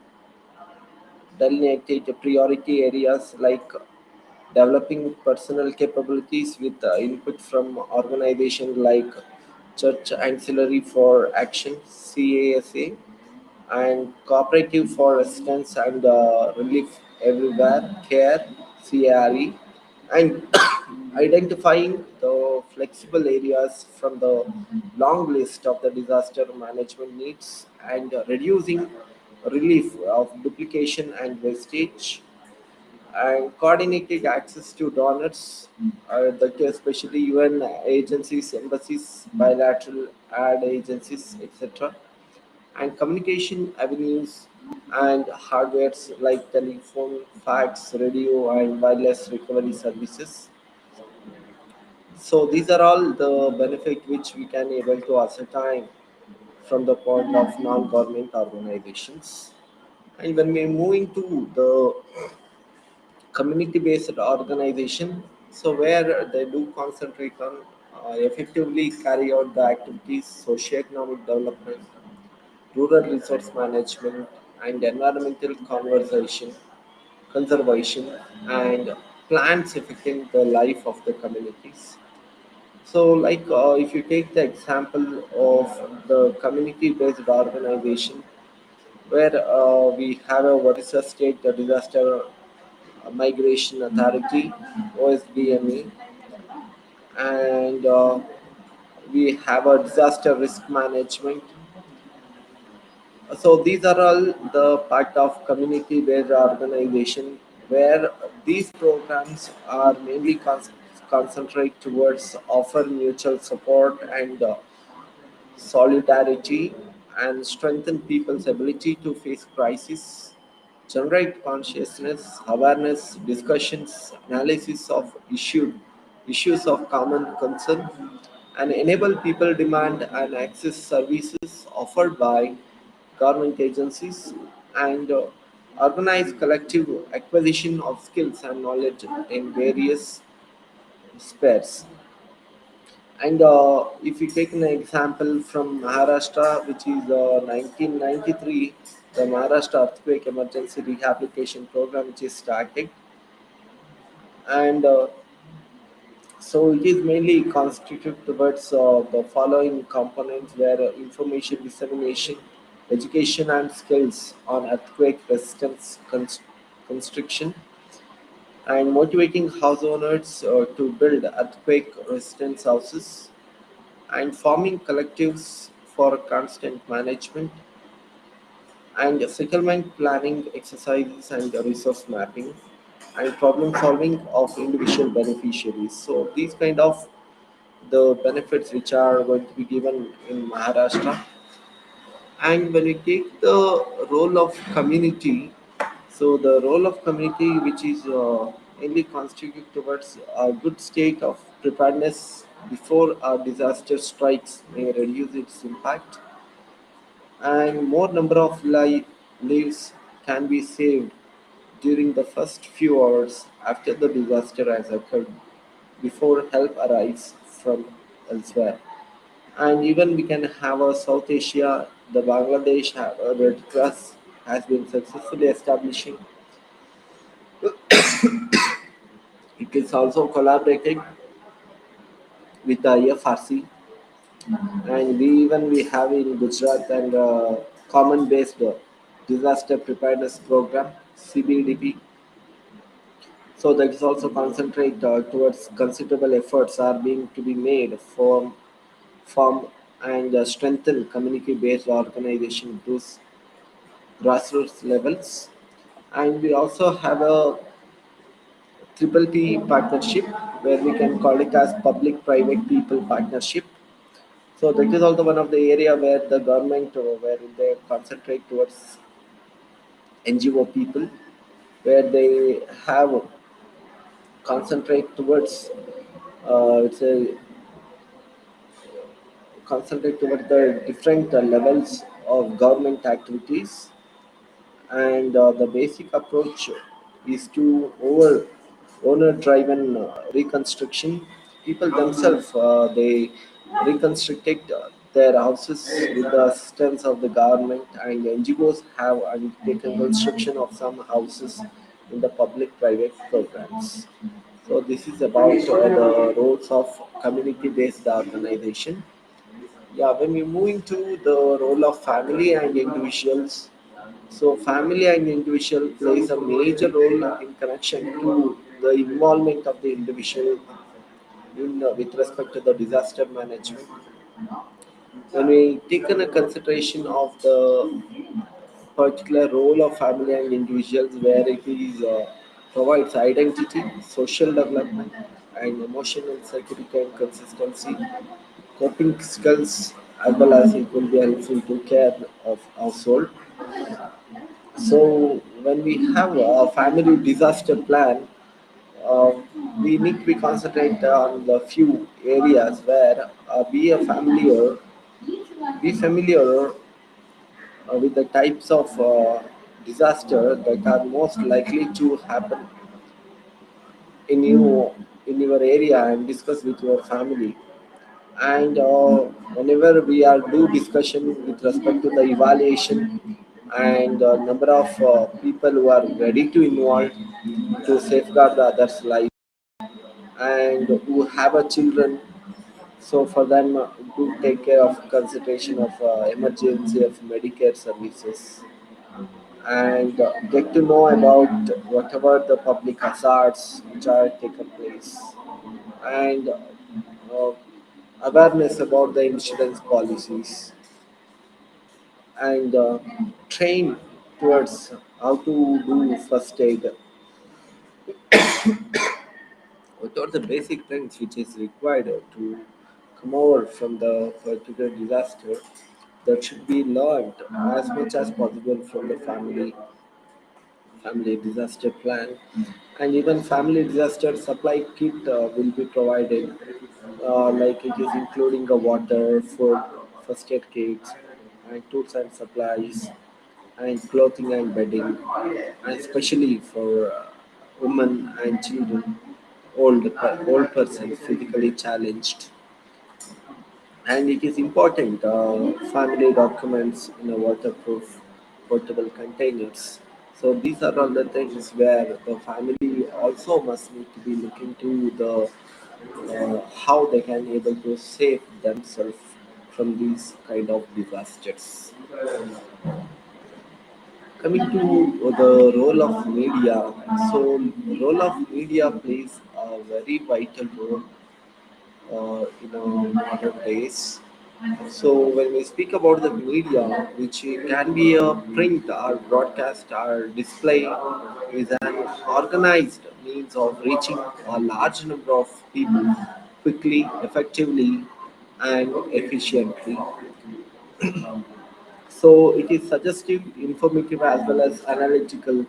delineated priority areas like developing personal capabilities with input from organizations like Church Ancillary for Action (CASA) and Cooperative for Resistance and Relief Everywhere (CARE) (CARE), and identifying the flexible areas from the long list of the disaster management needs and reducing relief of duplication and wastage, and coordinated access to donors, especially UN agencies, embassies, bilateral ad agencies, etc., and communication avenues and hardwares like telephone, fax, radio, and wireless recovery services. So these are all the benefit which we can able to ascertain from the point of non-government organizations. And when we move into the community-based organization, so where they do concentrate on effectively carry out the activities, socio-economic development, rural resource management, and environmental conservation, and plans affecting the life of the communities. So, like if you take the example of the community-based organization, where we have a Odisha State Disaster Migration Authority (OSDMA), and we have a disaster risk management. So these are all the part of community-based organization where these programs are mainly concentrate towards offer mutual support and solidarity and strengthen people's ability to face crisis, generate consciousness, awareness, discussions, analysis of issues of common concern, and enable people demand and access services offered by government agencies and organize collective acquisition of skills and knowledge in various spheres. And if you take an example from Maharashtra, which is 1993, the Maharashtra Earthquake Emergency Rehabilitation Program, which is started, and so it is mainly constituted towards the following components where information dissemination, education and skills on earthquake resistance construction, and motivating house owners to build earthquake resistant houses, and forming collectives for constant management, and settlement planning exercises and resource mapping, and problem solving of individual beneficiaries. So these kind of the benefits which are going to be given in Maharashtra. And when we take the role of community, so the role of community, which is mainly constituted towards a good state of preparedness before a disaster strikes, may reduce its impact, and more number of lives can be saved during the first few hours after the disaster has occurred before help arrives from elsewhere. And even we can have a South Asia, the Bangladesh Red Cross has been successfully establishing. It is also collaborating with the IFRC, and we have in Gujarat and common based disaster preparedness program (CBDP). So that is also concentrate towards considerable efforts are being to be made for form and strengthen community-based organization to grassroots levels. And we also have a triple P partnership where we can call it as public-private people partnership. So that is also one of the area where the government where they concentrate towards NGO people, where they have concentrate towards it's a concentrate towards the different levels of government activities, and the basic approach is to over owner driven reconstruction. People themselves they reconstructed their houses with the assistance of the government, and NGOs have undertaken construction of some houses in the public private programs. So this is about the roles of community based organization. Yeah, when we move into the role of family and individuals, so family and individual plays a major role in connection to the involvement of the individual in with respect to the disaster management. When we take in a consideration of the particular role of family and individuals, where it is provides identity, social development, and emotional security and consistency, coping skills, as well as it will be helpful to care of household. So when we have a family disaster plan, uh, we need to be concentrate on the few areas where be familiar with the types of disaster that are most likely to happen in your area and discuss with your family. And whenever we are do discussion with respect to the evaluation and number of people who are ready to involve to safeguard the others life and who have a children, so for them to take care of consideration of emergency of Medicare services and get to know about whatever the public hazards which are taken place and awareness about the insurance policies and train towards how to do first aid. What are the basic things which is required to come over from the particular disaster that should be learned as much as possible from the family disaster plan, and even family disaster supply kit will be provided, like it is including a water, food, first aid kits, and tools and supplies, and clothing and bedding, and especially for women and children, old persons, physically challenged. And it is important family documents in a waterproof portable containers. So these are all the things where the family also must need to be looking to the how they can able to save themselves from these kind of disasters. Coming to the role of media, so role of media plays a very vital role in our modern days. So when we speak about the media, which can be a print or broadcast or display, is an organized means of reaching a large number of people quickly, effectively, and efficiently. So it is suggestive, informative, as well as analytical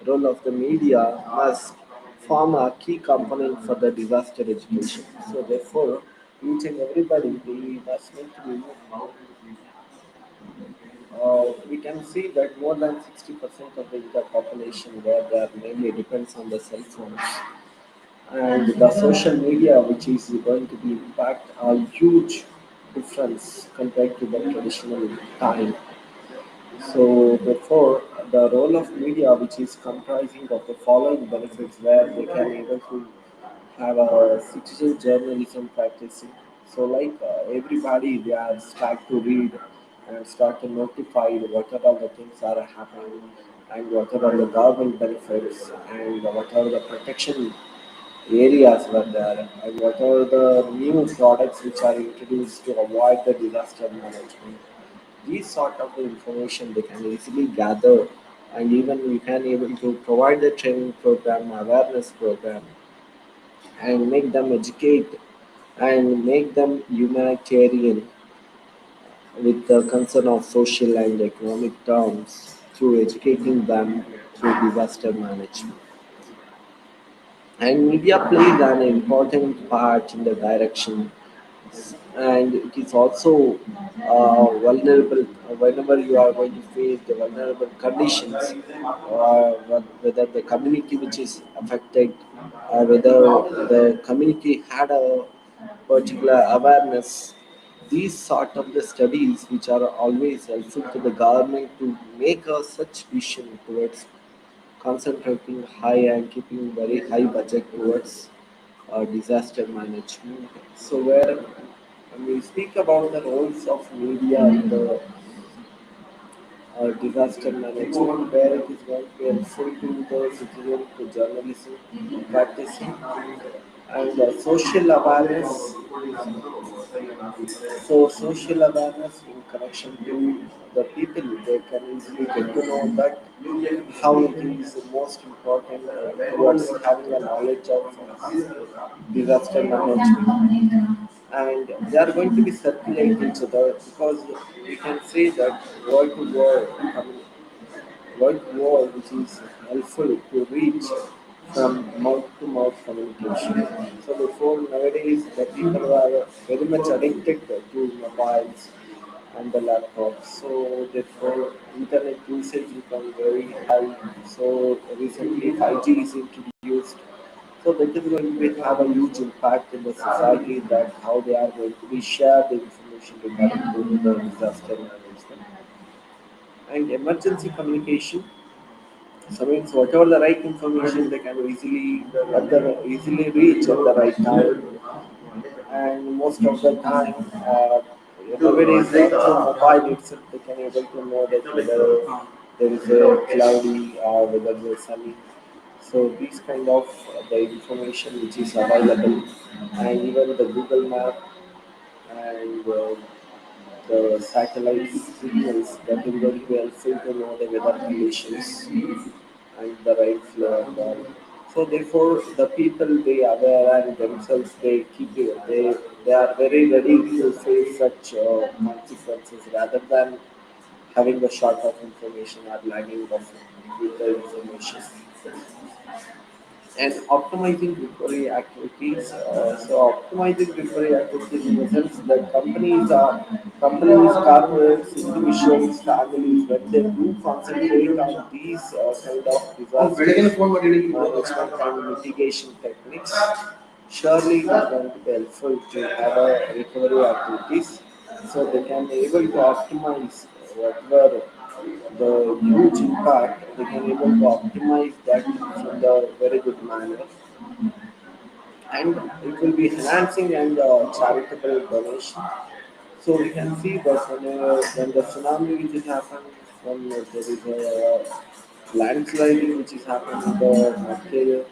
role of the media must form a key component for the disaster education. So therefore, each and everybody we must need to be we can see that more than 60% of the India population where they are mainly depends on the cell phones and the social media, which is going to be impact a huge difference compared to the traditional time. So therefore, the role of media, which is comprising of the following benefits, where they can able to have a citizen journalism practicing. So like everybody, they are start to read and start to notify what are all the things are happening and what are all the government benefits and what are the protection areas were there and what are the new products which are introduced to avoid the disaster management. These sort of the information they can easily gather, and even we can able to provide the training program, awareness program, and make them educate and make them humanitarian with the concern of social and economic terms through educating them through disaster management. And media plays an important part in the direction, and it is also vulnerable whenever you are going to face the vulnerable conditions, whether the community which is affected or whether the community had a particular awareness. These sort of the studies which are always helpful to the government to make a such vision towards concentrating high and keeping very high budget towards disaster management. So where when we speak about the roles of media in the disaster management, where it is going to be helpful to the citizen to journalism practicing And social awareness. So social awareness in connection to the people, they can easily get to know that how it is most important towards having a knowledge of disaster management, and they are going to be circulate each other because we can say that word to word which is helpful to reach from mouth to mouth communication. So before nowadays the people are very much addicted to mobiles and the laptops. So therefore internet usage become very high. So recently 5G is introduced. So that is going to have a huge impact in the society that how they are going to be share the information regarding to the disaster management and emergency communication. So means whatever the right information they can easily reach at the right time, and most of the time, nowadays through mobile itself they can able to know that whether there is a cloudy or whether there is sunny. So these kind of the information which is available, and even the Google Map and the satellite signals that will going to be helpful to know the weather conditions and the right flow and all. So therefore, the people they aware and themselves they keep it, they are very ready to face such consequences rather than having the short of information or lagging of with the information. And optimizing recovery activities. So optimizing recovery activities in the sense that companies, corporates, individuals, families, when they do concentrate on these kind of disaster management and mitigation techniques, surely it is going to be helpful to have a recovery activities so they can be able to optimize whatever the huge impact, they can able to optimize that in the very good manner, and it will be enhancing and charitable donation. So we can see that when the tsunami which is happened, when there is a landsliding which is happening in the Madhya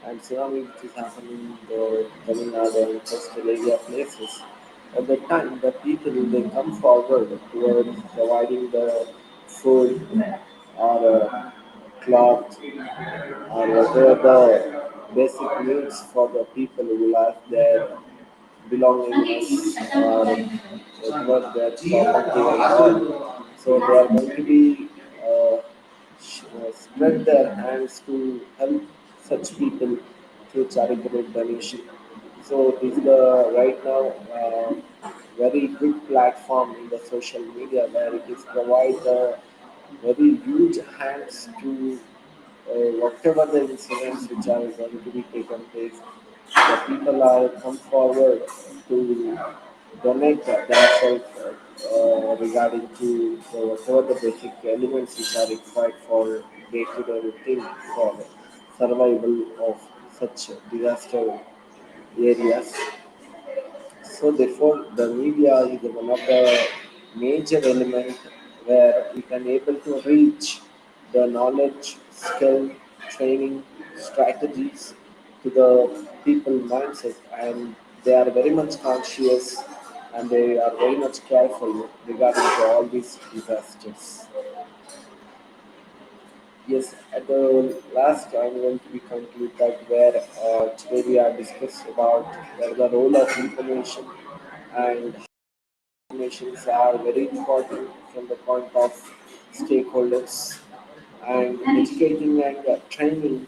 and tsunami which is happening in the Tamil Nadu and coastal area places. At that time, the people they come forward towards providing the food or cloth or whatever the basic needs for the people who lost their belongings or whatever their property and all. So they are going to be spread their hands to help such people through charitable donation. So this is the right now very good platform in the social media where it is provide very huge hands to whatever the incidents which are going to be taken place, the people are come forward to donate themselves regarding to whatever the basic elements which are required for day-to-day routine for survival of such disaster areas. So therefore, the media is one of the major element where we can able to reach the knowledge, skill, training, strategies to the people mindset, and they are very much conscious and they are very much careful regarding to all these disasters. Yes, at the last I'm going to be conclude that where today we are discussed about where the role of information and informations are very important from the point of stakeholders, and educating and training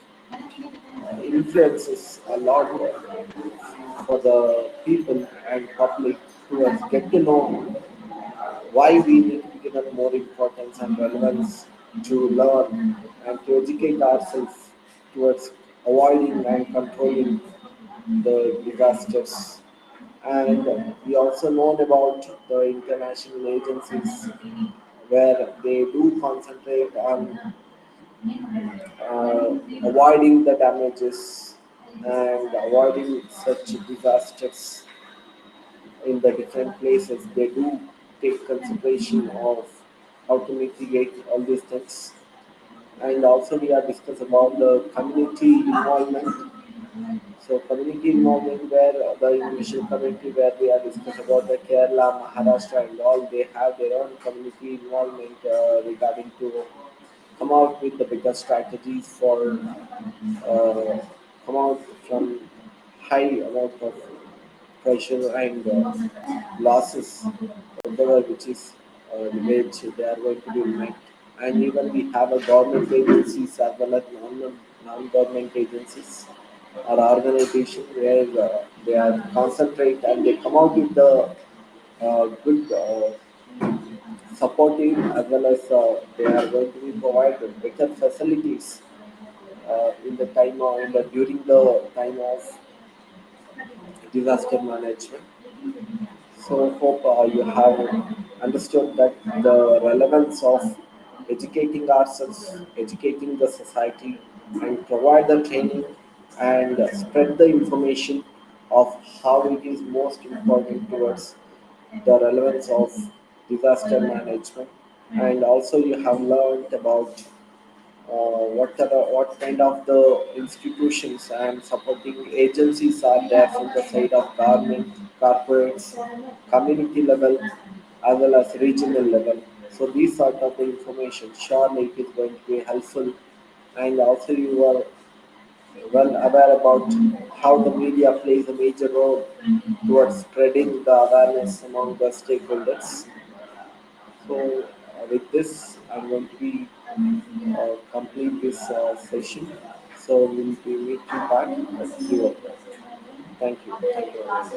influences a lot for the people and public to get to know why we need to be given more importance and relevance to learn and to educate ourselves towards avoiding and controlling the disasters. And we also know about the international agencies where they do concentrate on avoiding the damages and avoiding such disasters in the different places. They do take consideration of how to mitigate all these things. And also we are discuss about the community involvement So community involvement where the initial community where we are discussed about the Kerala, Maharashtra and all, they have their own community involvement regarding to come out with the bigger strategies for come out from high amount of pressure and losses, whatever which is which they are going to be met. And even we have a government agencies as well as non-government agencies or organization where they are concentrate and they come out with the good supportive as well as they are going to be provided better facilities in the time of, during the time of disaster management. So hope you have understood that the relevance of educating ourselves, educating the society, and provide the training and spread the information of how it is most important towards the relevance of disaster management. And also you have learned about what kind of the institutions and supporting agencies are there from the side of government, corporates, community level, as well as regional level. So these sort of the information surely it is going to be helpful, and also you are well aware about how the media plays a major role towards spreading the awareness among the stakeholders. So with this, I'm going to be complete this session. So we'll be meeting back at 3 o'clock. Thank you. Thank you very much.